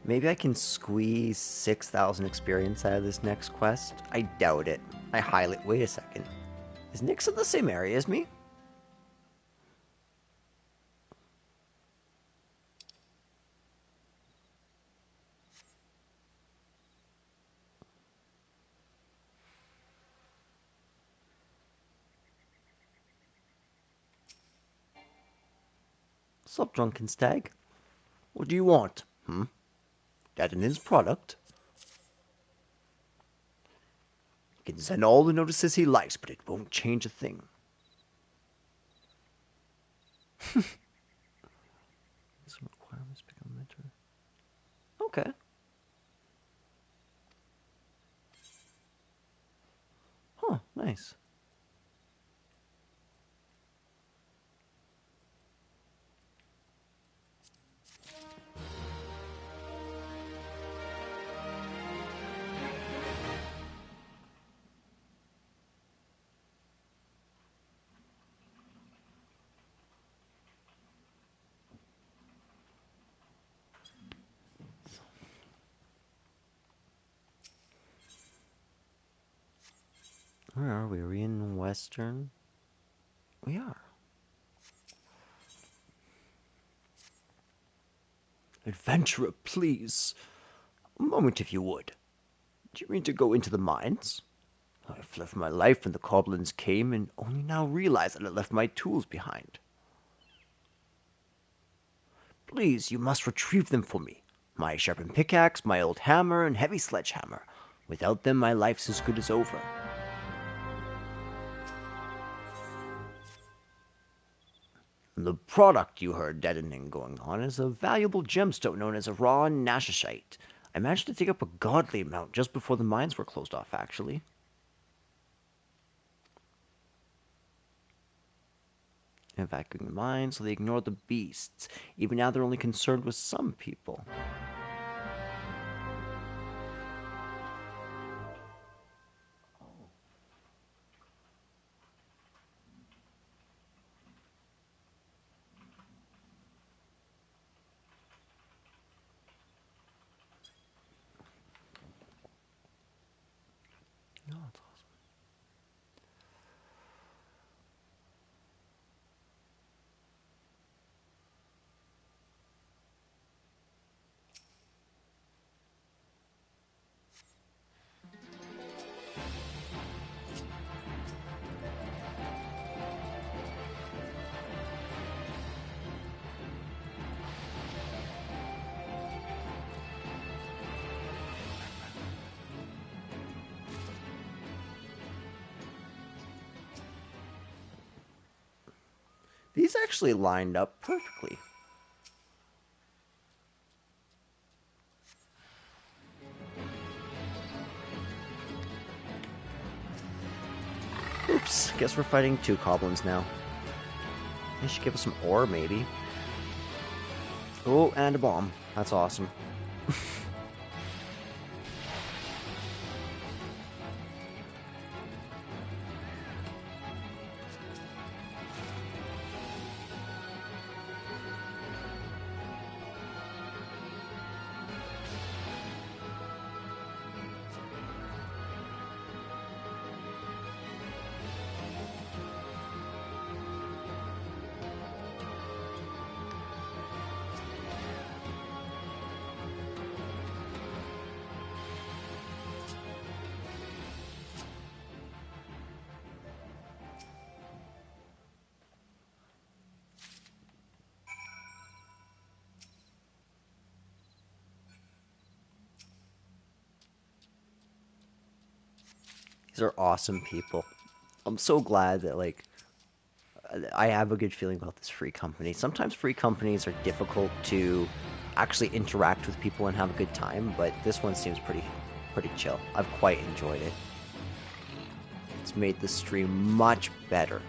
Maybe I can squeeze 6,000 experience out of this next quest. I doubt it. I highly... Wait a second. Is Nyx in the same area as me? Sup, drunken stag? What do you want? Detonen's product? He can send all the notices he likes, but it won't change a thing. Some requirements become mentor. Okay. Huh, nice. Where are we? Are we in Western? We are. Adventurer, please. A moment if you would. Do you mean to go into the mines? I fled for my life when the goblins came and only now realize that I left my tools behind. Please, you must retrieve them for me. My sharpened pickaxe, my old hammer, and heavy sledgehammer. Without them, my life's as good as over. The product you heard deadening going on is a valuable gemstone known as a raw nashashite. I managed to dig up a godly amount just before the mines were closed off, actually. Evacuating the mines, so they ignored the beasts. Even now, they're only concerned with some people. No, that's awesome. These actually lined up perfectly. Oops, guess we're fighting two goblins now. They should give us some ore, maybe. Oh, and a bomb. That's awesome. These are awesome people. I'm so glad that, like, I have a good feeling about this free company. Sometimes free companies are difficult to actually interact with people and have a good time, but this one seems pretty chill. I've quite enjoyed it. It's made the stream much better.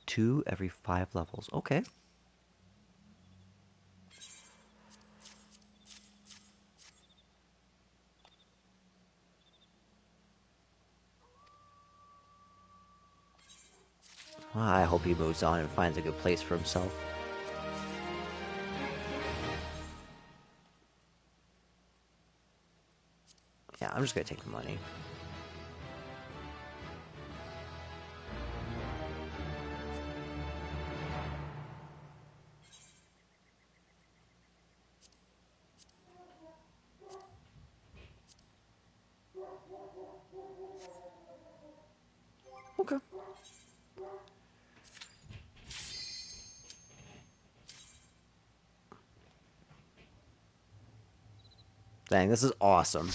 Two every 5 levels. Okay. Well, I hope he moves on and finds a good place for himself. Yeah, I'm just gonna take the money. Okay. Dang, this is awesome.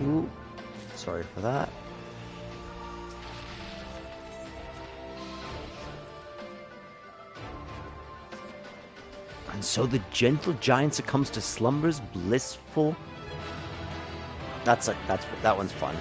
Ooh, sorry for that. And so the gentle giant succumbs to slumber's blissful. That one's fun.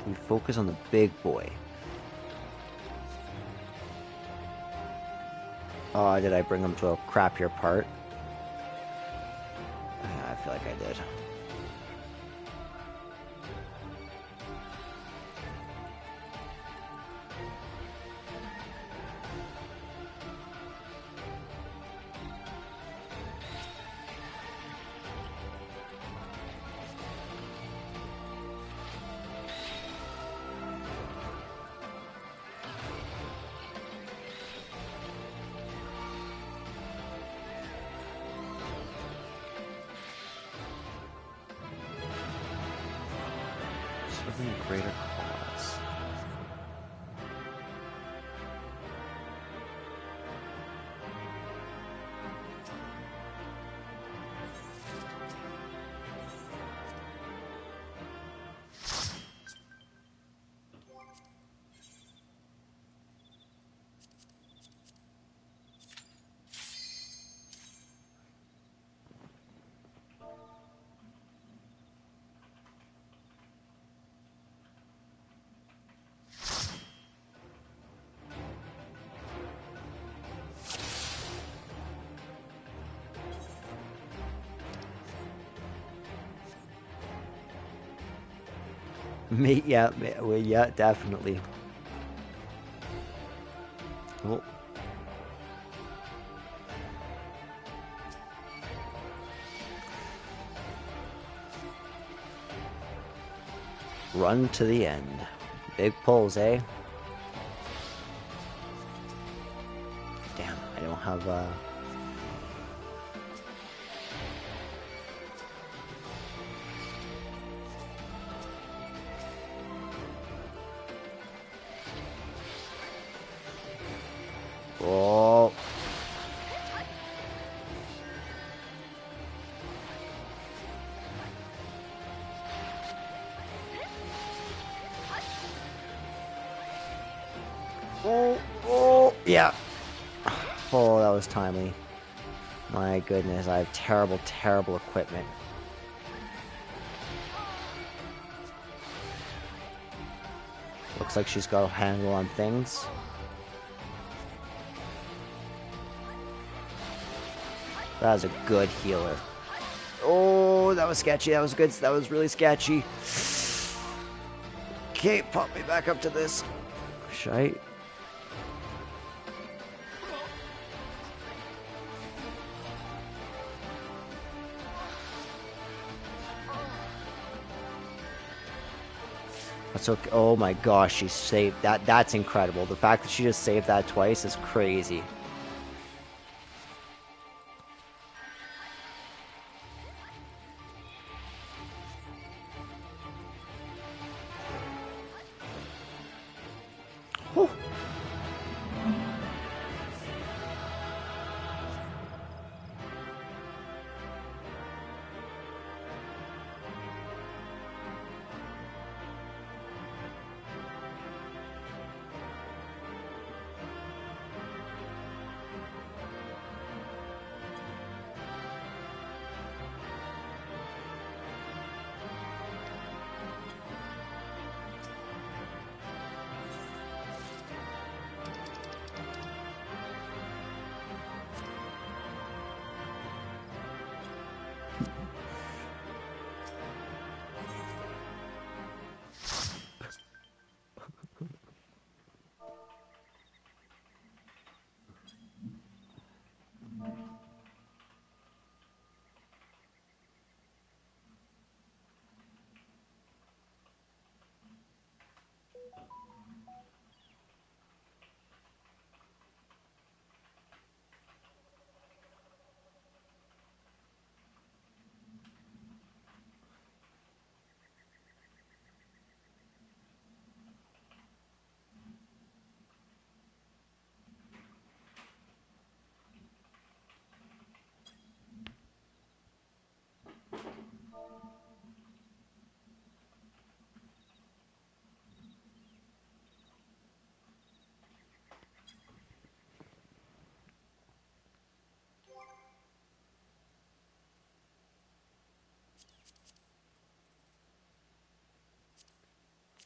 You focus on the big boy. Oh, did I bring him to a crappier part? I feel like I did. Serving a greater cause. Yeah, definitely. Well, Run to the end. Big pulls, eh? Damn, I don't have Oh. Oh, yeah. Oh, that was timely. My goodness, I have terrible, terrible equipment. Looks like she's got a handle on things. That was a good healer. Oh, that was sketchy. That was good. That was really sketchy. Okay, pop me back up to this. Shite. That's okay. Oh my gosh, she saved that. That's incredible. The fact that she just saved that twice is crazy. Whew.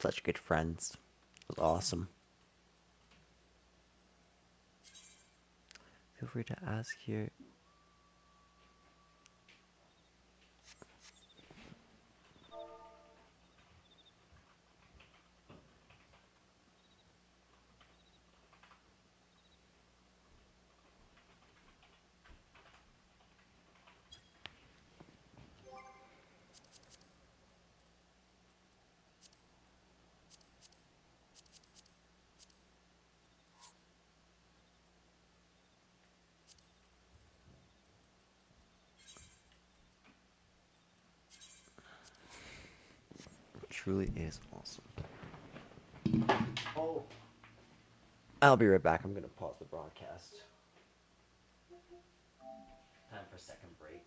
Such good friends. It was awesome. Feel free to ask here. It truly is awesome. Oh. I'll be right back. I'm going to pause the broadcast. Time for a second break.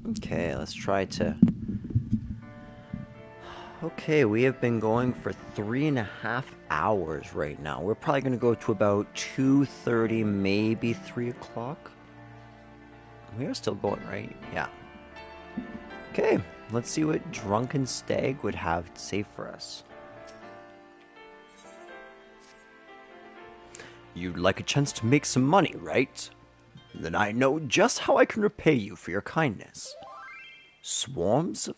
Okay, let's try to... Okay, we have been going for 3.5 hours right now. We're probably going to go to about 2:30, maybe 3 o'clock. We are still going, right? Yeah. Okay, let's see what Drunken Stag would have to say for us. You'd like a chance to make some money, right? Then I know just how I can repay you for your kindness. Swarms of...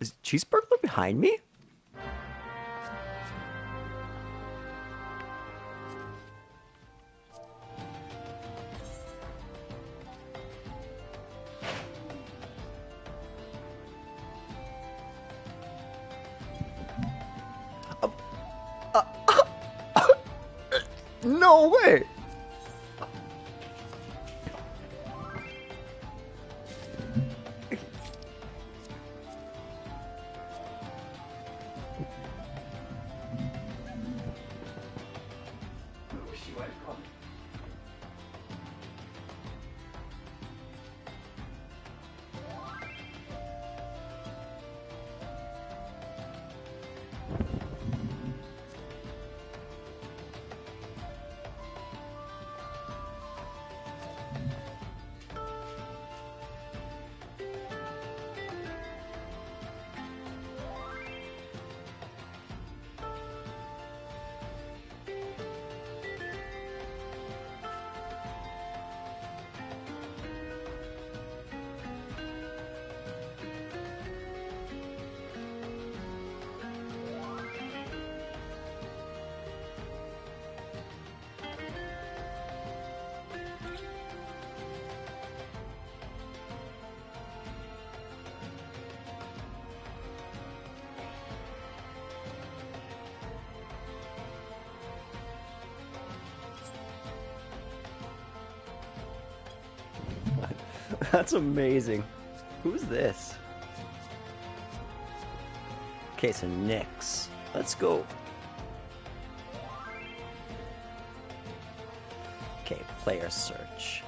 Is Cheeseburglar behind me? No way! That's amazing. Who's this? Okay, so Nyx. Let's go. Okay, player search.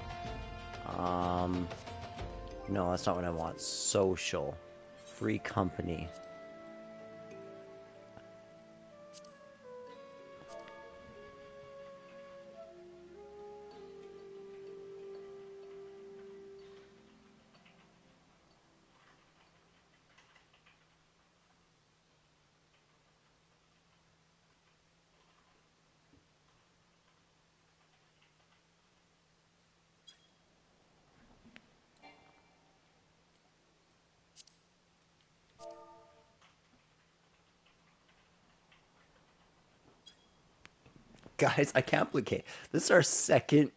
No, that's not what I want. Social. Free company. Guys, I can't believe, okay, this is our second,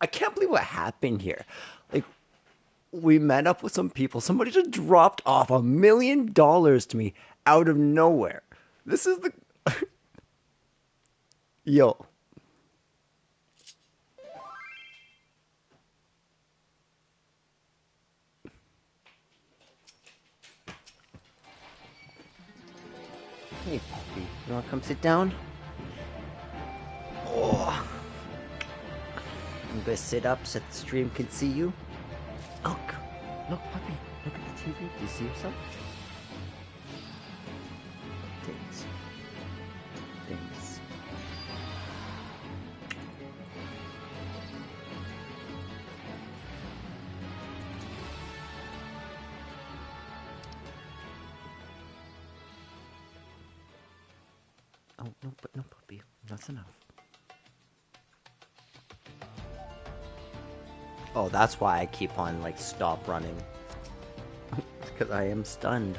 I can't believe what happened here. Like, we met up with some people, somebody just dropped off $1 million to me out of nowhere. This is the, yo. Hey, puppy, you wanna come sit down? Oh, I'm gonna sit up so the stream can see you. Look, look, puppy, look at the TV. Do you see yourself? Thanks. Thanks. Oh, no, but no, puppy. That's enough. Oh, that's why I keep on, like, stop running. It's because I am stunned.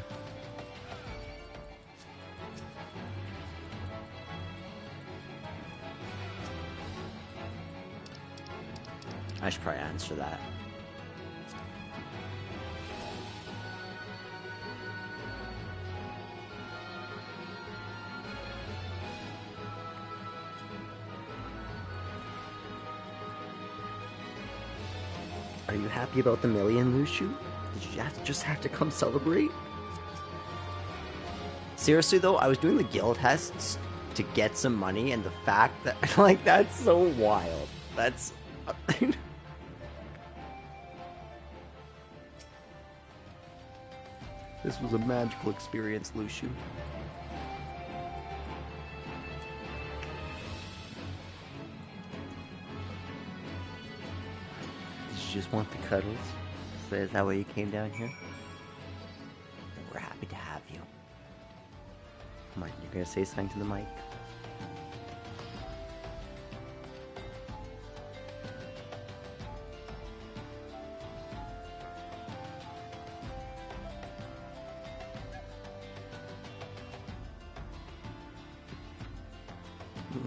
I should probably answer that. Are you happy about the $1 million, Lushu? Did you just have to come celebrate? Seriously though, I was doing the guild tests to get some money, and the fact that, like, that's so wild. That's... This was a magical experience, Lucian. Did you just want the cuddles? So is that why you came down here? We're happy to have you. Come on, you're gonna say something to the mic?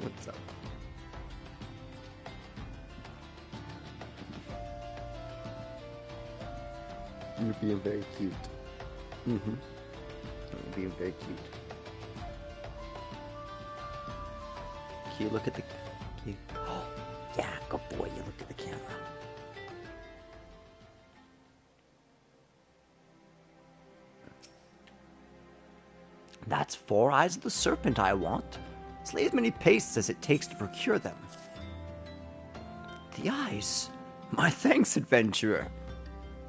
What's up? You're being very cute. You're being very cute. Can you look at the... Oh, yeah, good boy, you look at the camera. That's 4 eyes of the serpent I want. Slay as many pastes as it takes to procure them. The eyes? My thanks, adventurer.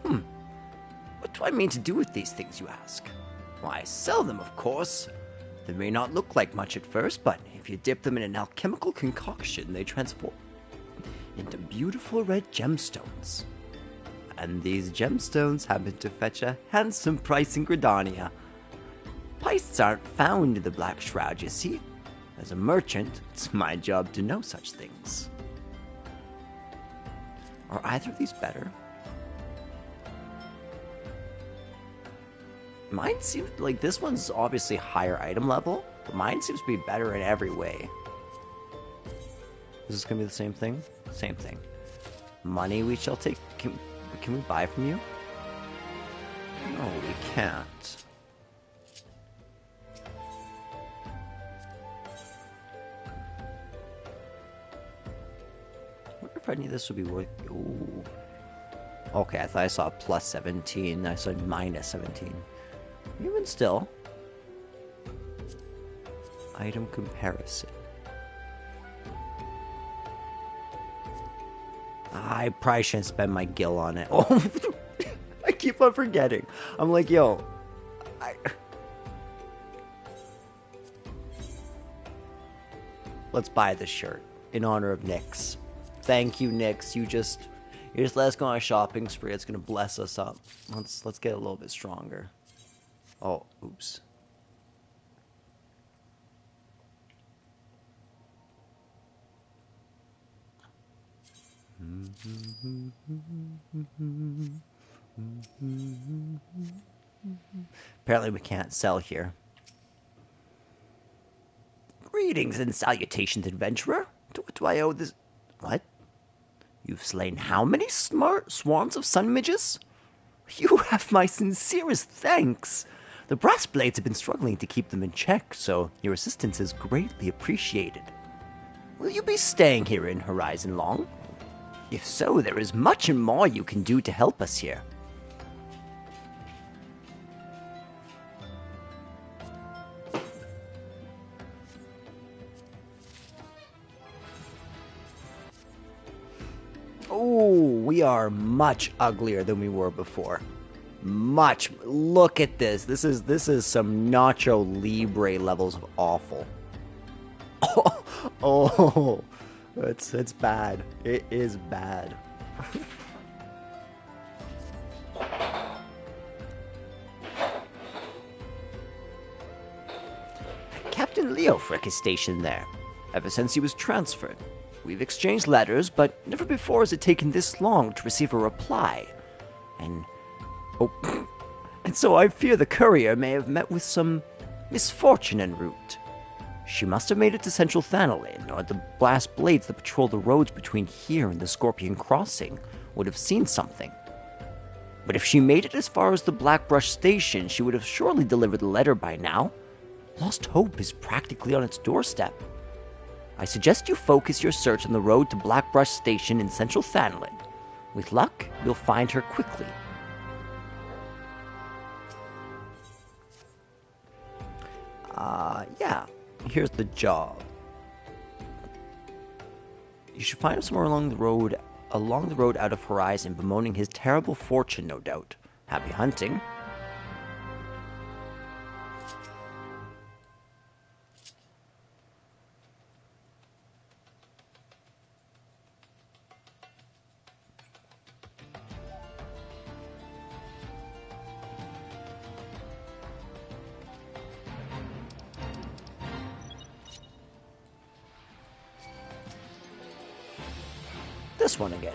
What do I mean to do with these things, you ask? Why, sell them, of course. They may not look like much at first, but if you dip them in an alchemical concoction, they transform into beautiful red gemstones. And these gemstones happen to fetch a handsome price in Gridania. Pastes aren't found in the Black Shroud, you see. As a merchant, it's my job to know such things. Are either of these better? Mine seems like this one's obviously higher item level, but mine seems to be better in every way. Is this gonna be the same thing? Same thing. Money we shall take. Can we buy from you? No, we can't. I wonder if any of this would be worth. Ooh. Okay, I thought I saw plus 17. I saw minus 17. Even still. Item comparison. I probably shouldn't spend my gil on it. Oh, I keep on forgetting. I'm like, yo. Let's buy this shirt in honor of Nyx. Thank you, Nyx. You just let us go on a shopping spree. It's gonna bless us up. Let's get a little bit stronger. Oh, oops. Apparently we can't sell here. Greetings and salutations, adventurer. To what do I owe this? What? You've slain how many smart swans of sun midges? You have my sincerest thanks. The brass blades have been struggling to keep them in check, so your assistance is greatly appreciated. Will you be staying here in Horizon long? If so, there is much and more you can do to help us here. Oh, we are much uglier than we were before. Much. Look at this. This is some Nacho Libre levels of awful. Oh, it's bad. It is bad. Captain Leofric is stationed there, ever since he was transferred. We've exchanged letters, but never before has it taken this long to receive a reply. And so I fear the courier may have met with some misfortune en route. She must have made it to Central Thanolin, or the blast blades that patrol the roads between here and the Scorpion Crossing would have seen something. But if she made it as far as the Blackbrush Station, she would have surely delivered the letter by now. Lost Hope is practically on its doorstep. I suggest you focus your search on the road to Blackbrush Station in Central Thanolin. With luck, you'll find her quickly. Yeah, here's the job. You should find him somewhere along the road out of Horizon, bemoaning his terrible fortune, no doubt. Happy hunting. this one again.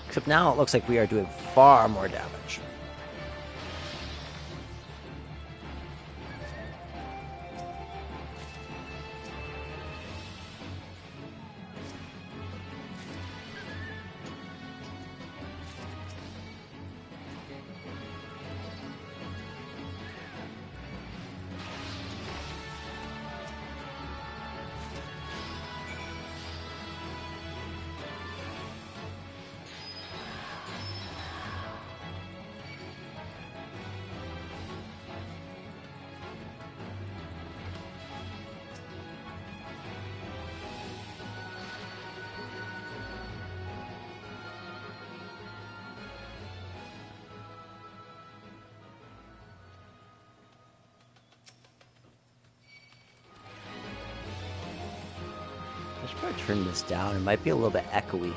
Except now it looks like we are doing far more damage. I should probably turn this down. It might be a little bit echoey.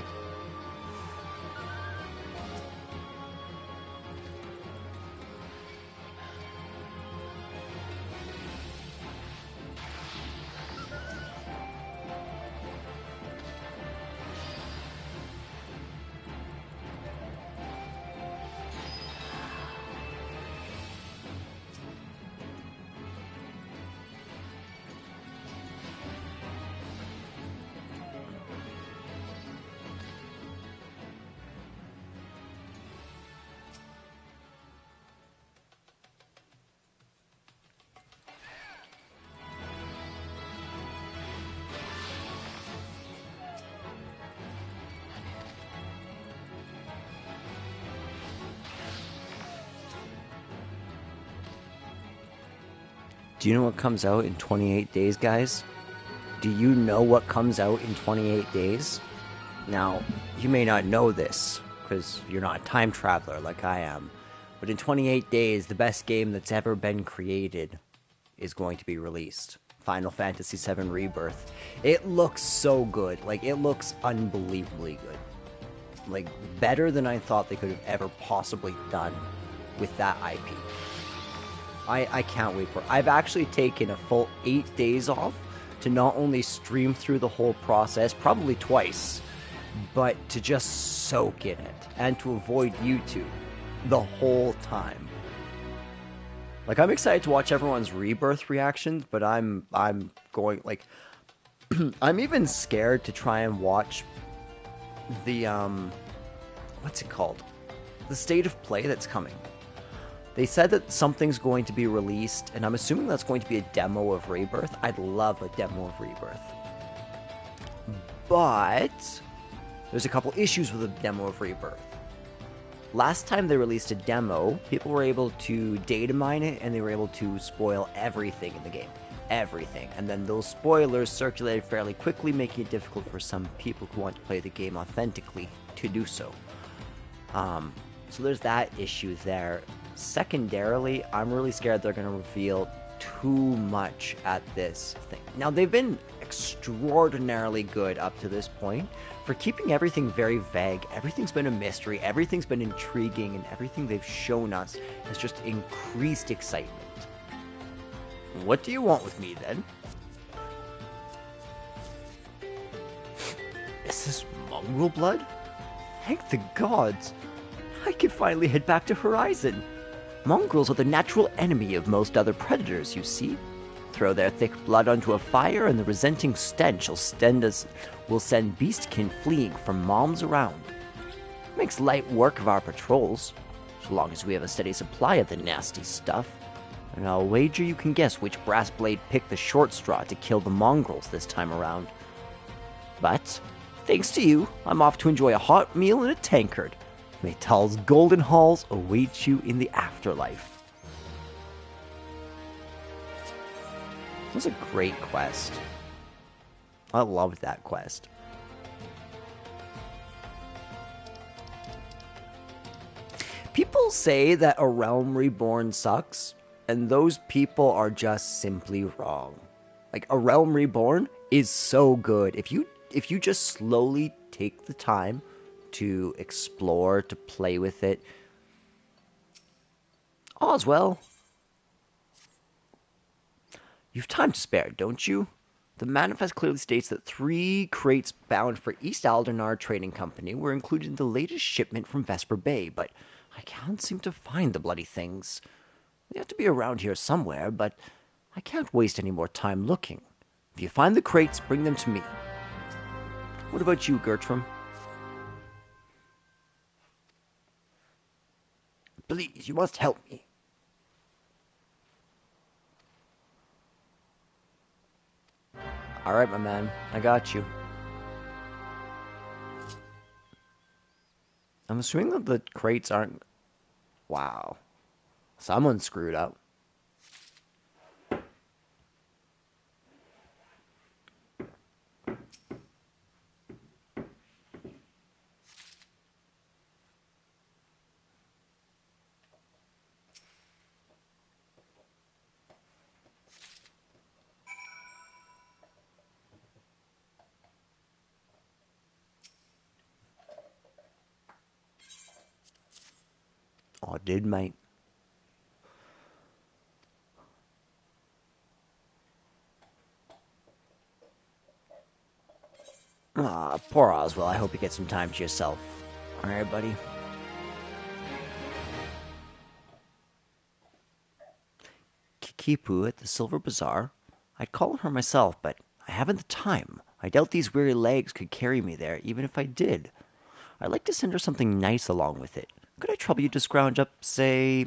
Do you know what comes out in 28 days, guys? Do you know what comes out in 28 days? Now, you may not know this, because you're not a time traveler like I am, but in 28 days, the best game that's ever been created is going to be released. Final Fantasy VII Rebirth. It looks so good. Like, it looks unbelievably good. Like, better than I thought they could have ever possibly done with that IP. I can't wait for it. I've actually taken a full 8 days off to not only stream through the whole process, probably twice, but to just soak in it and to avoid YouTube the whole time. Like, I'm excited to watch everyone's Rebirth reactions, but I'm going, like, I'm even scared to try and watch the, what's it called? The State of Play that's coming. They said that something's going to be released, and I'm assuming that's going to be a demo of Rebirth. I'd love a demo of Rebirth. But there's a couple issues with the demo of Rebirth. Last time they released a demo, people were able to data mine it, and they were able to spoil everything in the game. Everything. And then those spoilers circulated fairly quickly, making it difficult for some people who want to play the game authentically to do so. So there's that issue there. Secondarily, I'm really scared they're going to reveal too much at this thing. Now, they've been extraordinarily good up to this point for keeping everything very vague. Everything's been a mystery, everything's been intriguing, and everything they've shown us has just increased excitement. What do you want with me, then? Is this mongrel blood? Thank the gods! I can finally head back to Horizon. Mongrels are the natural enemy of most other predators, you see. Throw their thick blood onto a fire, and the resenting stench will send beastkin fleeing from moms around. Makes light work of our patrols, so long as we have a steady supply of the nasty stuff. And I'll wager you can guess which brass blade picked the short straw to kill the mongrels this time around. But, thanks to you, I'm off to enjoy a hot meal in a tankard. May Tal's golden halls await you in the afterlife. It was a great quest. I loved that quest. People say that A Realm Reborn sucks, and those people are just simply wrong. Like, A Realm Reborn is so good. If you just slowly take the time to explore, to play with it, all's well. You've time to spare, don't you? The manifest clearly states that 3 crates bound for East Aldernar Trading Company were included in the latest shipment from Vesper Bay, but I can't seem to find the bloody things. They have to be around here somewhere, but I can't waste any more time looking. If you find the crates, bring them to me. What about you, Gertrude? Please, you must help me. Alright, my man. I got you. I'm assuming that the crates aren't... Wow. Someone screwed up. Oh, did, mate. Ah, poor Oswald. I hope you get some time to yourself. Alright, buddy. Kikipu at the Silver Bazaar? I'd call her myself, but I haven't the time. I doubt these weary legs could carry me there, even if I did. I'd like to send her something nice along with it. Could I trouble you to scrounge up, say,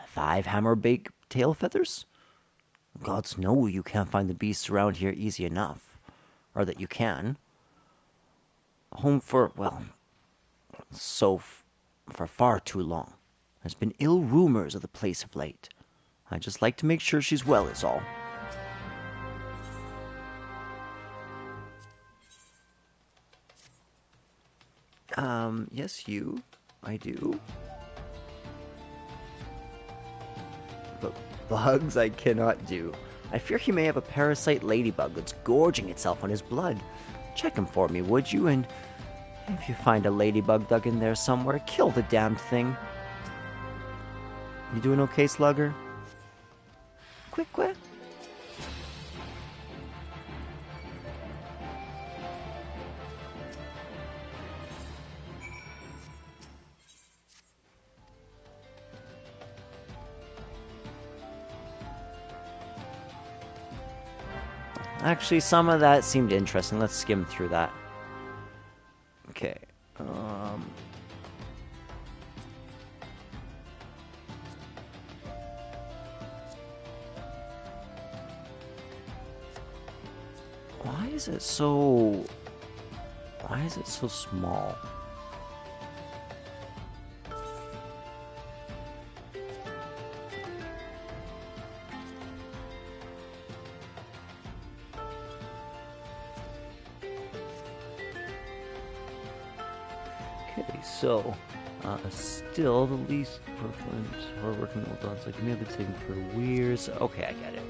5 hammer-bake tail feathers? Gods know you can't find the beasts around here easy enough. Or that you can. Home for, well, for far too long. There's been ill rumors of the place of late. I'd just like to make sure she's well is all. Yes, you. I do. But bugs I cannot do. I fear he may have a parasite ladybug that's gorging itself on his blood. Check him for me, would you? And if you find a ladybug dug in there somewhere, kill the damned thing. You doing okay, Slugger? Quick. Actually, some of that seemed interesting. Let's skim through that. Okay. Why is it so small? Okay, so still the least prevalent hardworking old dogs like me have been taken for years. Okay, I get it.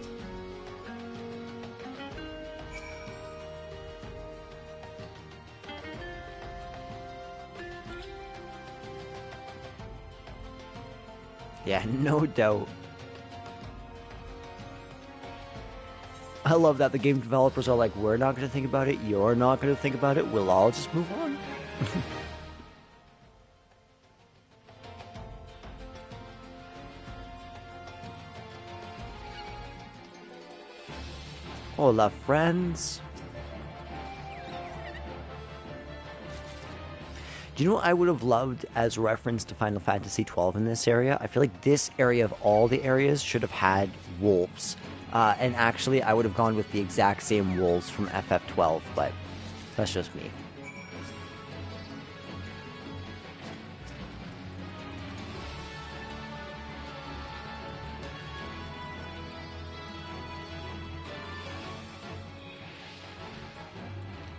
Yeah, no doubt. I love that the game developers are like, we're not going to think about it, you're not going to think about it, we'll all just move on. Hola, friends. Do you know what I would have loved as a reference to Final Fantasy XII in this area? I feel like this area of all the areas should have had wolves. And actually, I would have gone with the exact same wolves from FF12, but that's just me.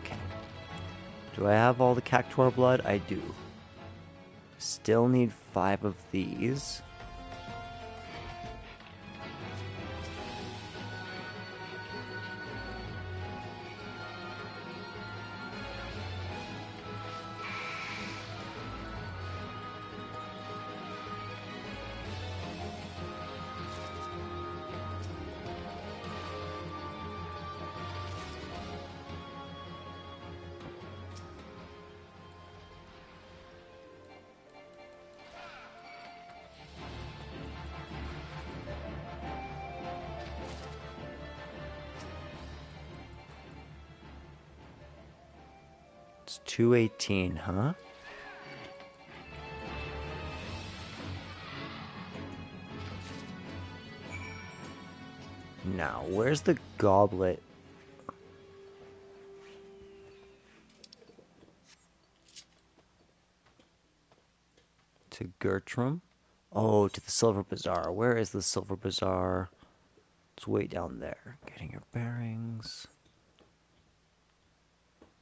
Okay. Do I have all the Cactuar blood? I do. Still need 5 of these. It's 218, huh? Now, where's the goblet? To Gertrude? Oh, to the Silver Bazaar. Where is the Silver Bazaar? It's way down there. Getting your bearings.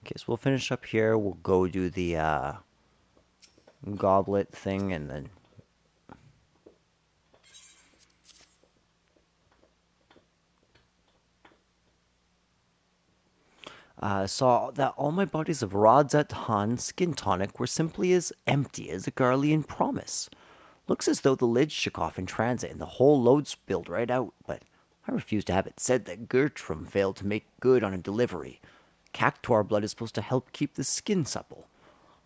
Okay, so we'll finish up here. We'll go do the goblet thing and then... saw that all my bodies of rods at Han skin tonic were simply as empty as a Garlean promise. Looks as though the lid shook off in transit and the whole load spilled right out, but I refuse to have it said that Gertrude failed to make good on a delivery. Cactuar blood is supposed to help keep the skin supple.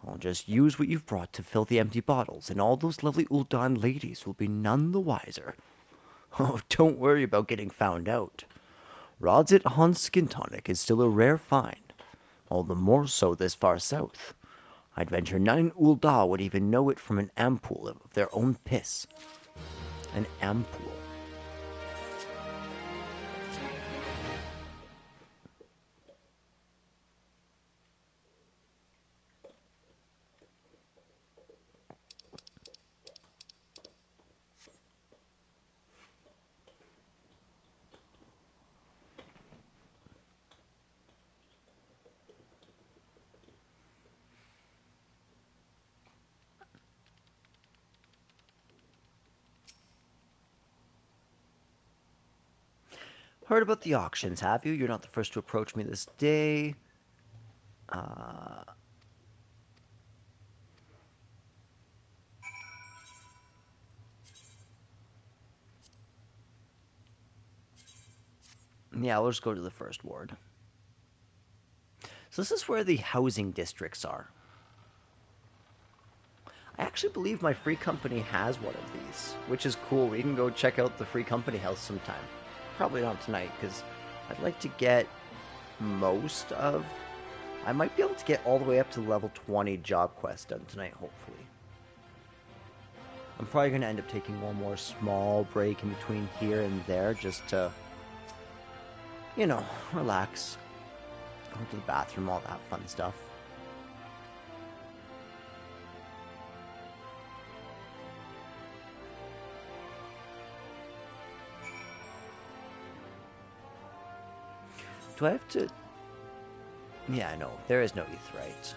I'll just use what you've brought to fill the empty bottles, and all those lovely Uldan ladies will be none the wiser. Oh, don't worry about getting found out. Rods at Han's skin tonic is still a rare find, all the more so this far south. I'd venture none in Uldah would even know it from an ampoule of their own piss. An ampoule. Heard about the auctions, have you? You're not the first to approach me this day. Yeah, we'll just go to the first ward. So this is where the housing districts are. I actually believe my free company has one of these, which is cool. We can go check out the free company house sometime. Probably not tonight, because I'd like to get most of... I might be able to get all the way up to level 20 job quest done tonight, hopefully. I'm probably going to end up taking one more small break in between here and there, just to, you know, relax. Go to the bathroom, all that fun stuff. Do I have to... Yeah, no, there is no Aetheryte.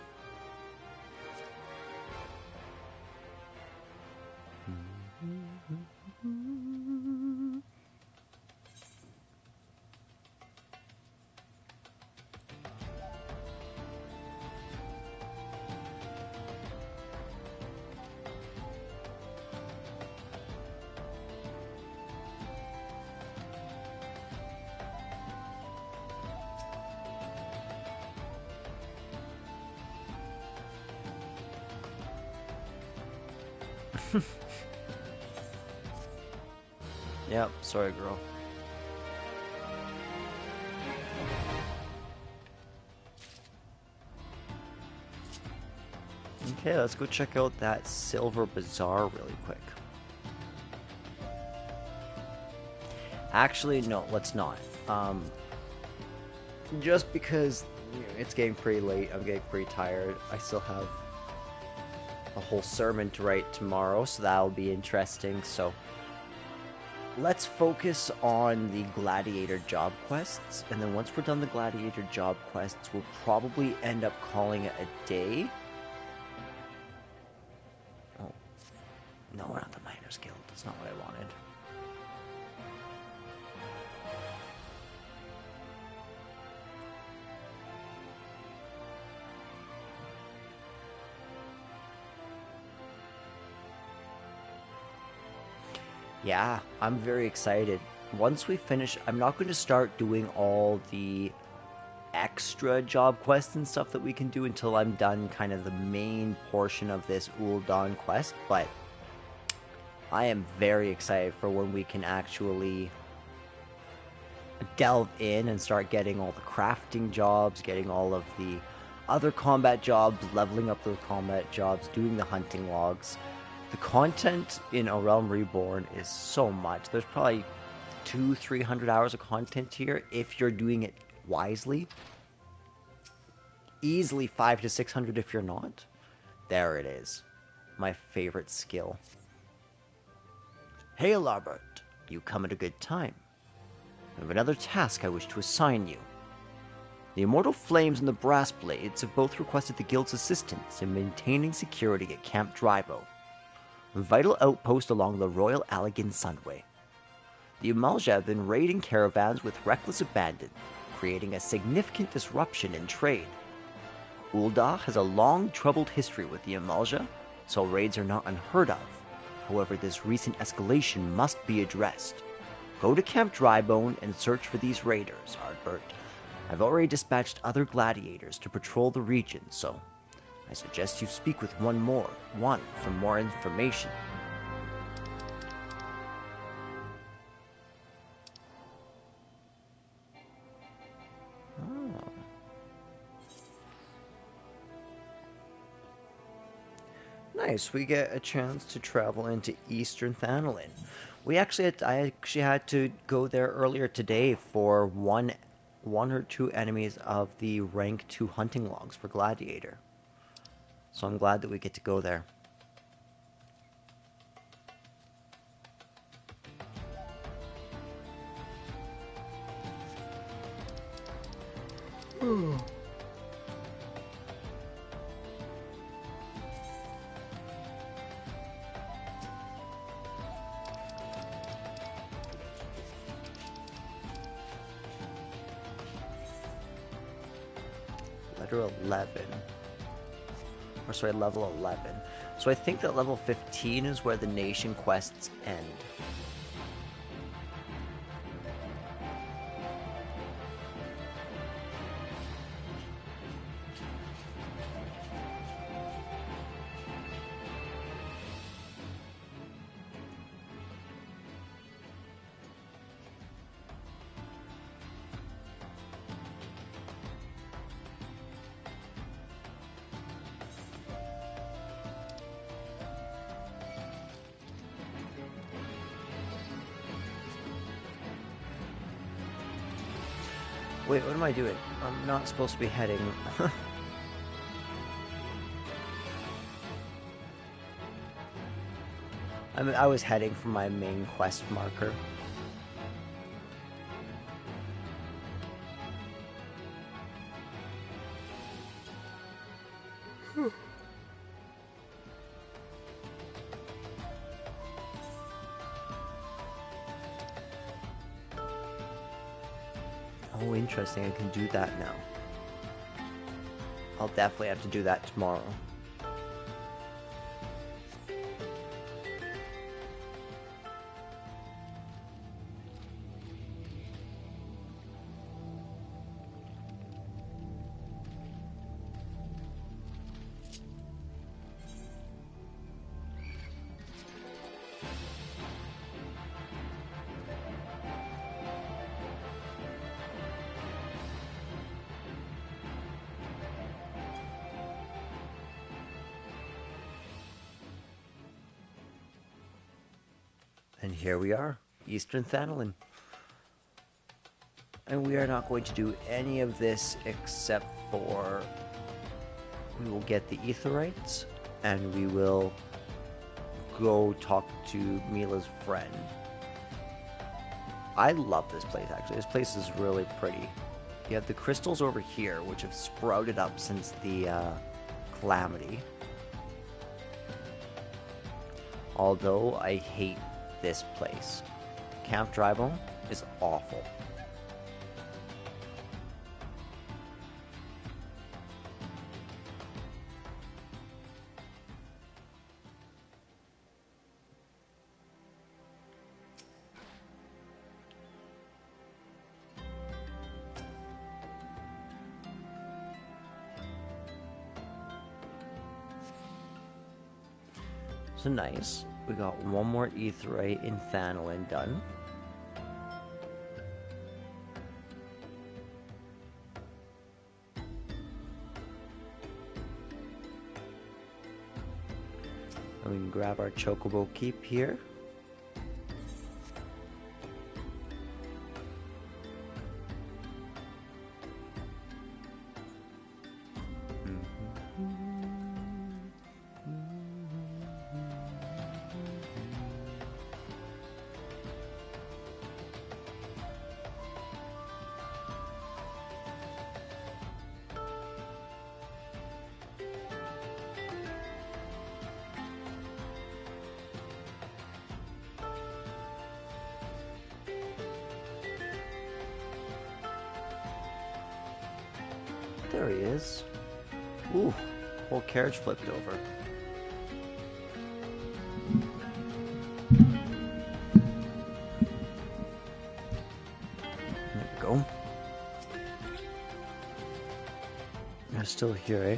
Yep, sorry, girl. Okay, let's go check out that Silver Bazaar really quick. Actually, no, let's not. Just because it's getting pretty late, I'm getting pretty tired. I still have a whole sermon to write tomorrow, so that'll be interesting. So let's focus on the Gladiator job quests, and then once we're done the Gladiator job quests, we'll probably end up calling it a day. Oh, no, we're not the Miners Guild. That's not what I wanted. Yeah, I'm very excited. Once we finish, I'm not going to start doing all the extra job quests and stuff that we can do until I'm done kind of the main portion of this Uldan quest, but I am very excited for when we can actually delve in and start getting all the crafting jobs, getting all of the other combat jobs, leveling up those combat jobs, doing the hunting logs. The content in A Realm Reborn is so much. There's probably 200-300 hours of content here if you're doing it wisely. Easily 500 to 600 if you're not. There it is. My favorite skill. Hail, Albert. You come at a good time. I have another task I wish to assign you. The Immortal Flames and the Brass Blades have both requested the Guild's assistance in maintaining security at Camp Drybo, a vital outpost along the Royal Allegan Sunway. The Amalja have been raiding caravans with reckless abandon, creating a significant disruption in trade. Uldah has a long, troubled history with the Amalja, so raids are not unheard of. However, this recent escalation must be addressed. Go to Camp Drybone and search for these raiders, Ardbert. I've already dispatched other gladiators to patrol the region, so I suggest you speak with one for more information. Oh. Nice, we get a chance to travel into Eastern Thanalin. I actually had to go there earlier today for one or two enemies of the rank 2 hunting logs for Gladiator. So I'm glad that we get to go there. Letter 11. Or sorry, level 11. So I think that level 15 is where the nation quests end. Wait, what am I doing? I'm not supposed to be heading. I was heading for my main quest marker. Oh, interesting. I can do that now. I'll definitely have to do that tomorrow. And here we are, Eastern Thanalin. And we are not going to do any of this except for we will get the Aetherites and we will go talk to Mila's friend. I love this place, actually. This place is really pretty. You have the crystals over here, which have sprouted up since the Calamity. Although I hate this place. Camp Drybone is awful. So nice. We got one more Aetherite in Thanalin done. And we can grab our chocobo keep here. There he is. Ooh, whole carriage flipped over. There we go. They're still here, eh?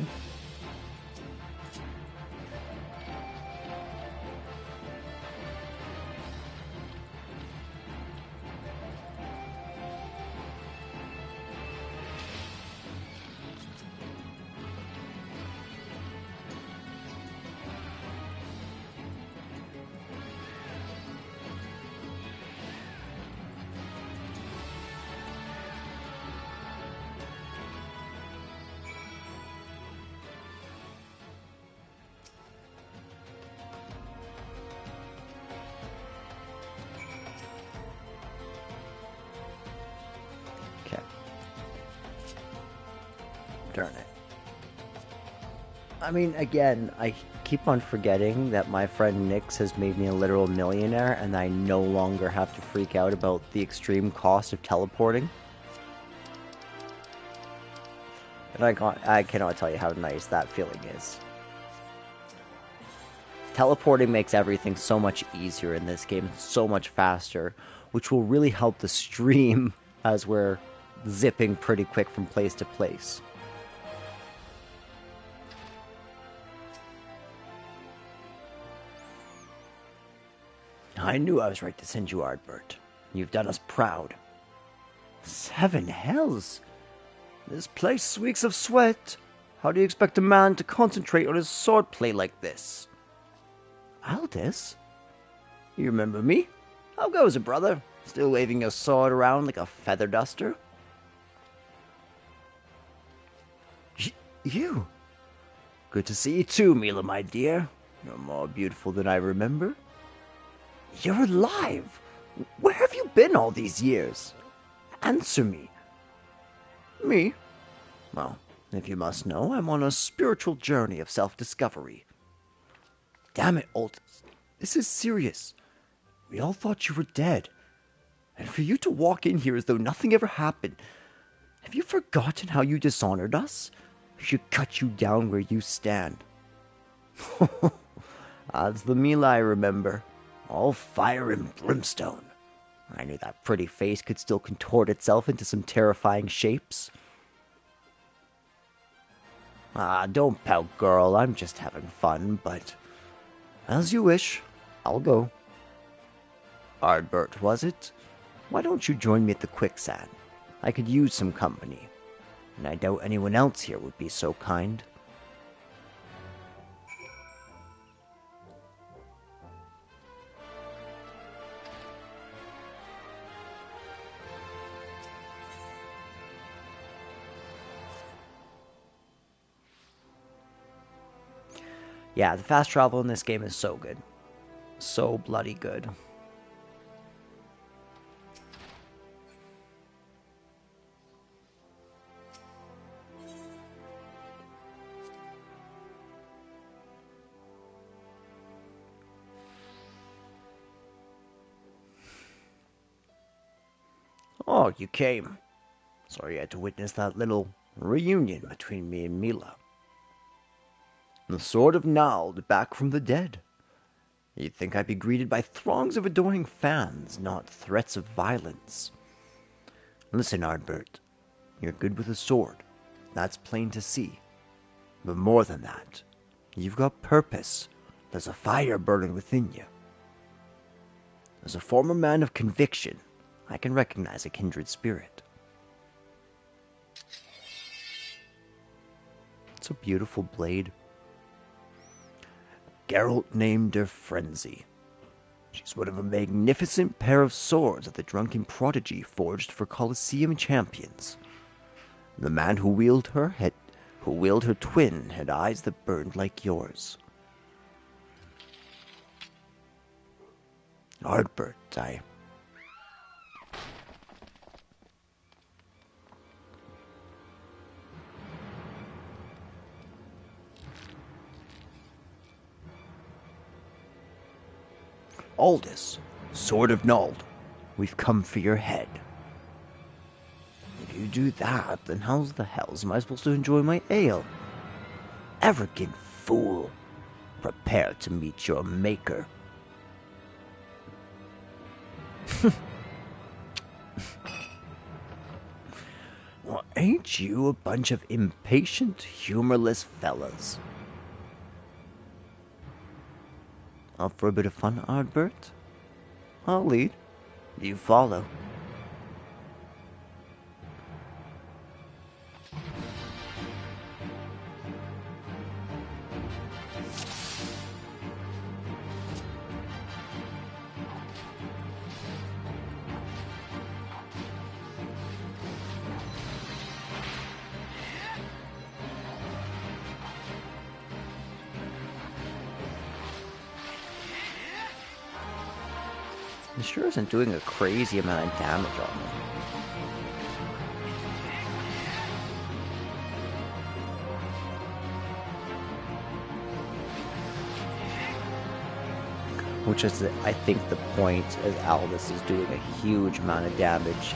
Okay. Darn it. I mean, again, I keep on forgetting that my friend Nyx has made me a literal millionaire, and I no longer have to freak out about the extreme cost of teleporting. And I cannot tell you how nice that feeling is. Teleporting makes everything so much easier in this game, so much faster, which will really help the stream as we're zipping pretty quick from place to place. I knew I was right to send you, Ardbert. You've done us proud. 7 hells! This place reeks of sweat. How do you expect a man to concentrate on his swordplay like this? Aldous? You remember me? How goes it, brother? Still waving your sword around like a feather duster? You? Good to see you too, Mila, my dear. You're more beautiful than I remember. You're alive! Where have you been all these years? Answer me. Me? Well, if you must know, I'm on a spiritual journey of self-discovery. Damn it, Aldous. This is serious. We all thought you were dead. And for you to walk in here as though nothing ever happened. Have you forgotten how you dishonored us? We should cut you down where you stand. That's the Mila I remember. All fire and brimstone. I knew that pretty face could still contort itself into some terrifying shapes. Ah, don't pout, girl. I'm just having fun, but... as you wish. I'll go. Ardbert, was it? Why don't you join me at the quicksand? I could use some company. And I doubt anyone else here would be so kind. Yeah, the fast travel in this game is so good. So bloody good. Oh, you came. Sorry you had to witness that little reunion between me and Mila. The Sword of Nald back from the dead. You'd think I'd be greeted by throngs of adoring fans, not threats of violence. Listen, Ardbert, you're good with a sword. That's plain to see. But more than that, you've got purpose. There's a fire burning within you. As a former man of conviction, I can recognize a kindred spirit. It's a beautiful blade. Geralt named her Frenzy. She's one of a magnificent pair of swords that the drunken prodigy forged for Colosseum champions. The man who wielded her twin had eyes that burned like yours. Ardbert, Aldous, Sword of Nald, we've come for your head. If you do that, then how the hells am I supposed to enjoy my ale? Arrogant fool, prepare to meet your maker. Well, ain't you a bunch of impatient, humorless fellas? Up for a bit of fun, Ardbert? I'll lead. You follow. It sure isn't doing a crazy amount of damage on me. Which is, I think, the point, as Aldous is doing a huge amount of damage.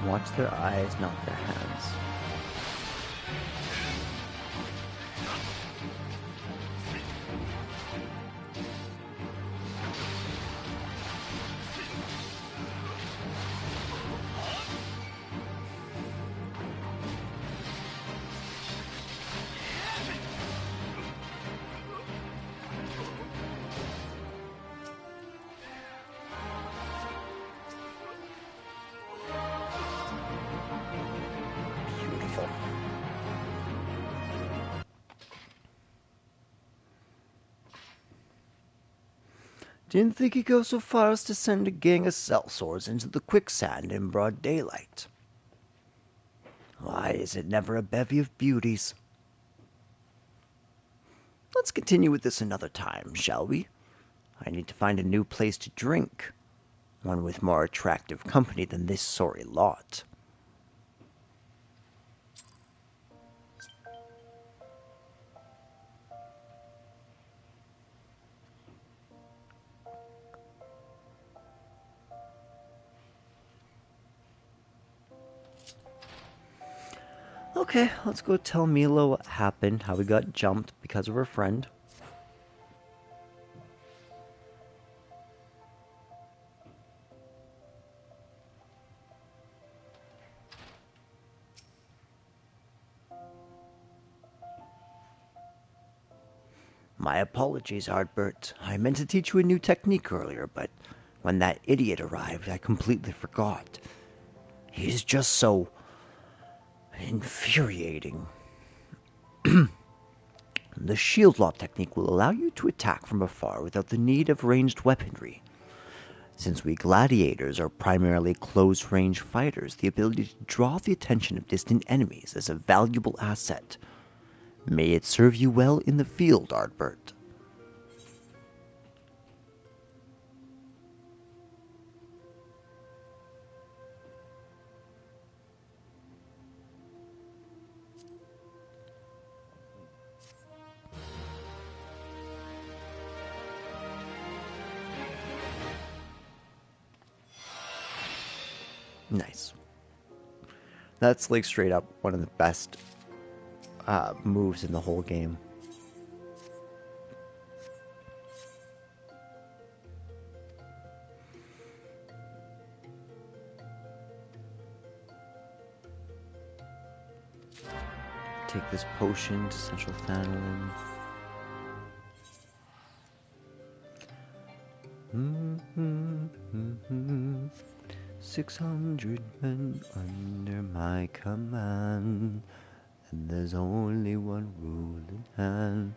Watch their eyes, not their hands. Beautiful. Didn't think he'd go so far as to send a gang of sellswords into the quicksand in broad daylight. Why is it never a bevy of beauties? Let's continue with this another time, shall we? I need to find a new place to drink, one with more attractive company than this sorry lot. Okay, let's go tell Mila what happened, how we got jumped because of her friend. My apologies, Ardbert. I meant to teach you a new technique earlier, but when that idiot arrived, I completely forgot. He's just so infuriating. The shield lock technique will allow you to attack from afar without the need of ranged weaponry. Since we gladiators are primarily close-range fighters, the ability to draw the attention of distant enemies is a valuable asset. May it serve you well in the field, Ardbert. Nice. That's like straight up one of the best moves in the whole game. Take this potion to Central Thanalan. 600 men under my command, and there's only one rule in hand.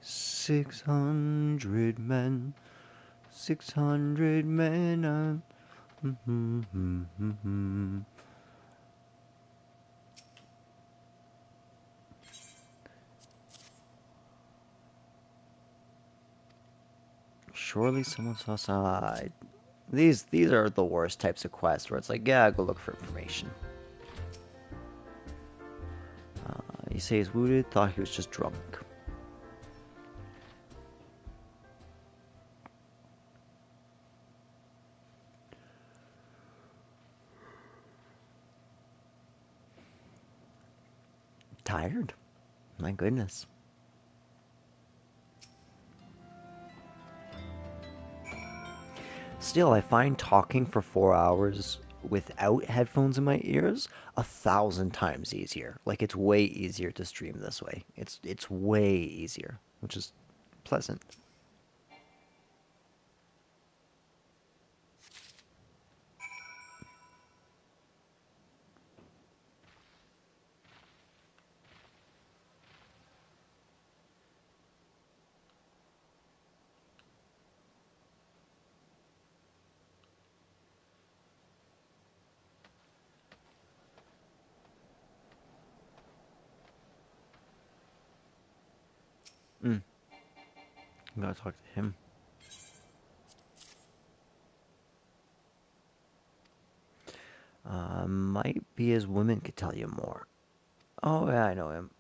600 men, 600 men. Surely someone saw some. These are the worst types of quests where it's like, yeah, go look for information. You say he's wounded, thought he was just drunk. Tired? My goodness. Still, I find talking for 4 hours without headphones in my ears 1,000 times easier. Like, it's way easier to stream this way. It's way easier, which is pleasant. I gotta talk to him. Might be his woman could tell you more. Oh, yeah, I know him.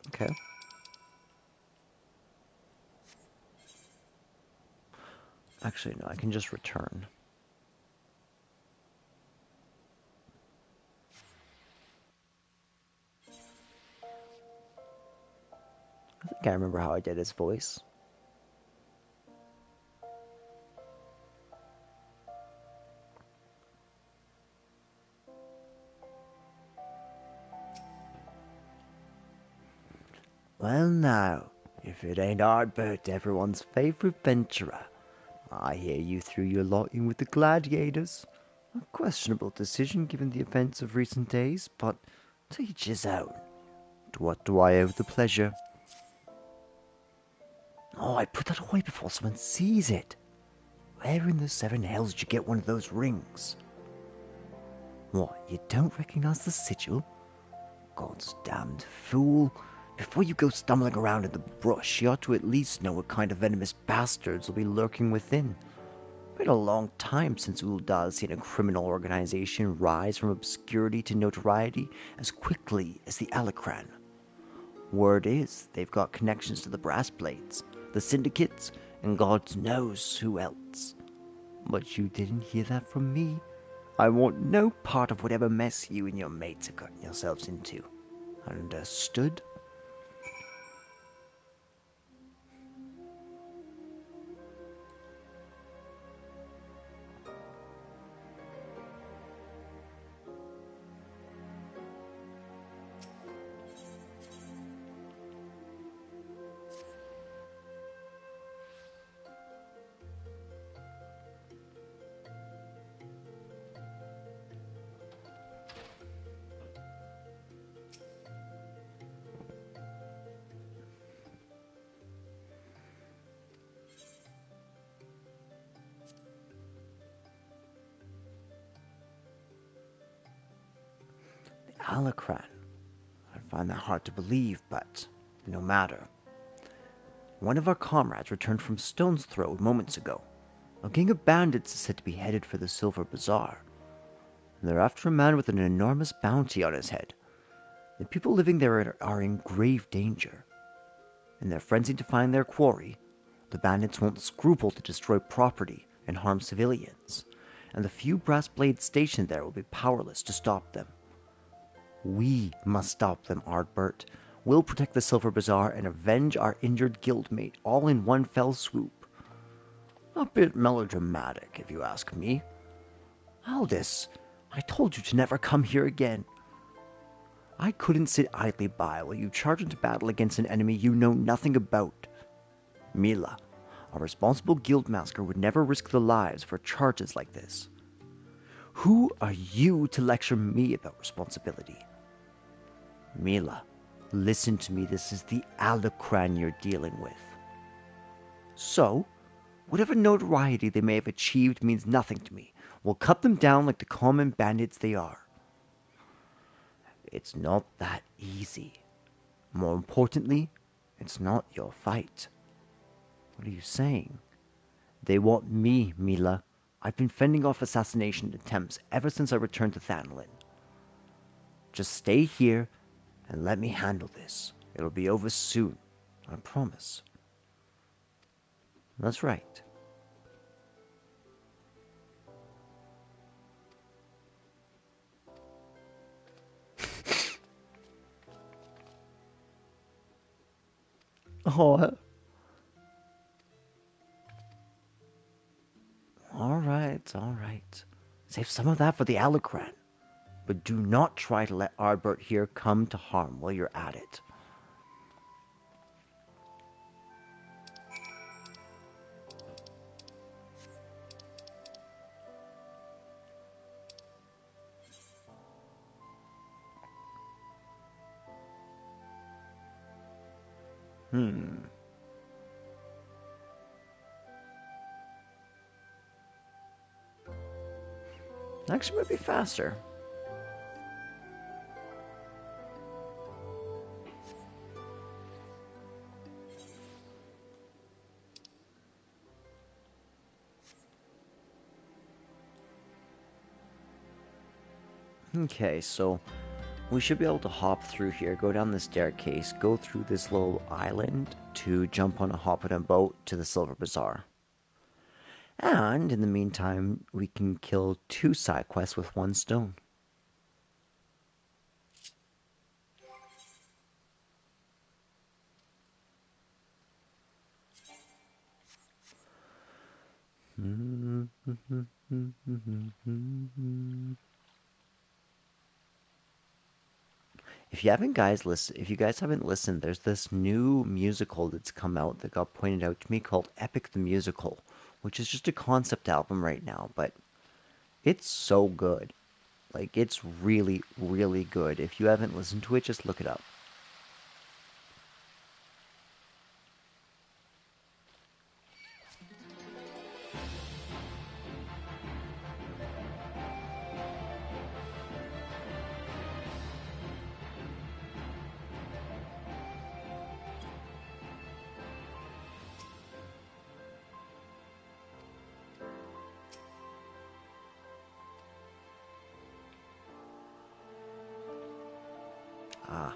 Okay. Actually, no, I can just return. I think I remember how I did his voice. Well now, if it ain't Ardbert, everyone's favourite venturer. I hear you threw your lot in with the gladiators. A questionable decision given the events of recent days, but to each his own. To what do I owe the pleasure? Oh, I put that away before someone sees it. Where in the seven hells did you get one of those rings? What, you don't recognize the sigil? God's damned fool. Before you go stumbling around in the brush, you ought to at least know what kind of venomous bastards will be lurking within. Been a long time since Uldah has seen a criminal organization rise from obscurity to notoriety as quickly as the Alacran. Word is, they've got connections to the Brass Blades, the Syndicates, and God knows who else. But you didn't hear that from me. I want no part of whatever mess you and your mates have gotten yourselves into. Understood? Alacran. I find that hard to believe, but no matter. One of our comrades returned from Stone's Throw moments ago. A gang of bandits is said to be headed for the Silver Bazaar. They're after a man with an enormous bounty on his head. The people living there are in grave danger. In their frenzy to find their quarry, the bandits won't scruple to destroy property and harm civilians, and the few brass blades stationed there will be powerless to stop them. We must stop them, Ardbert. We'll protect the Silver Bazaar and avenge our injured guildmate all in one fell swoop. A bit melodramatic, if you ask me. Aldous, I told you to never come here again. I couldn't sit idly by while you charge into battle against an enemy you know nothing about. Mila, a responsible guildmaster would never risk their lives for charges like this. Who are you to lecture me about responsibility? Mila, listen to me, this is the Alacran you're dealing with. So, whatever notoriety they may have achieved means nothing to me. We'll cut them down like the common bandits they are. It's not that easy. More importantly, it's not your fight. What are you saying? They want me, Mila. I've been fending off assassination attempts ever since I returned to Thanlin. Just stay here and let me handle this. It'll be over soon, I promise. That's right. Oh, all right. Save some of that for the Alacran. But do not try to let Ardbert here come to harm while you're at it. Actually, might be faster. Okay, so we should be able to hop through here, go down the staircase, go through this little island to jump on a boat to the Silver Bazaar. And in the meantime, we can kill 2 side quests with 1 stone. If you guys haven't listened, there's this new musical that's come out that got pointed out to me called Epic the Musical, which is just a concept album right now, but it's so good. Like, it's really, really good. If you haven't listened to it, just look it up. Ah.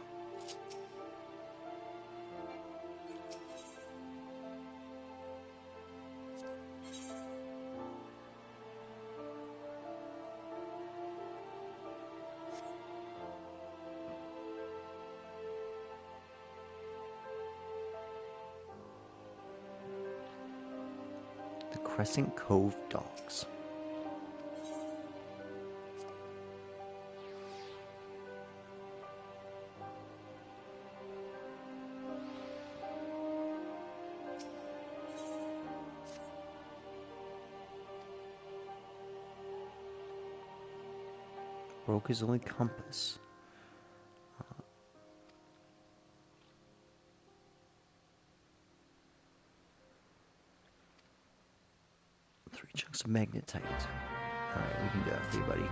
The Crescent Cove Docks. Broke his only compass. 3 chunks of magnetite. Alright, we can do that for you, buddy.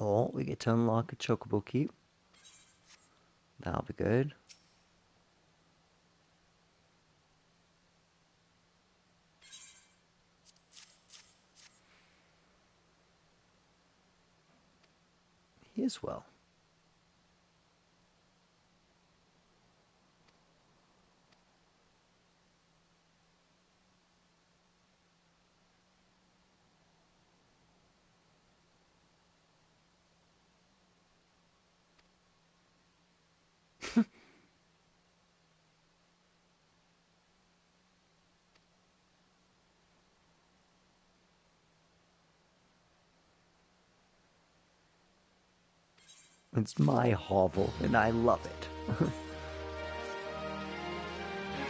Oh, we get to unlock a chocobo keep. That'll be good. He is well. It's my hovel, and I love it.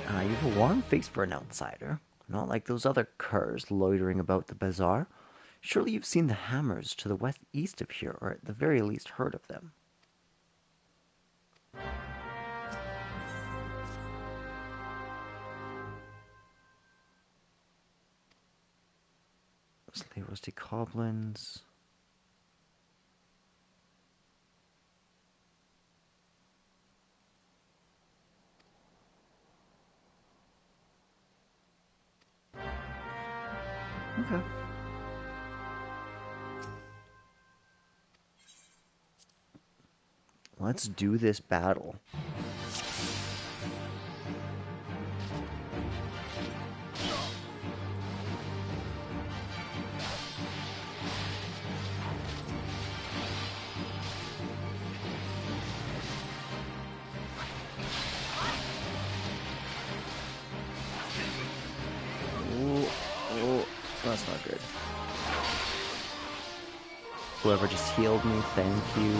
You have a warm face for an outsider, not like those other curs loitering about the bazaar. Surely you've seen the hammers to the west east of here, or at the very least heard of them. Slay rusty goblins. Okay. Let's do this battle. Oh, that's not good. Whoever just healed me, thank you.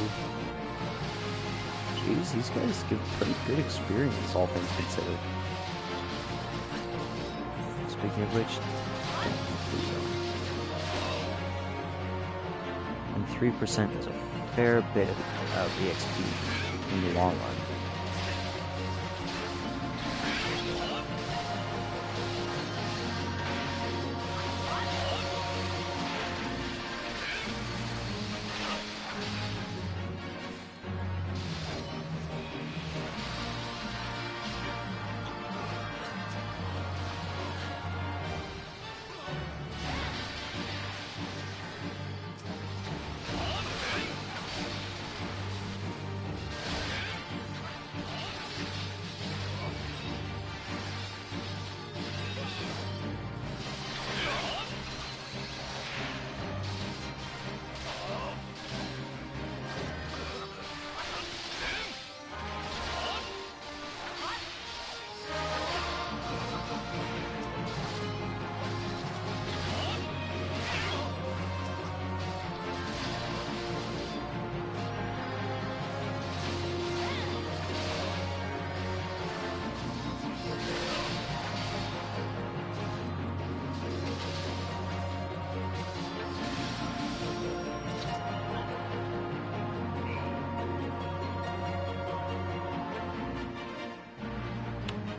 Jeez, these guys give pretty good experience, all things considered. Speaking of which, and 3% is a fair bit of EXP in the long run.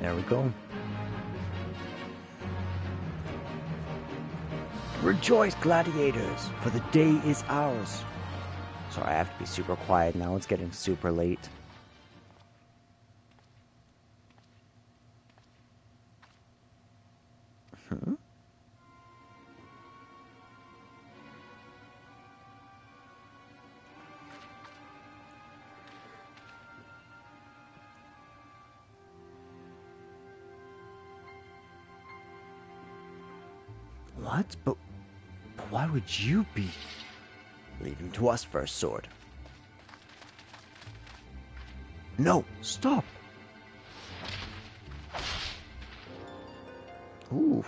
There we go. Rejoice, gladiators, for the day is ours. Sorry, I have to be super quiet now. It's getting super late. What? But why would you be? Leave him to us first, sword. No, stop! Ooh.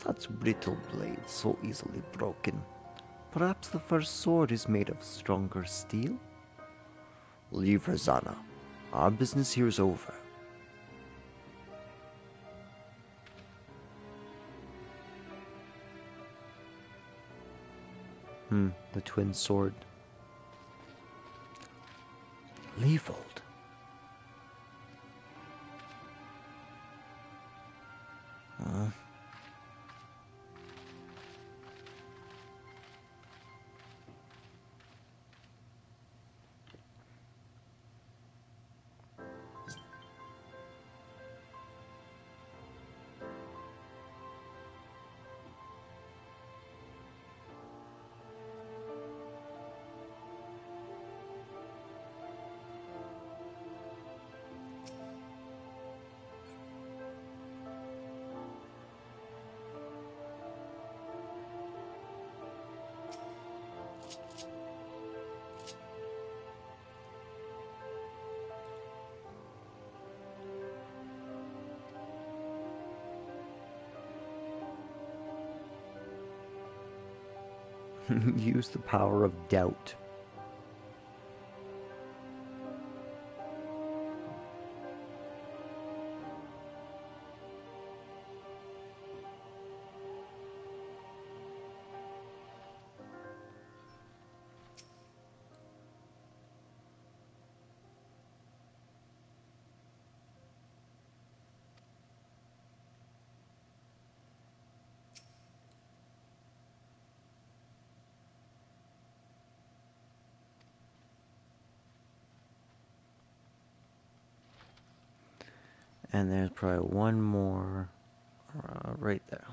That's brittle blade so easily broken. Perhaps the first sword is made of stronger steel? Leave her, Zana. Our business here is over. The twin sword. Leovold. Use the power of doubt. And there's probably one more right there.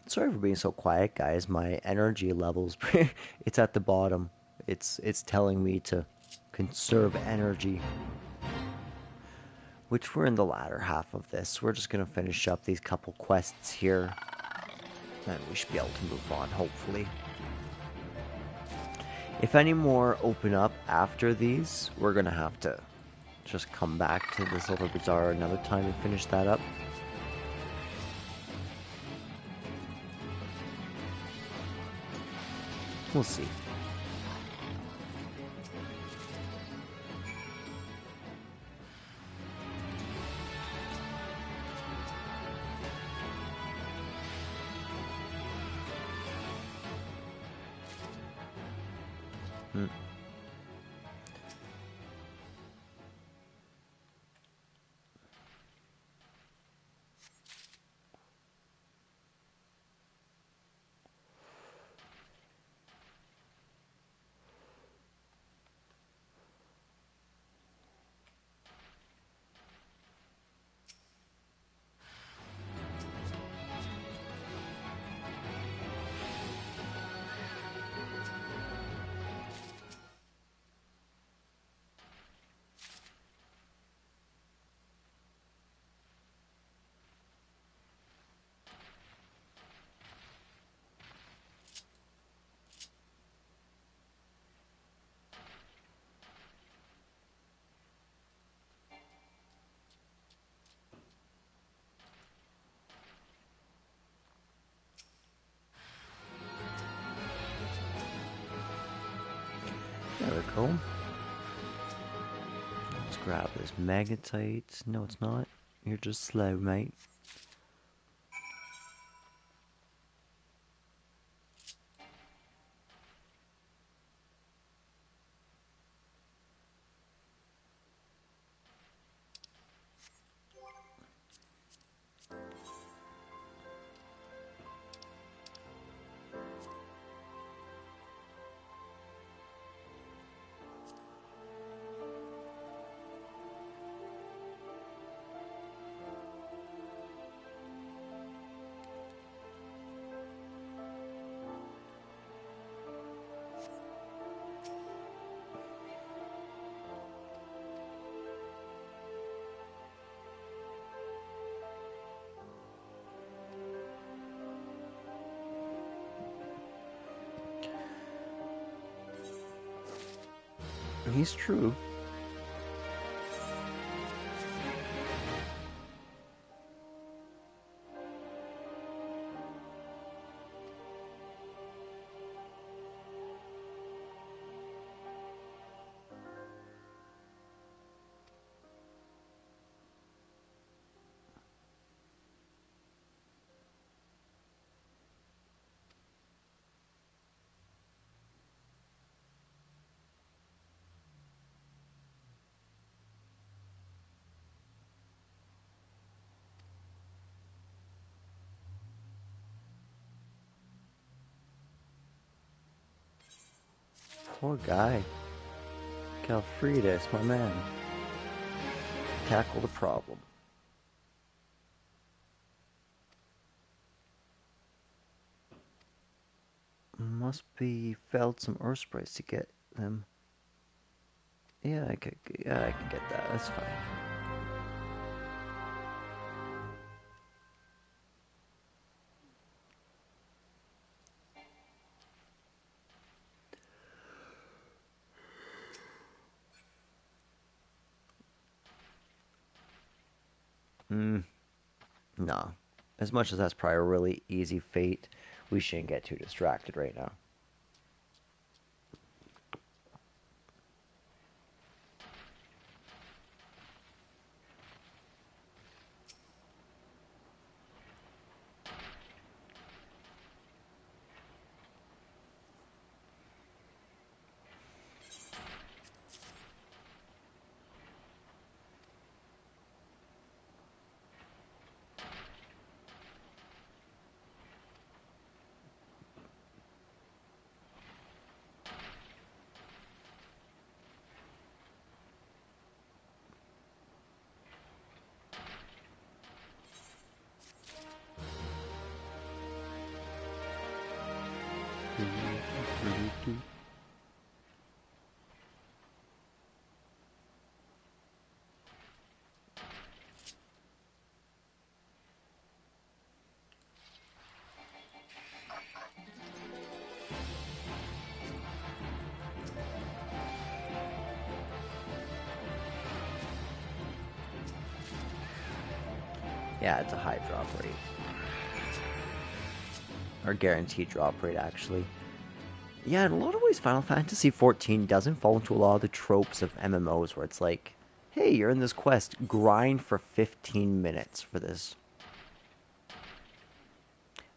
Sorry for being so quiet, guys. My energy levels, it's at the bottom. It's telling me to conserve energy. Which we're in the latter half of this. We're just gonna finish up these couple quests here. And we should be able to move on, hopefully. If any more open up after these, we're gonna have to just come back to this little bazaar another time and finish that up. We'll see. There we go. Let's grab this magnetite. No, it's not. You're just slow, mate. He's true. Poor guy. Calfridas, my man. Tackle the problem. Must be felled some earth sprites to get them. Yeah, I can get that. That's fine. No. As much as that's probably a really easy fate, we shouldn't get too distracted right now. Yeah, it's a high drop rate. Or guaranteed drop rate, actually. Yeah, in a lot of ways, Final Fantasy XIV doesn't fall into a lot of the tropes of MMOs where it's like, hey, you're in this quest, grind for 15 minutes for this.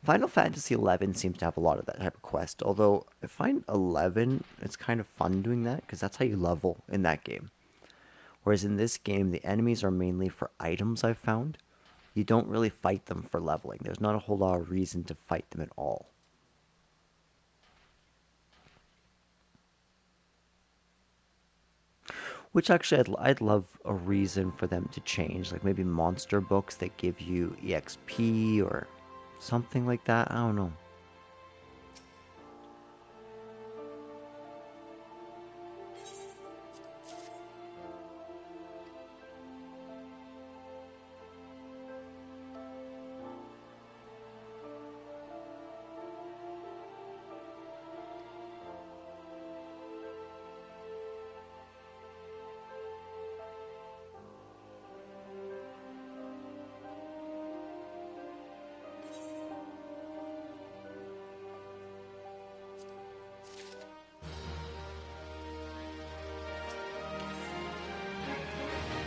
Final Fantasy XI seems to have a lot of that type of quest, although I find 11, it's kind of fun doing that, because that's how you level in that game. Whereas in this game, the enemies are mainly for items, I've found. You don't really fight them for leveling. There's not a whole lot of reason to fight them at all. Which actually, I'd love a reason for them to change. Like maybe monster books that give you EXP or something like that. I don't know.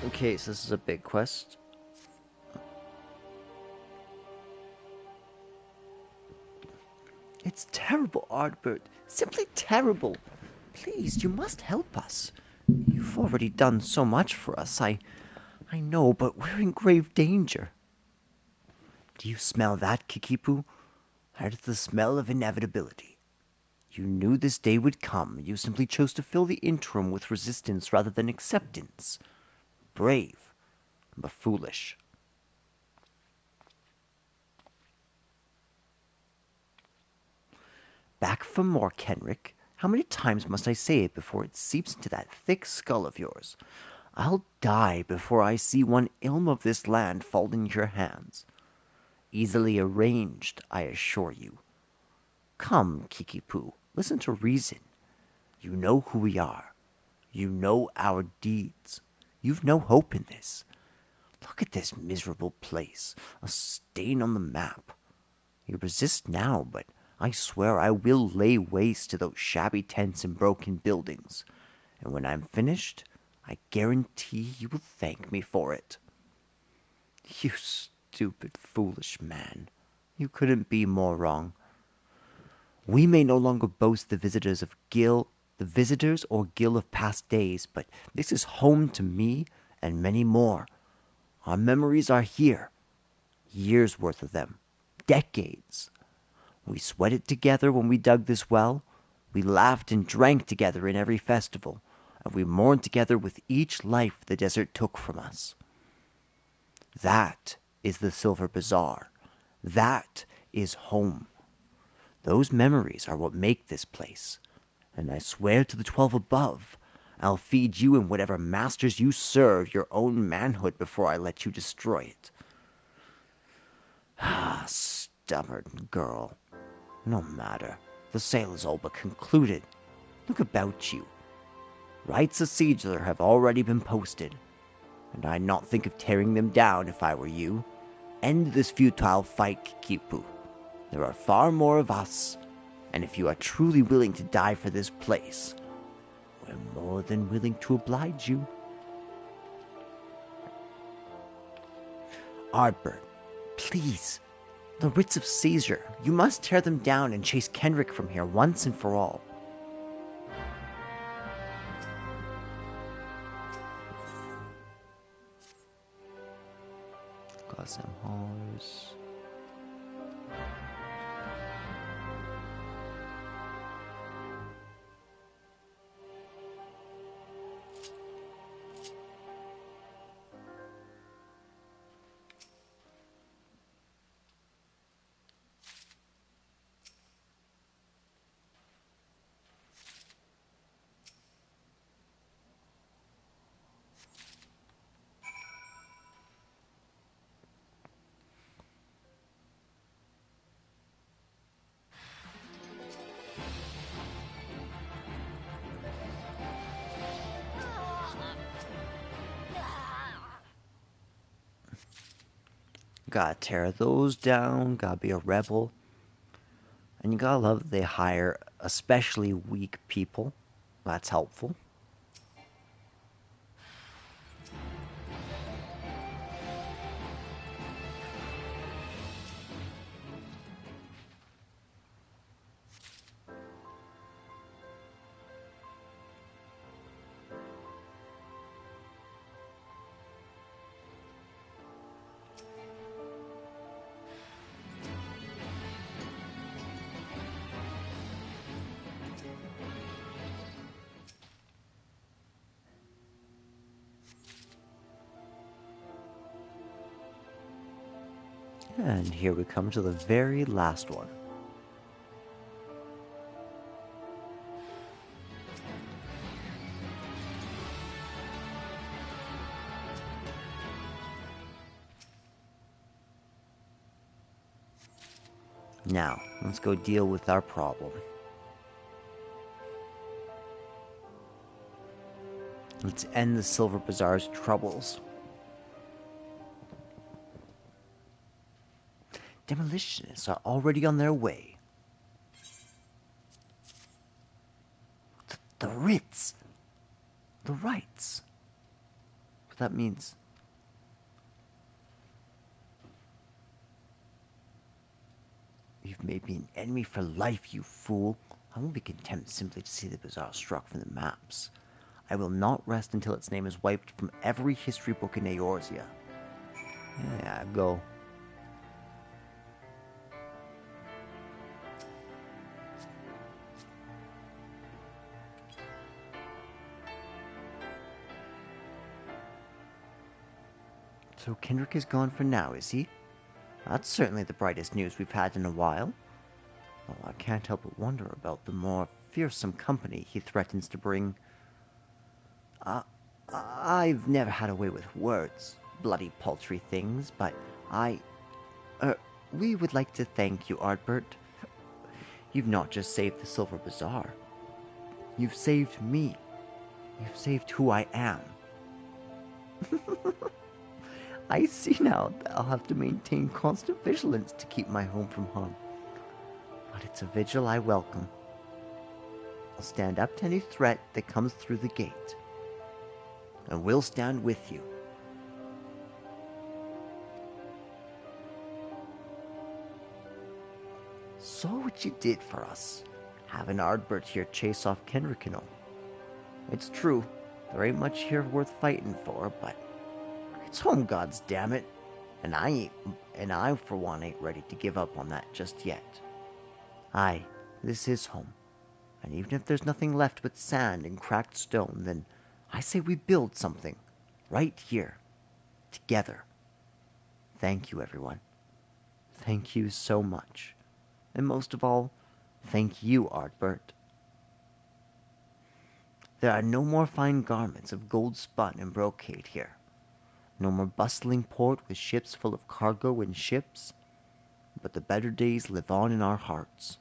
Okay, so this is a big quest. It's terrible, Ardbert. Simply terrible. Please, you must help us. You've already done so much for us. I know, but we're in grave danger. Do you smell that, Kikipu? That is the smell of inevitability. You knew this day would come. You simply chose to fill the interim with resistance rather than acceptance. Brave, but foolish. Back for more, Kenrick. How many times must I say it before it seeps into that thick skull of yours? I'll die before I see one ilm of this land fall into your hands. Easily arranged, I assure you. Come, Kikipu, listen to reason. You know who we are. You know our deeds. You've no hope in this. Look at this miserable place, a stain on the map. You resist now, but I swear I will lay waste to those shabby tents and broken buildings. And when I'm finished, I guarantee you will thank me for it. You stupid, foolish man. You couldn't be more wrong. We may no longer boast the visitors or Gil of past days, but this is home to me and many more. Our memories are here. Years' worth of them. Decades. We sweated together when we dug this well. We laughed and drank together in every festival. And we mourned together with each life the desert took from us. That is the Silver Bazaar. That is home. Those memories are what make this place. And I swear to the 12 above, I'll feed you and whatever masters you serve your own manhood before I let you destroy it. Ah, stubborn girl. No matter. The sale is all but concluded. Look about you. Rites of Siegler have already been posted. and I'd not think of tearing them down if I were you. End this futile fight, Kipu. There are far more of us, and if you are truly willing to die for this place, we're more than willing to oblige you. Ardbert, please. The writs of Caesar. You must tear them down and chase Kendrick from here once and for all. Got some horse. Gotta tear those down, gotta be a rebel. And you gotta love that they hire especially weak people. That's helpful. And here we come to the very last one. Now, let's go deal with our problem. Let's end the Silver Bazaar's troubles. Demolitionists are already on their way. The writs. The rights. But that means... You've made me an enemy for life, you fool. I won't be content simply to see the bazaar struck from the maps. I will not rest until its name is wiped from every history book in Eorzea. Yeah, go. So Kendrick is gone for now, is he? That's certainly the brightest news we've had in a while. Well, I can't help but wonder about the more fearsome company he threatens to bring. I've never had a way with words, bloody paltry things, but we would like to thank you, Ardbert. You've not just saved the Silver Bazaar. You've saved me. You've saved who I am. I see now that I'll have to maintain constant vigilance to keep my home from harm. But it's a vigil I welcome. I'll stand up to any threat that comes through the gate. And we'll stand with you. Saw what you did for us, having Ardbert here chase off Kendrick and all. It's true, there ain't much here worth fighting for, but it's home, gods damn it, and I for one ain't ready to give up on that just yet. Aye, this is home, and even if there's nothing left but sand and cracked stone, then I say we build something, right here, together. Thank you, everyone. Thank you so much. And most of all, thank you, Ardbert. There are no more fine garments of gold spun and brocade here. No more bustling port with ships full of cargo and ships. But the better days live on in our hearts.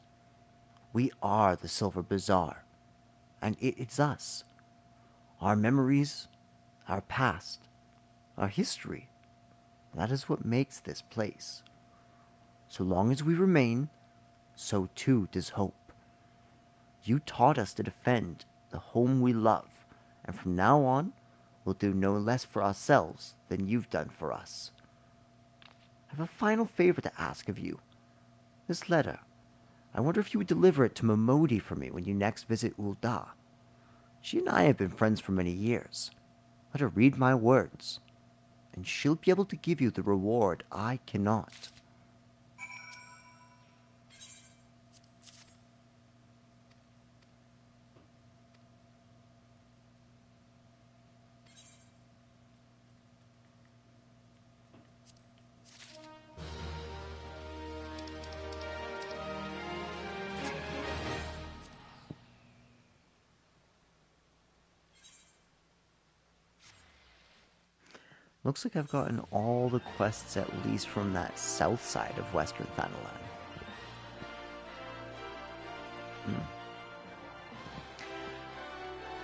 We are the Silver Bazaar, and it's us. Our memories, our past, our history. That is what makes this place. So long as we remain, so too does hope. You taught us to defend the home we love, and from now on, we'll do no less for ourselves than you've done for us. I have a final favor to ask of you. This letter, I wonder if you would deliver it to Momodi for me when you next visit Uldah. She and I have been friends for many years. Let her read my words, and she'll be able to give you the reward I cannot. Looks like I've gotten all the quests at least from that south side of Western Thanalan.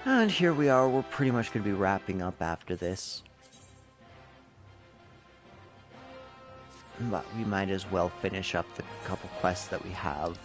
And here we are, we're pretty much going to be wrapping up after this. But we might as well finish up the couple quests that we have.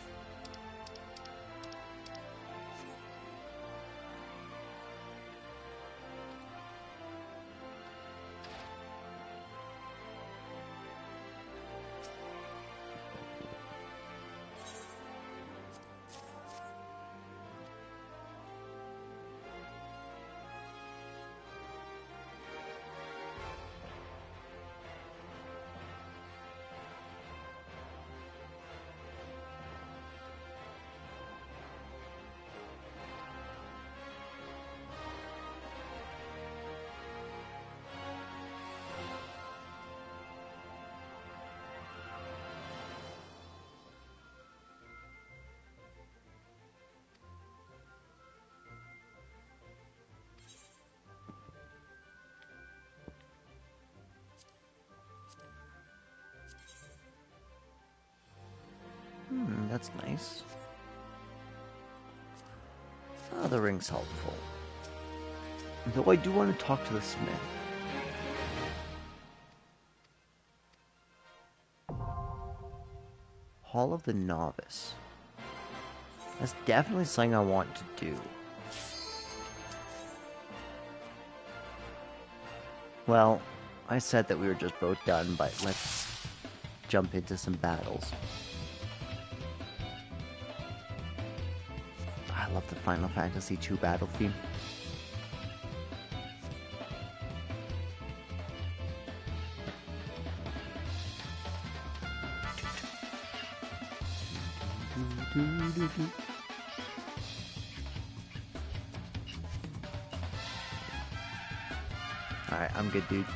That's nice. Ah, the ring's helpful. Though I do want to talk to the smith. Hall of the Novice. That's definitely something I want to do. Well, I said that we were just both done, but let's jump into some battles. I love the Final Fantasy II battle theme. Alright, I'm good, dude.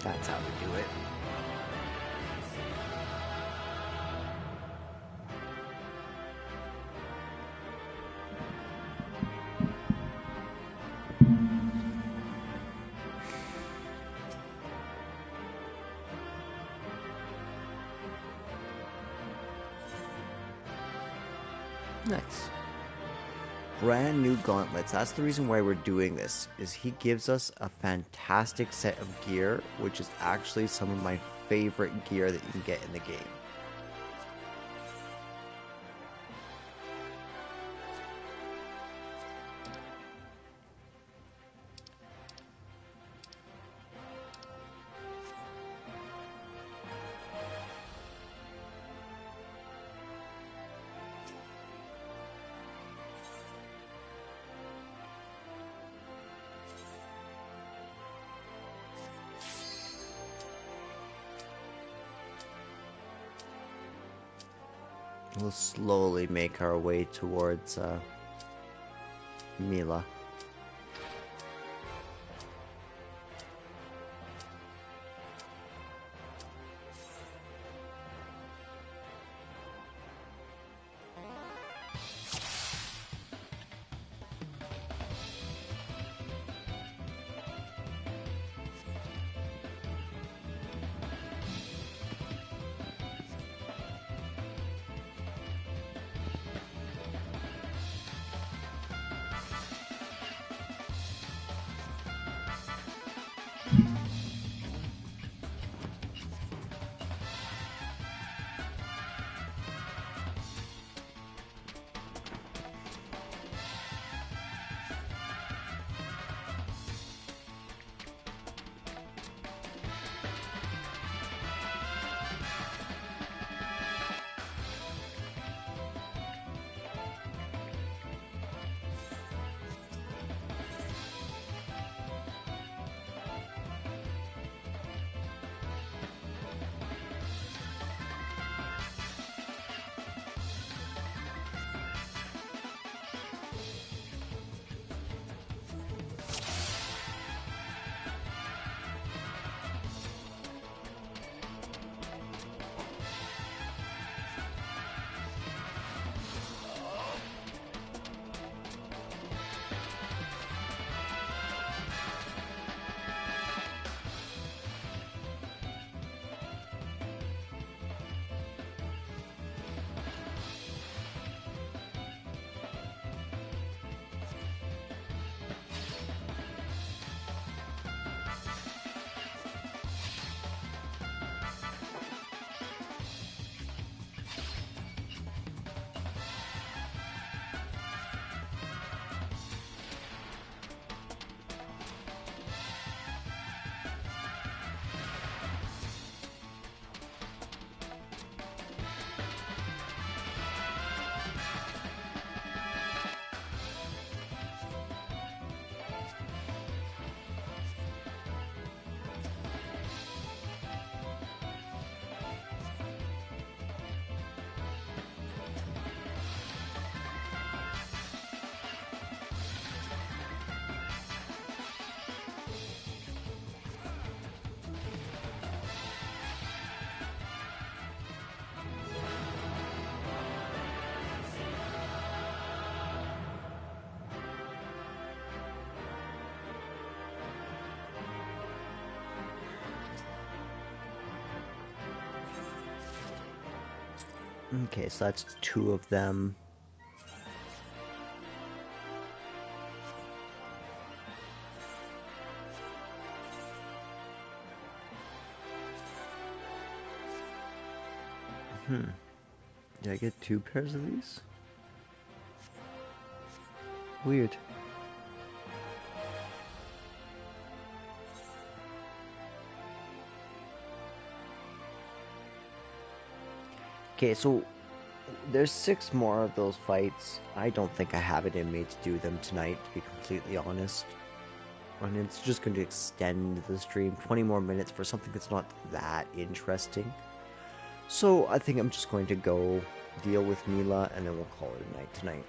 That's how we do it. Nice. Brand new gauntlets. That's the reason why we're doing this, is he gives us a fantastic set of gear, which is actually some of my favorite gear that you can get in the game. We'll slowly make our way towards Mila. Okay, so that's two of them. Did I get two pairs of these? Weird. Okay, so there's 6 more of those fights. I don't think I have it in me to do them tonight, to be completely honest. And it's just going to extend the stream 20 more minutes for something that's not that interesting. So I think I'm just going to go deal with Mila, and then we'll call it a night tonight.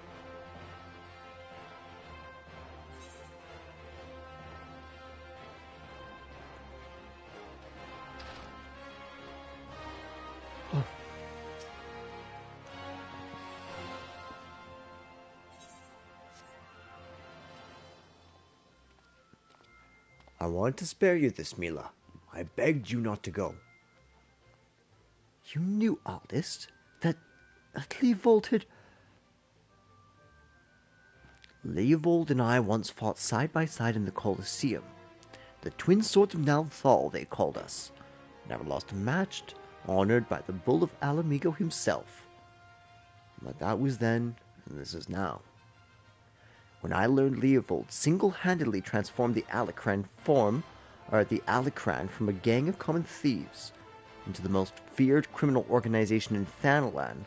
I wanted to spare you this, Mila. I begged you not to go. You knew all this? That Lee vaulted... Leovold and I once fought side by side in the Colosseum. The twin swords of Nalthal, they called us. Never lost a match, honored by the Bull of Alamigo himself. But that was then, and this is now. When I learned Leovold single-handedly transformed the Alicran from a gang of common thieves into the most feared criminal organization in Thanalan,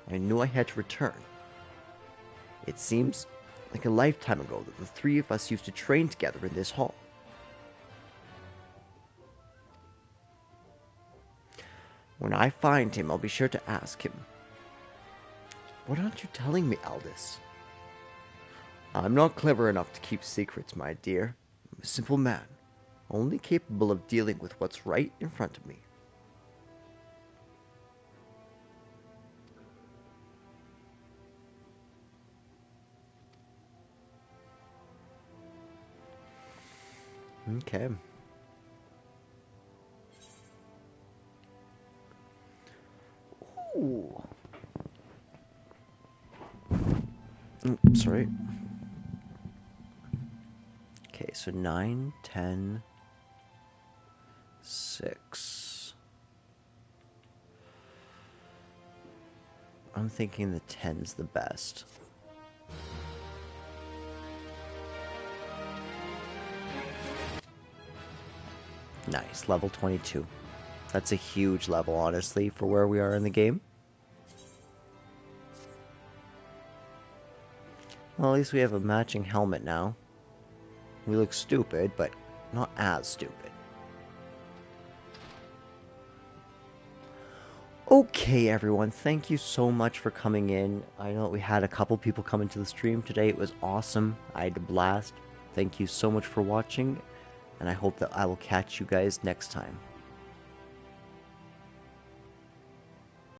I knew I had to return. It seems like a lifetime ago that the three of us used to train together in this hall. When I find him, I'll be sure to ask him. What aren't you telling me, Aldous? I'm not clever enough to keep secrets, my dear. I'm a simple man, only capable of dealing with what's right in front of me. Okay. Ooh. Sorry. Okay, so 9, 10, 6. I'm thinking the 10's the best. Nice, level 22. That's a huge level, honestly, for where we are in the game. Well, at least we have a matching helmet now. We look stupid, but not as stupid. Okay, everyone, thank you so much for coming in. I know we had a couple people come into the stream today. It was awesome. I had a blast. Thank you so much for watching, and I hope that I will catch you guys next time.